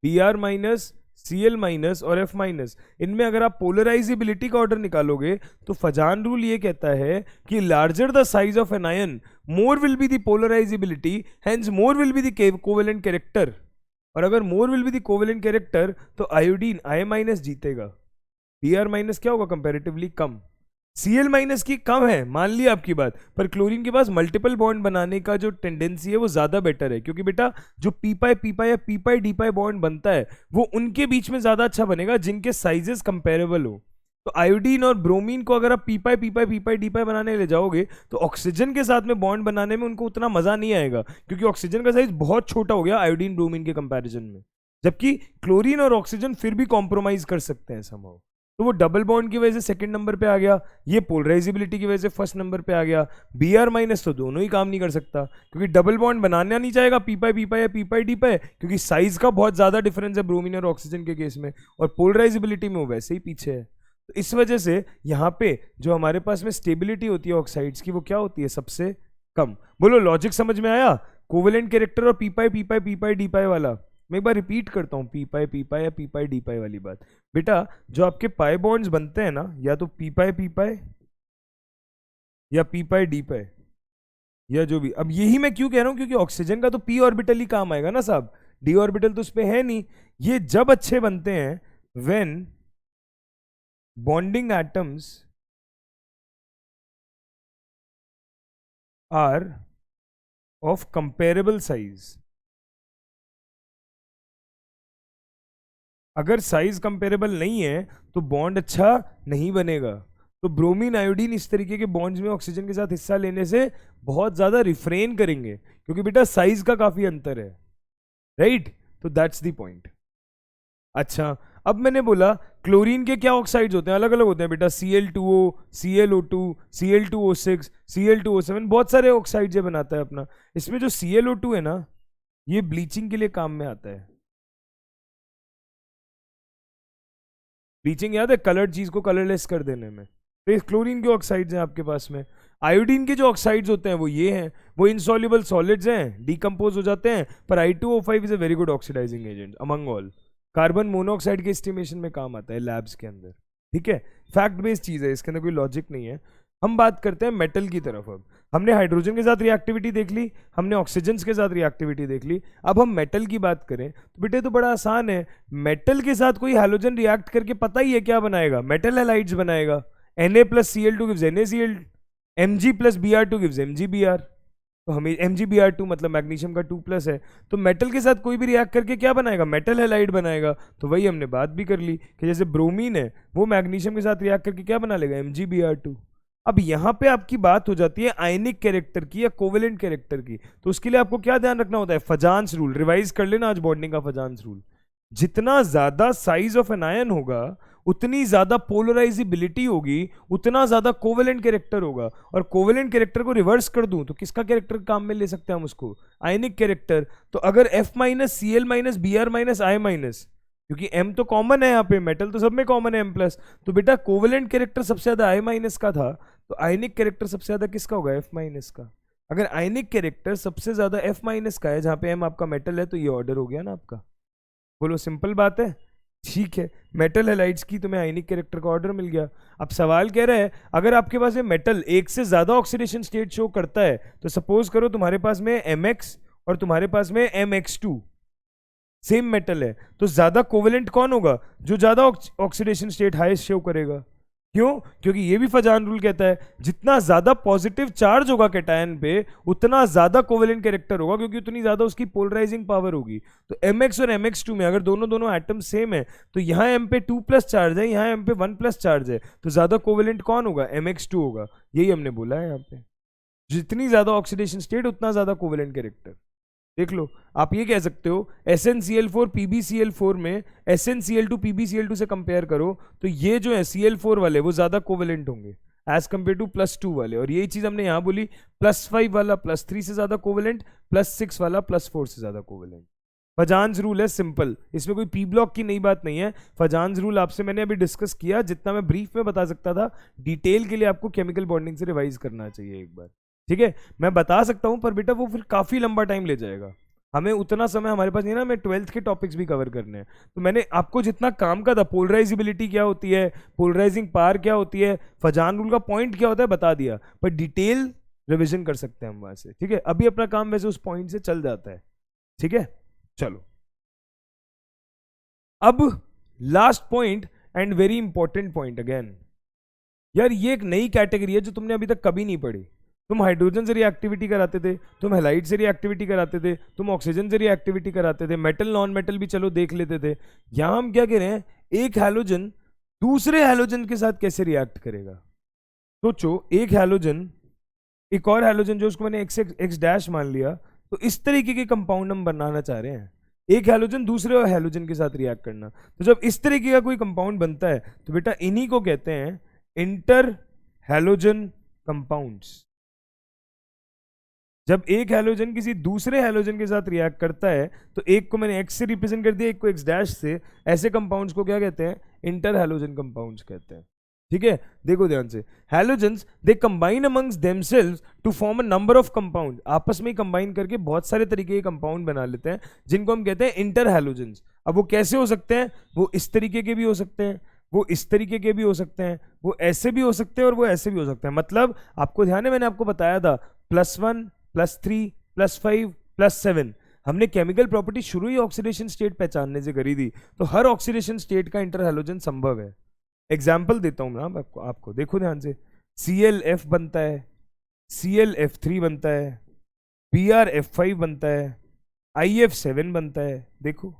Speaker 1: Br-, Cl- और F-, इनमें अगर आप पोलराइजेबिलिटी का ऑर्डर निकालोगे तो फजान रूल ये कहता है कि larger the size of an ion, more will be the polarisability, hence more will be the covalent character. और अगर more will be the covalent character तो आयोडीन I- जीतेगा, Br- क्या होगा? कंपैरेटिवली कम। Cl- की कम है, मान लिया आपकी बात, पर क्लोरीन के पास मल्टीपल बॉन्ड बनाने का जो टेंडेंसी है वो ज्यादा बेटर है, क्योंकि बेटा जो पी पाई या पी डी बॉन्ड बनता है वो उनके बीच में ज्यादा अच्छा बनेगा जिनके साइजेस कंपेरेबल हो। तो आयोडीन और ब्रोमीन को अगर आप पी पाई डी पाई बनाने ले जाओगे तो ऑक्सीजन के साथ में बॉन्ड बनाने में उनको उतना मजा नहीं आएगा, क्योंकि ऑक्सीजन का साइज बहुत छोटा हो गया आयोडीन ब्रोमीन के कंपैरिजन में, जबकि क्लोरीन और ऑक्सीजन फिर भी कॉम्प्रोमाइज कर सकते हैं समहाउ। तो वो डबल बॉन्ड की वजह से सेकंड नंबर पे आ गया, ये पोलराइजेबिलिटी की वजह से फर्स्ट नंबर पे आ गया। Br- तो दोनों ही काम नहीं कर सकता, क्योंकि डबल बॉन्ड बनाना नहीं चाहेगा पी पाई या पी डी पाई, क्योंकि साइज का बहुत ज्यादा डिफरेंस है ब्रोमीन और ऑक्सीजन के केस में, और पोलराइजेबिलिटी में वो वैसे ही पीछे है। तो इस वजह से यहाँ पे जो हमारे पास में स्टेबिलिटी होती है ऑक्साइड्स की वो क्या होती है, सबसे कम। बोलो लॉजिक समझ में आया? कोवेलेंट कैरेक्टर और पी पाई डी पाई वाला मैं एक बार रिपीट करता हूँ, पी पाई या पी पाई डी पाई वाली बात। बेटा जो आपके पाई बॉन्ड्स बनते हैं ना, या तो पी पाई या पी पाई डी पाई या जो भी। अब यही मैं क्यों कह रहा हूं, क्योंकि ऑक्सीजन का तो पी ऑर्बिटल ही काम आएगा ना साहब, डी ऑर्बिटल तो उस पे है नहीं। ये जब अच्छे बनते हैं when bonding atoms are of comparable size. अगर साइज कंपेरेबल नहीं है तो बॉन्ड अच्छा नहीं बनेगा। तो ब्रोमीन आयोडीन इस तरीके के बॉन्ड्स में ऑक्सीजन के साथ हिस्सा लेने से बहुत ज्यादा रिफ्रेन करेंगे, क्योंकि बेटा साइज का काफी अंतर है, राइट? तो दैट्स द पॉइंट। अच्छा, अब मैंने बोला क्लोरीन के क्या ऑक्साइड्स होते हैं, अलग अलग होते हैं बेटा, Cl2O, ClO2, Cl2O6, Cl2O7, बहुत सारे ऑक्साइड्स ये बनाता है अपना। इसमें जो ClO2 है ना, ये ब्लीचिंग के लिए काम में आता है। ब्लीचिंग याद है, कलर्ड चीज को कलरलेस कर देने में। तो क्लोरीन के ऑक्साइड्स हैं आपके पास में। आयोडीन के जो ऑक्साइड्स होते हैं वो ये हैं, वो इनसॉल्युबल सॉलिड्स हैं, डिकम्पोज हो जाते हैं, पर I2O5 is a very good oxidising agent among all. Carbon monoxide के एस्टिमेशन में काम आता है लैब्स के अंदर, ठीक है? फैक्ट बेस्ड चीज है, इसके अंदर कोई लॉजिक नहीं है। हम बात करते हैं मेटल की तरफ। अब हमने हाइड्रोजन के साथ रिएक्टिविटी देख ली, हमने ऑक्सीजन के साथ रिएक्टिविटी देख ली, अब हम मेटल की बात करें तो बेटे तो बड़ा आसान है। मेटल के साथ कोई हैलोजन रिएक्ट करके पता ही है क्या बनाएगा, मेटल हैलाइड्स बनाएगा। Na plus Cl2 gives NaCl, Mg plus Br2 gives MgBr। तो हमें MgBr2 मतलब मैग्नीशियम का 2+ है, तो मेटल के साथ कोई भी रिएक्ट करके क्या बनाएगा, मेटल हैलाइड बनाएगा। तो वही हमने बात भी कर ली कि जैसे ब्रोमीन है वो मैग्नीशियम के साथ रिएक्ट करके क्या बना लेगा, MgBr2। अब यहाँ पे आपकी बात हो जाती है आयनिक कैरेक्टर की या कोवेलेंट कैरेक्टर की। तो उसके लिए आपको क्या ध्यान रखना होता है, फजान्स रूल। रिवाइज कर लेना आज बॉन्डिंग का फजान्स रूल। जितना ज्यादा साइज ऑफ एन आयन होगा उतनी ज्यादा पोलराइजिबिलिटी होगी, उतना ज्यादा कोवेलेंट कैरेक्टर होगा। और कोवेलेंट कैरेक्टर को रिवर्स कर दूं तो किसका कैरेक्टर काम में ले सकते हैं हम उसको, आयनिक कैरेक्टर। तो अगर F minus Cl minus Br minus I minus, क्योंकि M तो कॉमन है यहाँ पे, मेटल तो सब में कॉमन है M+, तो बेटा कोवेलेंट कैरेक्टर सबसे ज्यादा I माइनस का था, तो आयनिक कैरेक्टर सबसे ज्यादा किसका होगा, F माइनस का। अगर आयनिक कैरेक्टर सबसे ज्यादा F माइनस का है, जहां पे M आपका मेटल है, तो ये ऑर्डर हो गया ना आपका। बोलो सिंपल बात है, ठीक है? मेटल हैलाइड्स की तुम्हें आयनिक कैरेक्टर का ऑर्डर मिल गया। अब सवाल कह रहा है अगर आपके पास ये मेटल एक से ज्यादा ऑक्सीडेशन स्टेट शो करता है, तो सपोज करो तुम्हारे पास में Mx और तुम्हारे पास में Mx2 सेम मेटल है, तो ज्यादा कोवेलेंट कौन होगा, जो ज्यादा ऑक्सीडेशन स्टेट हाईएस्ट शो करेगा। क्यों? क्योंकि ये भी फजान रूल कहता है जितना ज्यादा पॉजिटिव चार्ज होगा कैटायन पे उतना ज्यादा कोवेलेंट कैरेक्टर होगा, क्योंकि उतनी ज्यादा उसकी पोलराइजिंग पावर होगी। तो Mx और Mx2 में अगर दोनों दोनों एटम सेम है, तो यहाँ M पे 2+ चार्ज है, यहाँ M पे 1+ चार्ज है, तो ज्यादा कोवेलेंट कौन होगा, Mx2 होगा। यही हमने बोला है यहाँ पे, जितनी ज्यादा ऑक्सीडेशन स्टेट उतना ज्यादा कोवेलेंट कैरेक्टर। देख लो, आप ये कह सकते हो SnCl4 PbCl4 में SnCl2 PbCl2 से कंपेयर करो, तो ये जो है Cl4 वाले वो ज्यादा कोवेलेंट होंगे एज कंपेयर टू +2 वाले। और यही चीज हमने यहाँ बोली, +5 वाला +3 से ज्यादा कोवेलेंट, +6 वाला +4 से ज्यादा कोवेलेंट। फजान्स रूल है सिंपल, इसमें कोई पी ब्लॉक की नई बात नहीं है। फजान्स रूल आपसे मैंने अभी डिस्कस किया, जितना मैं ब्रीफ में बता सकता था, डिटेल के लिए आपको केमिकल बॉन्डिंग से रिवाइज करना चाहिए एक बार, ठीक है? मैं बता सकता हूं पर बेटा वो फिर काफी लंबा टाइम ले जाएगा, हमें उतना समय हमारे पास नहीं ना, हमें 12th के टॉपिक्स भी कवर करने हैं। तो मैंने आपको जितना काम का था, पोलराइजिबिलिटी क्या होती है, पोलराइजिंग पावर क्या होती है, फजान रूल का पॉइंट क्या होता है बता दिया, पर डिटेल रिविजन कर सकते हैं हम वहां से, ठीक है? अभी अपना काम वैसे उस पॉइंट से चल जाता है, ठीक है? चलो अब last point and very important point again. यार ये एक नई कैटेगरी है जो तुमने अभी तक कभी नहीं पढ़ी। तुम हाइड्रोजन से रिएक्टिविटी कराते थे, तुम हैलाइड से रिएक्टिविटी कराते थे, तुम ऑक्सीजन से रिएक्टिविटी कराते थे, मेटल नॉन मेटल भी चलो देख लेते थे। यहां हम क्या कह रहे हैं, एक हैलोजन दूसरे हैलोजन के साथ कैसे रिएक्ट करेगा। सोचो, एक हैलोजन एक और हैलोजन जो उसको मैंने एक्स डैश मान लिया, तो इस तरीके के कंपाउंड हम बनाना चाह रहे हैं, एक हैलोजन दूसरे हैलोजन के साथ रिएक्ट करना। तो जब इस तरीके का कोई कंपाउंड बनता है तो बेटा इन्हीं को कहते हैं इंटर हैलोजन कंपाउंड्स। जब एक हैलोजन किसी दूसरे हैलोजन के साथ रिएक्ट करता है, तो एक को मैंने एक्स से रिप्रेजेंट कर दिया, एक को एक्स डैश से, ऐसे कंपाउंड्स को क्या कहते हैं, इंटर हैलोजन कंपाउंड्स कहते हैं। ठीक है, देखो ध्यान से, halogens they combine amongst themselves to form a number of compound, आपस में कंबाइन करके बहुत सारे तरीके के कंपाउंड बना लेते हैं जिनको हम कहते हैं इंटर हैलोजेंस। अब वो कैसे हो सकते हैं, वो इस तरीके के भी हो सकते हैं, वो इस तरीके के भी हो सकते हैं, वो ऐसे भी हो सकते हैं और वो ऐसे भी हो सकते हैं। मतलब आपको ध्यान है, मैंने आपको बताया था +1 +3 +5 +7, हमने केमिकल प्रॉपर्टी शुरू ही ऑक्सीडेशन स्टेट पहचानने से करी थी, तो हर ऑक्सीडेशन स्टेट का इंटर हैलोजन संभव है। एग्जाम्पल देता हूं ना आपको देखो ध्यान से, ClF बनता है, ClF3 बनता है, BrF5 बनता है, IF7 बनता है। देखो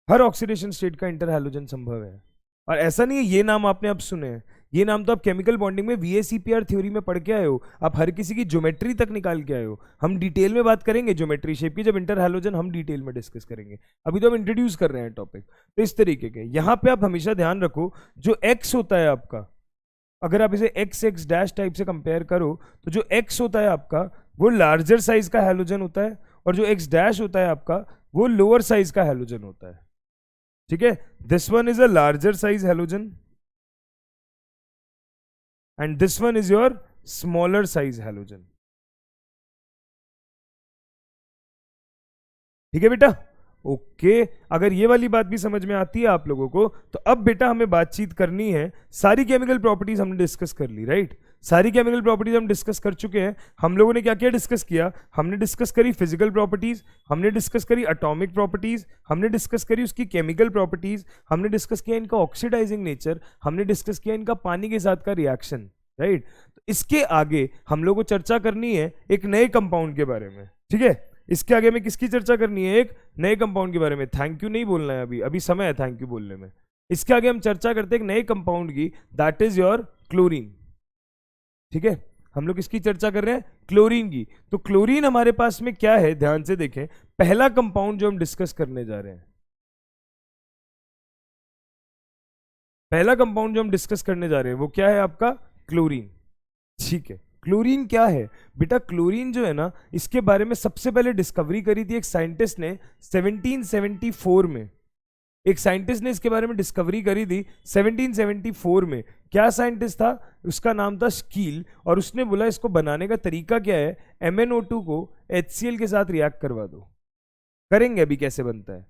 Speaker 1: हर ऑक्सीडेशन स्टेट का इंटर हैलोजन संभव है। और ऐसा नहीं है ये नाम आपने अब सुने हैं, ये नाम तो आप केमिकल बॉन्डिंग में VACPR थ्योरी में पढ़ के आए हो, आप हर किसी की ज्योमेट्री तक निकाल के आए हो। हम डिटेल में बात करेंगे ज्योमेट्री शेप की, जब इंटर हैलोजन हम डिटेल में डिस्कस करेंगे, अभी तो हम इंट्रोड्यूस कर रहे हैं टॉपिक। तो इस तरीके के यहाँ पे आप हमेशा ध्यान रखो, जो X होता है आपका, अगर आप इसे XX डैश टाइप से कंपेयर करो तो जो X होता है आपका वो लार्जर साइज का हैलोजन होता है, और जो X डैश होता है आपका वो लोअर साइज का हैलोजन होता है। ठीक है, this one is a larger size halogen and this one is your smaller size halogen. ठीक है बेटा, ओके। अगर ये वाली बात भी समझ में आती है आप लोगों को, तो अब बेटा हमें बातचीत करनी है, सारी केमिकल प्रॉपर्टीज हमने डिस्कस कर ली, राइट। सारी केमिकल प्रॉपर्टीज हम डिस्कस कर चुके हैं। हम लोगों ने क्या क्या डिस्कस किया, हमने डिस्कस करी फिजिकल प्रॉपर्टीज, हमने डिस्कस करी एटॉमिक प्रॉपर्टीज, हमने डिस्कस करी उसकी केमिकल प्रॉपर्टीज, हमने डिस्कस किया इनका ऑक्सीडाइजिंग नेचर, हमने डिस्कस किया इनका पानी के साथ का रिएक्शन, राइट। तो इसके आगे हम लोगों को चर्चा करनी है एक नए कंपाउंड के बारे में। ठीक है, इसके आगे में किसकी चर्चा करनी है, एक नए कंपाउंड के बारे में। थैंक यू नहीं बोलना है, अभी अभी समय है थैंक यू बोलने में। इसके आगे हम चर्चा करते हैं एक नए कंपाउंड की, दैट इज योर क्लोरीन। ठीक है, हम लोग इसकी चर्चा कर रहे हैं क्लोरीन की। तो क्लोरीन हमारे पास में क्या है, ध्यान से देखें, पहला कंपाउंड जो हम डिस्कस करने जा रहे हैं, पहला कंपाउंड जो हम डिस्कस करने जा रहे हैं वो क्या है आपका, क्लोरीन। ठीक है, क्लोरीन क्या है बेटा, क्लोरीन जो है ना, इसके बारे में सबसे पहले डिस्कवरी करी थी एक साइंटिस्ट ने 1774 में। एक साइंटिस्ट ने इसके बारे में डिस्कवरी करी थी 1774 में। क्या साइंटिस्ट था, उसका नाम था स्कील, और उसने बोला इसको बनाने का तरीका क्या है, MnO2 को HCl के साथ रिएक्ट करवा दो। करेंगे अभी कैसे बनता है।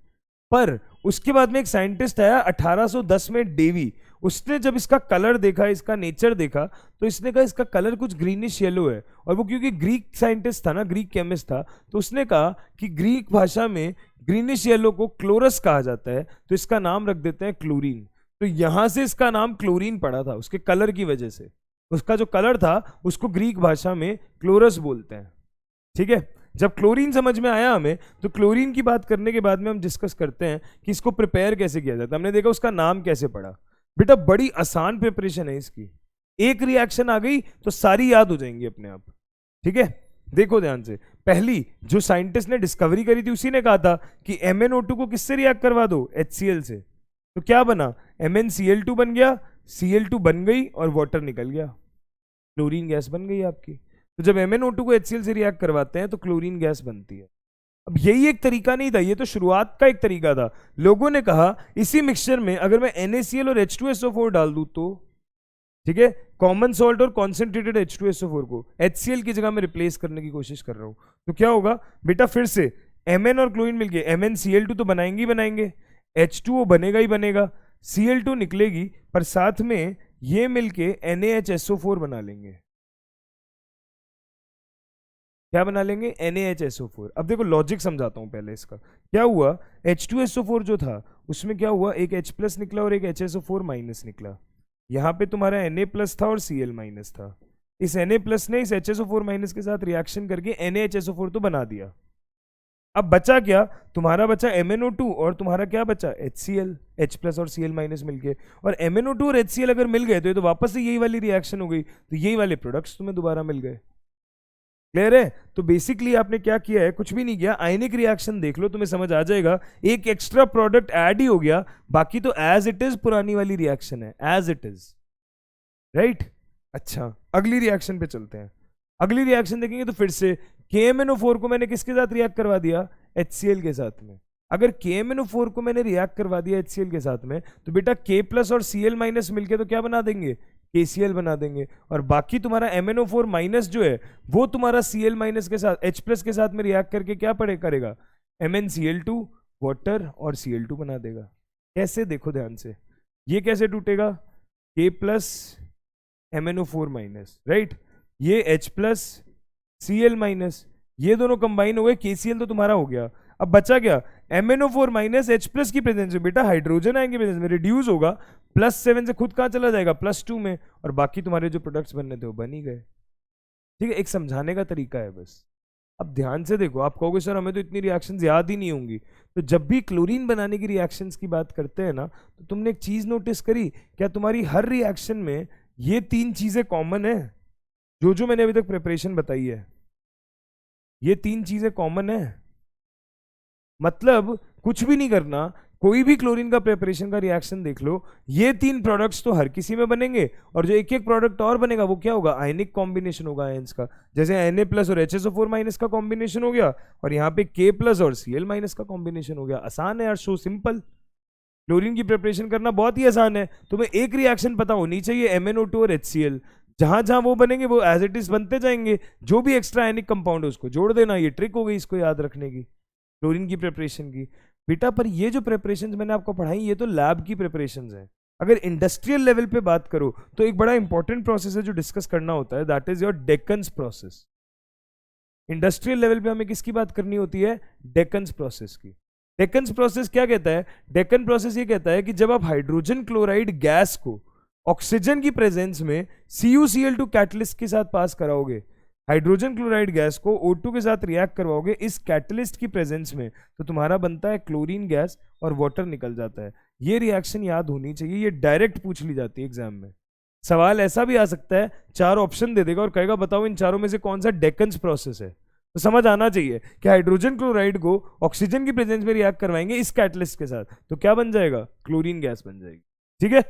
Speaker 1: पर उसके बाद में एक साइंटिस्ट आया 1810 में, डेवी। उसने जब इसका कलर देखा, इसका नेचर देखा, तो इसने कहा इसका कलर कुछ ग्रीनिश येलो है। और वो क्योंकि ग्रीक साइंटिस्ट था ना, ग्रीक केमिस्ट था, तो उसने कहा कि ग्रीक भाषा में ग्रीनिश येलो को क्लोरस कहा जाता है, तो इसका नाम रख देते हैं क्लोरीन। तो यहां से इसका नाम क्लोरीन पड़ा था, उसके कलर की वजह से। उसका जो कलर था उसको ग्रीक भाषा में क्लोरस बोलते हैं। ठीक है, जब क्लोरीन समझ में आया हमें, तो क्लोरीन की बात करने के बाद में हम डिस्कस करते हैं कि इसको प्रिपेयर कैसे किया जाता है। हमने देखा उसका नाम कैसे पड़ा। बेटा बड़ी आसान प्रिपरेशन है इसकी, एक रिएक्शन आ गई तो सारी याद हो जाएंगी अपने आप। ठीक है, देखो ध्यान से, पहली जो साइंटिस्ट ने डिस्कवरी करी थी उसी ने कहा था कि MnO2 को किससे रिएक्ट करवा दो, HCl से। तो क्या बना, MnCl2 बन गया, Cl2 बन गई और वाटर निकल गया, क्लोरीन गैस बन गई आपकी। तो जब MnO2 को HCl से रिएक्ट करवाते हैं तो क्लोरीन गैस बनती है। अब यही एक तरीका नहीं था, ये तो शुरुआत का एक तरीका था। लोगों ने कहा इसी मिक्सचर में अगर मैं NaCl और H2SO4 डाल दूं तो, ठीक है, कॉमन सॉल्ट और कॉन्सेंट्रेटेड H2SO4 को HCl की जगह में रिप्लेस करने की कोशिश कर रहा हूं, तो क्या होगा बेटा, फिर से Mn और क्लोरीन मिलके MnCl2 तो बनाएंगे ही बनाएंगे, H2O बनेगा ही बनेगा, Cl2 निकलेगी, पर साथ में ये मिलके NaHSO4 बना लेंगे। क्या बना लेंगे, NaHSO4। अब देखो लॉजिक समझाता हूं पहले इसका। क्या हुआ, H2SO4 जो था उसमें क्या हुआ, एक H+ निकला और एक HSO4- निकला। यहाँ पे तुम्हारा Na+ था और Cl- था। इस Na+ ने इस HSO4- के साथ रिएक्शन करके NaHSO4 तो बना दिया। अब बचा क्या, तुम्हारा बचा MnO2 और तुम्हारा क्या बचा, HCl, H+ और Cl- मिलके। और MnO2 और HCl अगर मिल गए तो ये तो वापस से यही वाली रिएक्शन हो गई, तो यही वाले प्रोडक्ट्स तुम्हें दोबारा मिल गए। क्लियर है। तो बेसिकली आपने क्या किया है, कुछ भी नहीं किया, आयनिक रिएक्शन देख लो तुम्हें समझ आ जाएगा, एक एक्स्ट्रा प्रोडक्ट ऐड ही हो गया, बाकी तो एज इट इज पुरानी वाली रिएक्शन है, एज इट इज, राइट। अच्छा, अगली रिएक्शन पे चलते हैं। अगली रिएक्शन देखेंगे तो फिर से KMnO4 को मैंने किसके साथ रिएक्ट करवा दिया, HCl के साथ में। अगर KMnO4 को मैंने रिएक्ट करवा दिया HCl के साथ में, तो बेटा K+ और Cl- मिलके तो क्या बना देंगे, KCl बना देंगे, और बाकी तुम्हारा MnO4 माइनस जो है वो तुम्हारा Cl माइनस के साथ H प्लस के साथ में रिएक्ट करके क्या करेगा, MnCl2 वाटर और Cl2 बना देगा। कैसे, देखो ध्यान से, ये कैसे टूटेगा, K plus MnO4 minus, right, ये H प्लस Cl माइनस, ये दोनों कंबाइन हो गए, KCl तो तुम्हारा हो गया। अब बचा क्या, MnO4 माइनस H प्लस की प्रेजेंस में बेटा हाइड्रोजन आएंगे प्रेजेंस में, रिड्यूस होगा, +7 से खुद कहाँ चला जाएगा, +2 में, और बाकी तुम्हारे जो प्रोडक्ट्स बनने थे वो बन ही गए। ठीक है, एक समझाने का तरीका है बस। अब ध्यान से देखो, आप कहोगे सर हमें तो इतनी रिएक्शंस याद ही नहीं होंगी, तो जब भी क्लोरीन बनाने की रिएक्शंस की बात करते हैं ना, तो तुमने एक चीज नोटिस करी क्या, तुम्हारी हर रिएक्शन में ये 3 चीजें कॉमन है, जो मैंने अभी तक प्रिपरेशन बताई है, ये 3 चीजें कॉमन है। मतलब कुछ भी नहीं करना, कोई भी क्लोरीन का प्रिपरेशन का रिएक्शन देख लो, ये 3 प्रोडक्ट्स तो हर किसी में बनेंगे, और जो एक एक प्रोडक्ट और बनेगा वो क्या होगा, आयनिक कॉम्बिनेशन होगा आयंस का, जैसे Na प्लस और HSO4 माइनस का कॉम्बिनेशन हो गया, और यहाँ पे K प्लस और Cl माइनस का कॉम्बिनेशन हो गया। आसान है यार, सो सिंपल। क्लोरीन की प्रिपरेशन करना बहुत ही आसान है, तुम्हें एक रिएक्शन पता होनी चाहिए, MnO2 और HCl, जहां जहां वो बनेंगे वो एज इट इज बनते जाएंगे, जो भी एक्स्ट्रा आयनिक कंपाउंड है उसको जोड़ देना, ये ट्रिक हो गई इसको याद रखने की, क्लोरीन की प्रिपरेशन की। बेटा पर ये जो प्रिपरेशंस मैंने आपको पढ़ाई ये तो लैब की प्रिपरेशंस हैं। अगर इंडस्ट्रियल लेवल पे बात करो तो एक बड़ा इंपॉर्टेंट प्रोसेस है जो डिस्कस करना होता है, that is your Deacon's process. Industrial level पे हमें किसकी बात करनी होती है, डेकन्स प्रोसेस की। डेकन्स प्रोसेस क्या कहता है, डेकन प्रोसेस ये कहता है कि जब आप हाइड्रोजन क्लोराइड गैस को ऑक्सीजन की प्रेजेंस में CuCl2 कैटलिस्ट के साथ पास कराओगे, हाइड्रोजन क्लोराइड गैस को O2 के साथ रिएक्ट करवाओगे इस कैटलिस्ट की प्रेजेंस में, तो तुम्हारा बनता है क्लोरीन गैस और वाटर निकल जाता है। ये रिएक्शन याद होनी चाहिए, ये डायरेक्ट पूछ ली जाती है एग्जाम में। सवाल ऐसा भी आ सकता है, 4 ऑप्शन दे देगा और कहेगा बताओ इन चारों में से कौन सा डेकन्स प्रोसेस है, तो समझ आना चाहिए कि हाइड्रोजन क्लोराइड को ऑक्सीजन की प्रेजेंस में रिएक्ट करवाएंगे इस कैटलिस्ट के साथ, तो क्या बन जाएगा, क्लोरीन गैस बन जाएगी। ठीक है,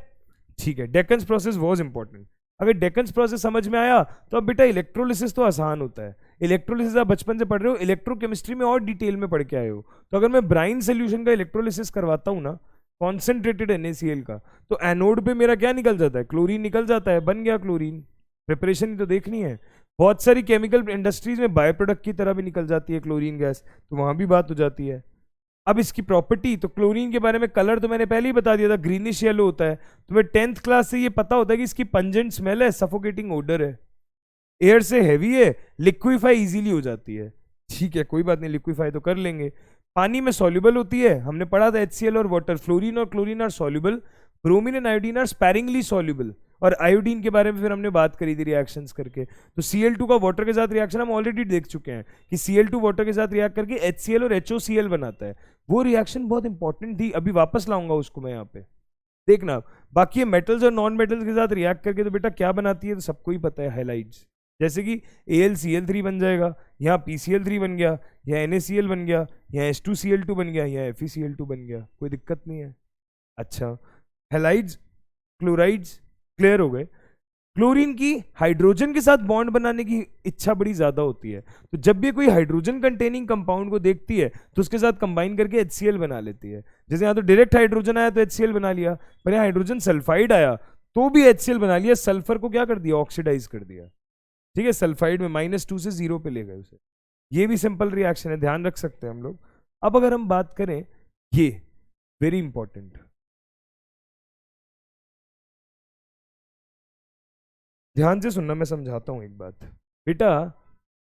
Speaker 1: ठीक है, डेकन्स प्रोसेस वॉज इंपॉर्टेंट। अगर डेकन्स प्रोसेस समझ में आया तो अब बेटा इलेक्ट्रोलिसिस तो आसान होता है। इलेक्ट्रोलिसिस आप बचपन से पढ़ रहे हो, इलेक्ट्रोकेमिस्ट्री में और डिटेल में पढ़ के आए हो, तो अगर मैं ब्राइन सोल्यूशन का इलेक्ट्रोलिसिस करवाता हूँ ना, कॉन्सेंट्रेटेड NaCl का, तो एनोड पे मेरा क्या निकल जाता है, क्लोरीन निकल जाता है, बन गया क्लोरीन। प्रिपरेशन ही तो देखनी है। बहुत सारी केमिकल इंडस्ट्रीज में बाय प्रोडक्ट की तरह भी निकल जाती है क्लोरीन गैस, तो वहां भी बात हो जाती है। अब इसकी प्रॉपर्टी, तो क्लोरीन के बारे में कलर तो मैंने पहले ही बता दिया था, ग्रीनिश येलो होता है। तुम्हें 10th क्लास से ये पता होता है कि इसकी पंजेंट स्मेल है, सफोकेटिंग ओडर है, एयर से हैवी है, लिक्विफाई इजीली हो जाती है। ठीक है, कोई बात नहीं, लिक्विफाई तो कर लेंगे। पानी में सॉल्युबल होती है, हमने पढ़ा था HCl और वाटर, फ्लोरीन और chlorine are soluble, bromine and iodine are sparingly soluble. और आयोडीन के बारे में फिर हमने बात करी थी रिएक्शंस करके, तो Cl2 का वाटर के साथ रिएक्शन हम ऑलरेडी देख चुके हैं कि Cl2 वाटर के साथ रिएक्ट करके HCl और HOCl बनाता है। वो रिएक्शन बहुत इंपॉर्टेंट थी, अभी वापस लाऊंगा उसको मैं यहाँ पे, देखना। बाकी ये मेटल्स और नॉन मेटल्स के साथ रिएक्ट करके तो बेटा क्या बनाती है, तो सबको ही पता है, हाइलाइट्स, जैसे कि AlCl3 बन जाएगा, यहाँ PCl3 बन गया, यहाँ NaCl बन गया, यहाँ H2Cl2 बन गया, यहाँ FeCl2 बन गया, कोई दिक्कत नहीं है। अच्छा, हैलाइड्स, क्लोराइड्स क्लियर हो गए। क्लोरीन की हाइड्रोजन के साथ बॉन्ड बनाने की इच्छा बड़ी ज्यादा होती है, तो जब भी कोई हाइड्रोजन कंटेनिंग कंपाउंड को देखती है तो उसके साथ कंबाइन करके HCl बना लेती है। जैसे यहाँ तो डायरेक्ट हाइड्रोजन आया तो HCl बना लिया, पर यहाँ हाइड्रोजन सल्फाइड आया तो भी HCl बना लिया, सल्फर को क्या कर दिया, ऑक्सीडाइज कर दिया। ठीक है, सल्फाइड में -2 से 0 पे ले गए उसे। ये भी सिंपल रिएक्शन है, ध्यान रख सकते हैं हम लोग। अब अगर हम बात करें, ये वेरी इंपॉर्टेंट, ध्यान से सुनना, मैं समझाता हूं एक बात। बेटा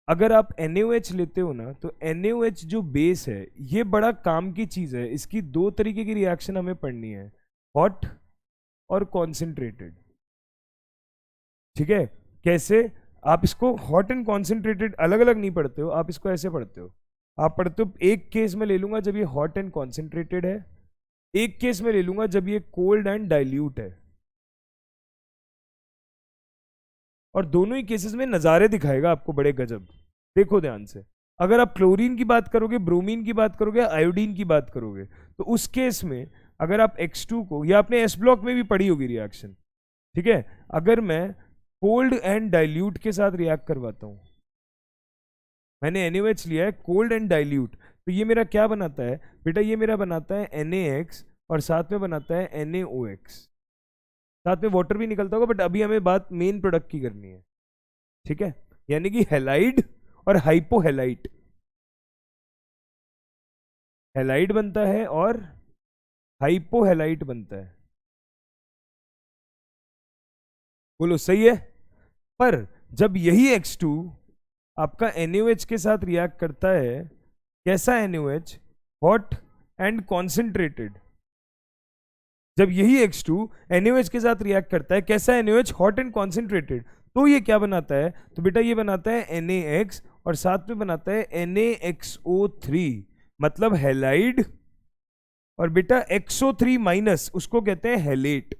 Speaker 1: अगर आप NaOH लेते हो ना, तो NaOH जो बेस है ये बड़ा काम की चीज है। इसकी 2 तरीके की रिएक्शन हमें पढ़नी है, हॉट और कॉन्सेंट्रेटेड। ठीक है, कैसे, आप इसको हॉट एंड कॉन्सेंट्रेटेड अलग अलग नहीं पढ़ते हो, आप इसको ऐसे पढ़ते हो। आप पढ़ते हो, एक केस में ले लूंगा जब ये हॉट एंड कॉन्सेंट्रेटेड है, एक केस में ले लूंगा जब ये कोल्ड एंड डाइल्यूट है, और दोनों ही केसेस में नज़ारे दिखाएगा आपको बड़े गजब। देखो ध्यान से, अगर आप क्लोरीन की बात करोगे, ब्रोमीन की बात करोगे, आयोडीन की बात करोगे, तो उस केस में अगर आप X2 को, या आपने S ब्लॉक में भी पढ़ी होगी रिएक्शन, ठीक है, अगर मैं कोल्ड एंड डाइल्यूट के साथ रिएक्ट करवाता हूं, मैंने NaOH लिया है कोल्ड एंड डाइल्यूट, तो ये मेरा क्या बनाता है बेटा, ये मेरा बनाता है NaX और साथ में बनाता है NaOX। साथ में वाटर भी निकलता होगा, बट अभी हमें बात मेन प्रोडक्ट की करनी है, ठीक है। यानी कि हैलाइड और हाइपोहैलाइट, हैलाइड बनता है और हाइपोहैलाइट बनता है। बोलो सही है। पर जब यही X2 आपका NaOH के साथ रिएक्ट करता है, कैसा NaOH? Hot and concentrated. जब यही X2 NaOH के साथ रिएक्ट करता है, कैसा NaOH? Hot and concentrated. तो ये क्या बनाता है? तो बेटा ये बनाता है NaX और साथ में बनाता है NaXO3, मतलब हैलाइड, और बेटा XO3 माइनस उसको कहते हैं हैलेट।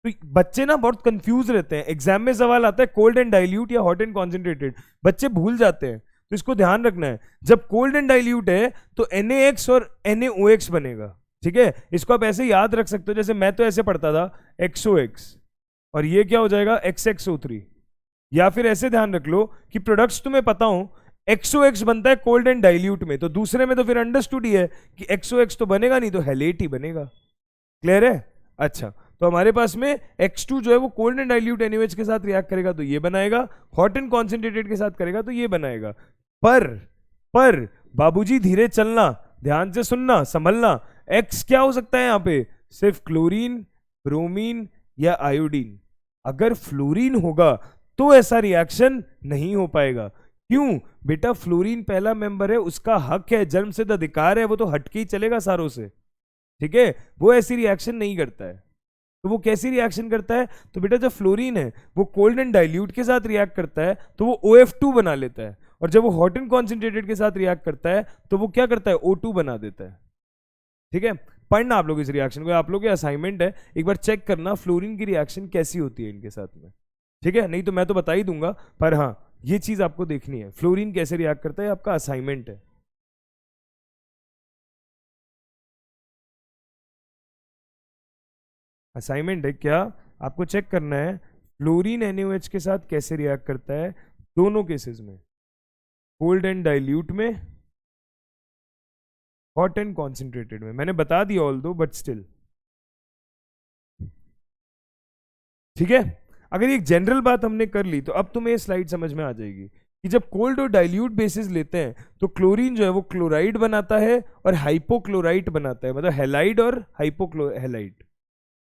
Speaker 1: तो बच्चे ना बहुत कंफ्यूज रहते हैं, एग्जाम में सवाल आता है कोल्ड एंड डाइल्यूट या हॉट एंड कॉन्सेंट्रेटेड, बच्चे भूल जाते हैं। तो इसको ध्यान रखना है, जब कोल्ड एंड डाइल्यूट है तो NaX और NaOX बनेगा, ठीक है। इसको आप ऐसे याद रख सकते हो, जैसे मैं तो ऐसे पढ़ता था XOX, और ये क्या हो जाएगा XXO3। या फिर ऐसे ध्यान रख लो कि प्रोडक्ट्स तुम्हें पता हो, XOX बनता है कोल्ड एंड डाइल्यूट में, तो दूसरे में तो फिर अंडरस्टूड ही है कि XOX तो बनेगा नहीं, तो हैलेट ही बनेगा। क्लियर है? अच्छा, तो हमारे पास में X2 जो है वो कोल्ड एंड डाइल्यूट NaOH के साथ रिएक्ट करेगा तो ये बनाएगा, हॉट एंड कॉन्सेंट्रेटेड के साथ करेगा तो ये बनाएगा। पर बाबूजी धीरे चलना, ध्यान से सुनना, संभलना। X क्या हो सकता है यहाँ पे? सिर्फ क्लोरीन, ब्रोमीन या आयोडीन। अगर फ्लोरीन होगा तो ऐसा रिएक्शन नहीं हो पाएगा। क्यों? बेटा फ्लोरीन पहला मेंबर है, उसका हक है, जन्म सिद्ध अधिकार है, वो तो हटके ही चलेगा सारों से, ठीक है। वो ऐसी रिएक्शन नहीं करता है। तो वो कैसी रिएक्शन करता है? तो बेटा जब फ्लोरीन है वो कोल्ड एंड डाइल्यूट के साथ रिएक्ट करता है तो वो OF2 बना लेता है, और जब वो हॉट एंड कॉन्सेंट्रेटेड के साथ रिएक्ट करता है तो वो क्या करता है? O2 बना देता है, ठीक है। पढ़ना आप लोग इस रिएक्शन को, आप लोग के असाइनमेंट है, एक बार चेक करना फ्लोरीन की रिएक्शन कैसी होती है इनके साथ में, ठीक है। नहीं तो मैं तो बता ही दूंगा, पर हाँ ये चीज आपको देखनी है, फ्लोरीन कैसे रिएक्ट करता है, आपका असाइनमेंट है। असाइनमेंट है क्या? आपको चेक करना है फ्लोरीन NaOH के साथ कैसे रिएक्ट करता है दोनों केसेस में, कोल्ड एंड डाइल्यूट में, हॉट एंड कॉन्सेंट्रेटेड में। मैंने बता दिया ऑल दो, बट स्टिल, ठीक है। अगर एक जनरल बात हमने कर ली तो अब तुम्हें स्लाइड समझ में आ जाएगी कि जब कोल्ड और डाइल्यूट बेसिस लेते हैं तो क्लोरीन जो है वो क्लोराइड बनाता है और हाइपोक्लोराइट बनाता है, मतलब हैलाइड और हाइपोक्लोराइट।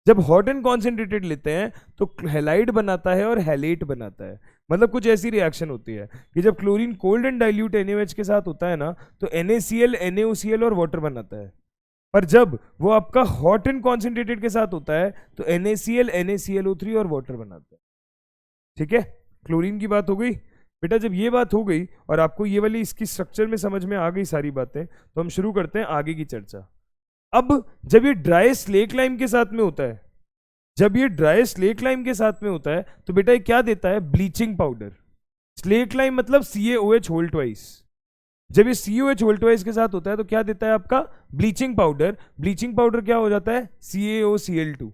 Speaker 1: जब हॉट एंड कॉन्सेंट्रेटेड लेते हैं तो हैलाइड बनाता है और हैलेट बनाता है। मतलब कुछ ऐसी रिएक्शन होती है कि जब chlorine cold and dilute NaOH के साथ होता है ना तो NaCl NaOCl और वाटर बनाता है, पर जब वो आपका हॉट एंड कॉन्सेंट्रेटेड के साथ होता है तो NaCl NaClO3 और वाटर बनाता है, ठीक है। क्लोरीन की बात हो गई। बेटा जब ये बात हो गई और आपको ये वाली इसकी स्ट्रक्चर में समझ में आ गई सारी बातें, तो हम शुरू करते हैं आगे की चर्चा। अब जब ये ड्राई स्लेक लाइम के साथ में होता है, जब ये ड्राई स्लेक लाइम के साथ में होता है तो बेटा ये क्या देता है? Bleaching powder. स्लेक लाइम मतलब CaOH होल ट्वाइस। जब ये CaOH होल ट्वाइस के साथ होता है तो क्या देता है आपका? Bleaching powder. ब्लीचिंग पाउडर क्या हो जाता है? CaOCl2,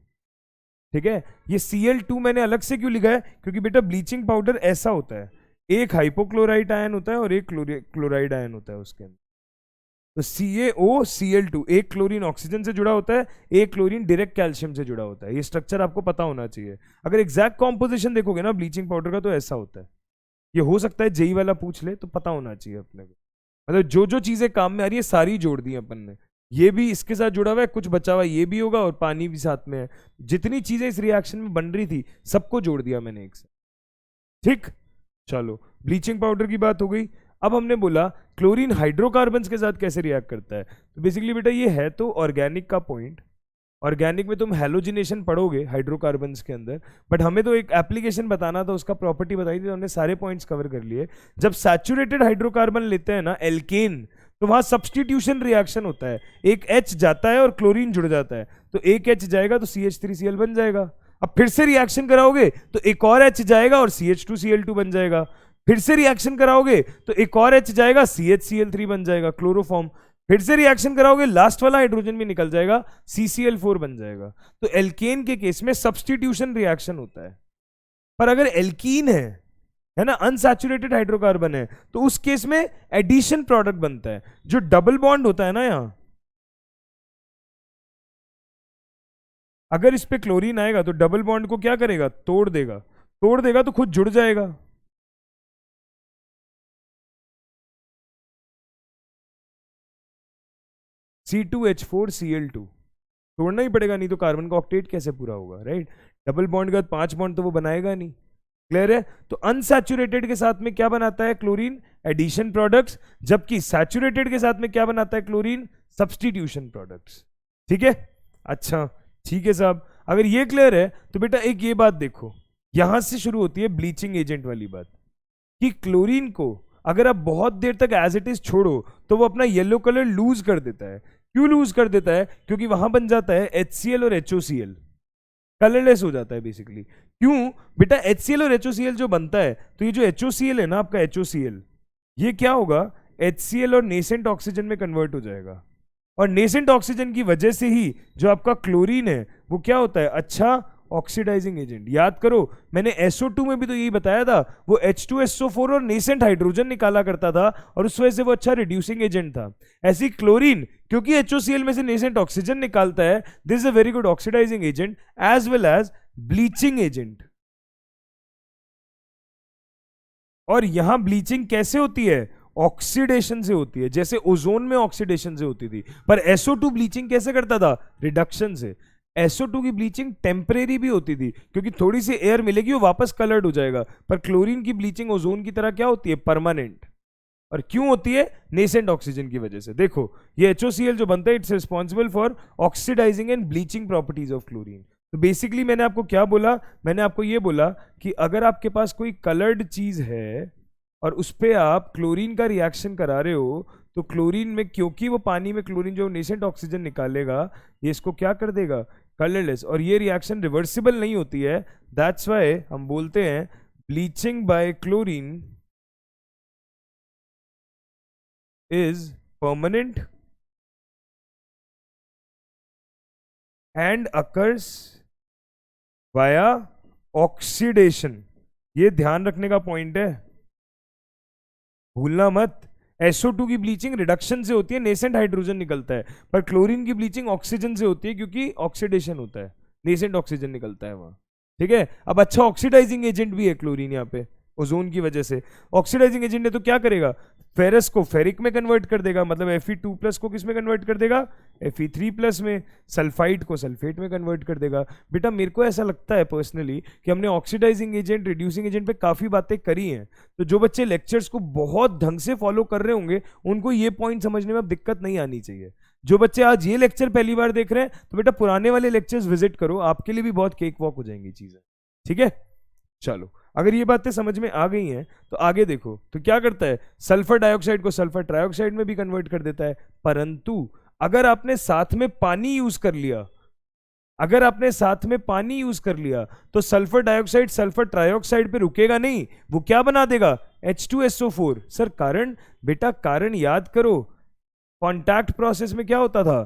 Speaker 1: ठीक है। ये Cl2 मैंने अलग से क्यों लिखा है? क्योंकि बेटा ब्लीचिंग पाउडर ऐसा होता है, एक हाइपोक्लोराइट आयन होता है और एक क्लोराइड आयन होता है उसके अंदर। तो CaOCl2, एक क्लोरीन ऑक्सीजन से जुड़ा होता है, एक क्लोरीन डायरेक्ट कैल्शियम से जुड़ा होता है। ये स्ट्रक्चर आपको पता होना चाहिए। अगर एग्जैक्ट कॉम्पोजिशन देखोगे ना ब्लीचिंग पाउडर का तो ऐसा होता है। ये हो सकता है जेई वाला पूछ ले, तो पता होना चाहिए अपने को। मतलब जो जो चीजें काम में आ रही है सारी जोड़ दी अपन ने। ये भी इसके साथ जुड़ा हुआ है, कुछ बचा हुआ ये भी होगा, और पानी भी साथ में है। जितनी चीजें इस रिएक्शन में बन रही थी सबको जोड़ दिया मैंने एक साथ, ठीक। चलो ब्लीचिंग पाउडर की बात हो गई। अब हमने बोला क्लोरीन हाइड्रोकार्बन्स के साथ कैसे रिएक्ट करता है। तो बेसिकली बेटा ये है तो ऑर्गेनिक का पॉइंट। ऑर्गेनिक में तुम हैलोजिनेशन पढ़ोगे हाइड्रोकार्बन्स के अंदर, बट हमें तो एक एप्लीकेशन बताना था, उसका प्रॉपर्टी बताई थी, तो हमने सारे पॉइंट्स कवर कर लिए। जब सैचुरेटेड हाइड्रोकार्बन लेते हैं ना एल्केन, तो वहां सब्सटीट्यूशन रिएक्शन होता है, एक H जाता है और क्लोरीन जुड़ जाता है, तो एक H जाएगा तो CH3Cl बन जाएगा। अब फिर से रिएक्शन कराओगे तो एक और H जाएगा और CH2Cl2 बन जाएगा। फिर से रिएक्शन कराओगे तो एक और H जाएगा, CHCl3 बन जाएगा, क्लोरोफॉर्म। फिर से रिएक्शन कराओगे लास्ट वाला हाइड्रोजन भी निकल जाएगा, CCl4 बन जाएगा। तो एल्केन के केस में सब्सटीट्यूशन रिएक्शन होता है। पर अगर एल्कीन है ना, अनसैचुरेटेड हाइड्रोकार्बन है, तो उस केस में एडिशन प्रोडक्ट बनता है। जो डबल बॉन्ड होता है ना यहाँ, अगर इस पे क्लोरीन आएगा तो डबल बॉन्ड को क्या करेगा, तोड़ देगा, तोड़ देगा तो खुद जुड़ जाएगा। C2H4Cl2 तोड़ना ही पड़ेगा, नहीं तो कार्बन का ऑक्टेट कैसे पूरा होगा, राइट। डबल बॉन्ड के बाद 5 बॉन्ड तो वो बनाएगा नहीं। क्लियर है। तो अनसैचुरेटेड के साथ में क्या बनाता है क्लोरीन, एडिशन प्रोडक्ट्स, जबकि सैचुरेटेड के साथ में क्या बनाता है क्लोरीन, सब्स्टिट्यूशन प्रोडक्ट्स। ठीक है, अच्छा ठीक है साहब। अगर ये क्लियर है तो बेटा एक ये बात देखो, यहां से शुरू होती है ब्लीचिंग एजेंट वाली बात, कि क्लोरीन को अगर आप बहुत देर तक एज इट इज छोड़ो तो वो अपना येलो कलर लूज कर देता है। क्यों लूज कर देता है, क्योंकि वहां बन जाता है HCl और HOCl, कलरलेस हो जाता है बेसिकली। क्यों बेटा, HCl और HOCl जो बनता है, तो ये जो HOCl है ना आपका HOCl, ये क्या होगा, HCl और नेसेंट ऑक्सीजन में कन्वर्ट हो जाएगा, और नेसेंट ऑक्सीजन की वजह से ही जो आपका क्लोरीन है वो क्या होता है, अच्छा ऑक्सीडाइजिंग एजेंट। याद करो मैंने SO2 में भी तो यही बताया था, वो H2SO4 और नेसेंट हाइड्रोजन निकाला करता था और उस वजह से वो अच्छा रिड्यूसिंग एजेंट था। ऐसी क्लोरीन क्योंकि HOCl में से नेसेंट ऑक्सीजन निकालता है, this is a very good oxidising agent as well as bleaching agent. और यहां ब्लीचिंग कैसे होती है, ऑक्सीडेशन से होती है, जैसे ओजोन में ऑक्सीडेशन से होती थी। पर SO2 ब्लीचिंग कैसे करता था, रिडक्शन से। SO2 की ब्लीचिंग टेम्परेरी भी होती थी, क्योंकि थोड़ी सी एयर मिलेगी वो वापस कलर्ड हो जाएगा। पर क्लोरीन की ब्लीचिंग ओजोन की तरह क्या होती है, परमानेंट। और क्यों होती है, नेसेंट ऑक्सीजन की वजह से। देखो ये HOCl जो बनता है, it's responsible for oxidising and bleaching properties of chlorine. तो बेसिकली मैंने आपको क्या बोला, मैंने आपको ये बोला कि अगर आपके पास कोई कलर्ड चीज है और उस पर आप क्लोरीन का रिएक्शन करा रहे हो, तो क्लोरीन में क्योंकि वो पानी में क्लोरीन जो नेसेंट ऑक्सीजन निकालेगा, ये इसको क्या कर देगा, कलरलेस। और ये रिएक्शन रिवर्सिबल नहीं होती है, दैट्स वाई हम बोलते हैं bleaching by chlorine is permanent and occurs via oxidation. ये ध्यान रखने का पॉइंट है, भूलना मत। SO2 की ब्लीचिंग रिडक्शन से होती है, नेसेंट हाइड्रोजन निकलता है, पर क्लोरीन की ब्लीचिंग ऑक्सीजन से होती है, क्योंकि ऑक्सीडेशन होता है, नेसेंट ऑक्सीजन निकलता है वहां। ठीक है, अब अच्छा ऑक्सीडाइजिंग एजेंट भी है क्लोरीन यहाँ पे, ओजोन की वजह से। ऑक्सीडाइजिंग एजेंट है तो क्या करेगा, फेरस को फेरिक में कन्वर्ट कर देगा, मतलब Fe2+ को किस में कन्वर्ट कर देगा, Fe3+ में। सल्फाइड को सल्फेट में कन्वर्ट कर देगा। बेटा मेरे को ऐसा लगता है पर्सनली कि हमने ऑक्सीडाइजिंग एजेंट, रिड्यूसिंग एजेंट पे काफी बातें करी हैं, तो जो बच्चे लेक्चर्स को बहुत ढंग से फॉलो कर रहे होंगे उनको ये पॉइंट समझने में अब दिक्कत नहीं आनी चाहिए। जो बच्चे आज ये लेक्चर पहली बार देख रहे हैं, तो बेटा पुराने वाले लेक्चर्स विजिट करो, आपके लिए भी बहुत केक वॉक हो जाएंगी चीजें। ठीक है, चलो अगर ये बातें समझ में आ गई हैं तो आगे देखो। तो क्या करता है, सल्फर डाइऑक्साइड को सल्फर ट्राइऑक्साइड में भी कन्वर्ट कर देता है। परंतु अगर आपने साथ में पानी यूज कर लिया, अगर आपने साथ में पानी यूज कर लिया, तो सल्फर डाइऑक्साइड सल्फर ट्राइऑक्साइड पे रुकेगा नहीं, वो क्या बना देगा, H2SO4। सर कारण, बेटा कारण याद करो, कॉन्टैक्ट प्रोसेस में क्या होता था,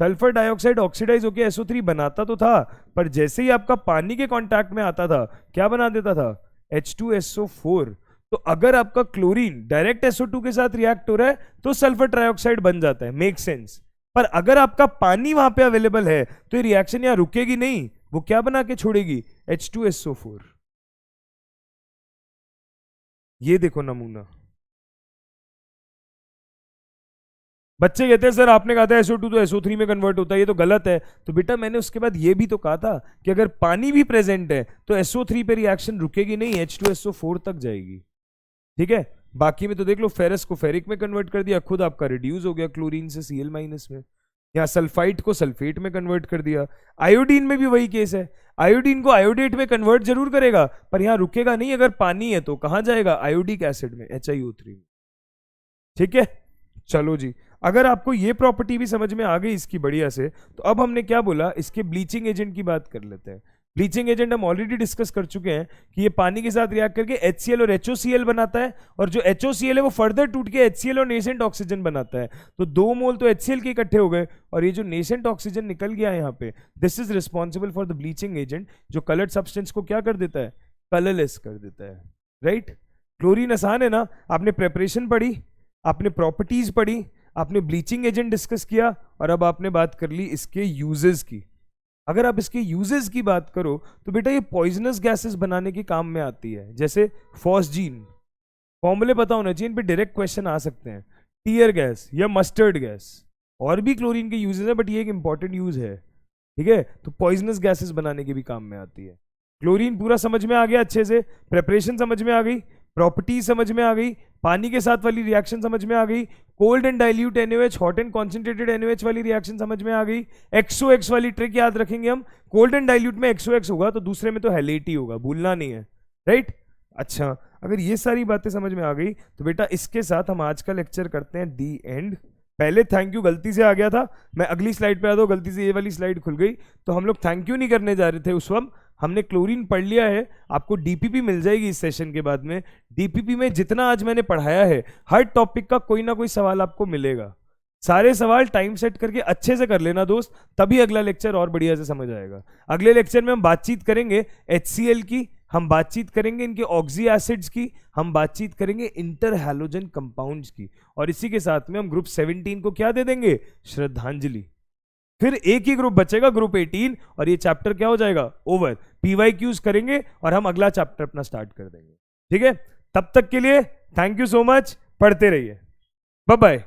Speaker 1: सल्फर डाइऑक्साइड ऑक्सीडाइज होकर SO3 बनाता तो था, पर जैसे ही आपका पानी के कांटेक्ट में आता था क्या बना देता था, H2SO4। तो अगर आपका क्लोरीन डायरेक्ट SO2 के साथ रिएक्ट हो रहा है तो सल्फर ट्राइऑक्साइड बन जाता है, मेक सेंस। पर अगर आपका पानी वहां पे अवेलेबल है तो ये रिएक्शन यहां रुकेगी नहीं, वो क्या बना के छोड़ेगी, H2SO4। ये देखो नमूना। बच्चे कहते हैं सर आपने कहा था SO2 तो SO3 में कन्वर्ट होता है, ये तो गलत है। तो बेटा मैंने उसके बाद ये भी तो कहा था कि अगर पानी भी प्रेजेंट है तो SO3 पे रिएक्शन रुकेगी नहीं, H2SO4 तक जाएगी। ठीक है, बाकी में तो देख लो, फेरस को फेरिक में कन्वर्ट कर दिया, खुद आपका रिड्यूस हो गया क्लोरीन से Cl- में। यहाँ सल्फाइड को सल्फेट में कन्वर्ट कर दिया। आयोडीन में भी वही केस है, आयोडीन को आयोडेट में कन्वर्ट जरूर करेगा, पर यहाँ रुकेगा नहीं। अगर पानी है तो कहाँ जाएगा, आयोडिक एसिड में, HiO3 में। ठीक है, चलो जी, अगर आपको ये प्रॉपर्टी भी समझ में आ गई इसकी बढ़िया से, तो अब हमने क्या बोला, इसके ब्लीचिंग एजेंट की बात कर लेते हैं। ब्लीचिंग एजेंट हम ऑलरेडी डिस्कस कर चुके हैं कि ये पानी के साथ रिएक्ट करके HCl और HOCl बनाता है, और जो HOCl है वो फर्दर टूट के HCl और नेसेंट ऑक्सीजन बनाता है। तो 2 मोल तो HCl के इकट्ठे हो गए, और ये जो नेसेंट ऑक्सीजन निकल गया यहाँ पे, this is responsible for the bleaching agent, जो कलर्ड सब्सटेंस को क्या कर देता है, कलरलेस कर देता है। राइट, क्लोरीन आसान है ना, आपने प्रेपरेशन पढ़ी, आपने प्रॉपर्टीज पढ़ी, आपने ब्लीचिंग एजेंट डिस्कस किया, और अब आपने बात कर ली इसके यूजेस की। अगर आप इसके यूजेस की बात करो तो बेटा ये पॉइजनस गैसेस बनाने के काम में आती है, जैसे फॉस्जीन, फॉर्मूले पता होना चाहिए, इन पे डायरेक्ट क्वेश्चन आ सकते हैं, टीयर गैस या मस्टर्ड गैस। और भी क्लोरीन के यूजेस है बट ये एक इंपॉर्टेंट यूज है, ठीक है। तो पॉइजनस गैसेस बनाने के भी काम में आती है। क्लोरीन पूरा समझ में आ गया अच्छे से, प्रेपरेशन समझ में आ गई, प्रॉपर्टीज समझ में आ गई, पानी के साथ वाली रिएक्शन समझ में आ गई, cold and dilute NaOH, hot and concentrated NaOH वाली रिएक्शन समझ में आ गई। XOX वाली ट्रिक याद रखेंगे हम, कोल्ड एंड डाइल्यूट में XOX होगा तो दूसरे में तो हैलेट ही होगा, भूलना नहीं है, राइट। अच्छा, अगर ये सारी बातें समझ में आ गई तो बेटा इसके साथ हम आज का लेक्चर करते हैं दी एंड। पहले थैंक यू गलती से आ गया था, मैं अगली स्लाइड पे आ दो, गलती से ये वाली स्लाइड खुल गई, तो हम लोग थैंक यू नहीं करने जा रहे थे उस वक्त। हमने क्लोरीन पढ़ लिया है, आपको डीपीपी मिल जाएगी इस सेशन के बाद में। डीपीपी में जितना आज मैंने पढ़ाया है, हर टॉपिक का कोई ना कोई सवाल आपको मिलेगा, सारे सवाल टाइम सेट करके अच्छे से कर लेना दोस्त, तभी अगला लेक्चर और बढ़िया से समझ आएगा। अगले लेक्चर में हम बातचीत करेंगे HCl की, हम बातचीत करेंगे इनके ऑक्सी एसिड्स की, हम बातचीत करेंगे इंटर हैलोजन कंपाउंड्स की, और इसी के साथ में हम ग्रुप 17 को क्या दे देंगे, श्रद्धांजलि। फिर एक ही ग्रुप बचेगा, ग्रुप 18, और ये चैप्टर क्या हो जाएगा, ओवर। PYQs करेंगे और हम अगला चैप्टर अपना स्टार्ट कर देंगे, ठीक है। तब तक के लिए थैंक यू सो मच, पढ़ते रहिए, बाय बाय।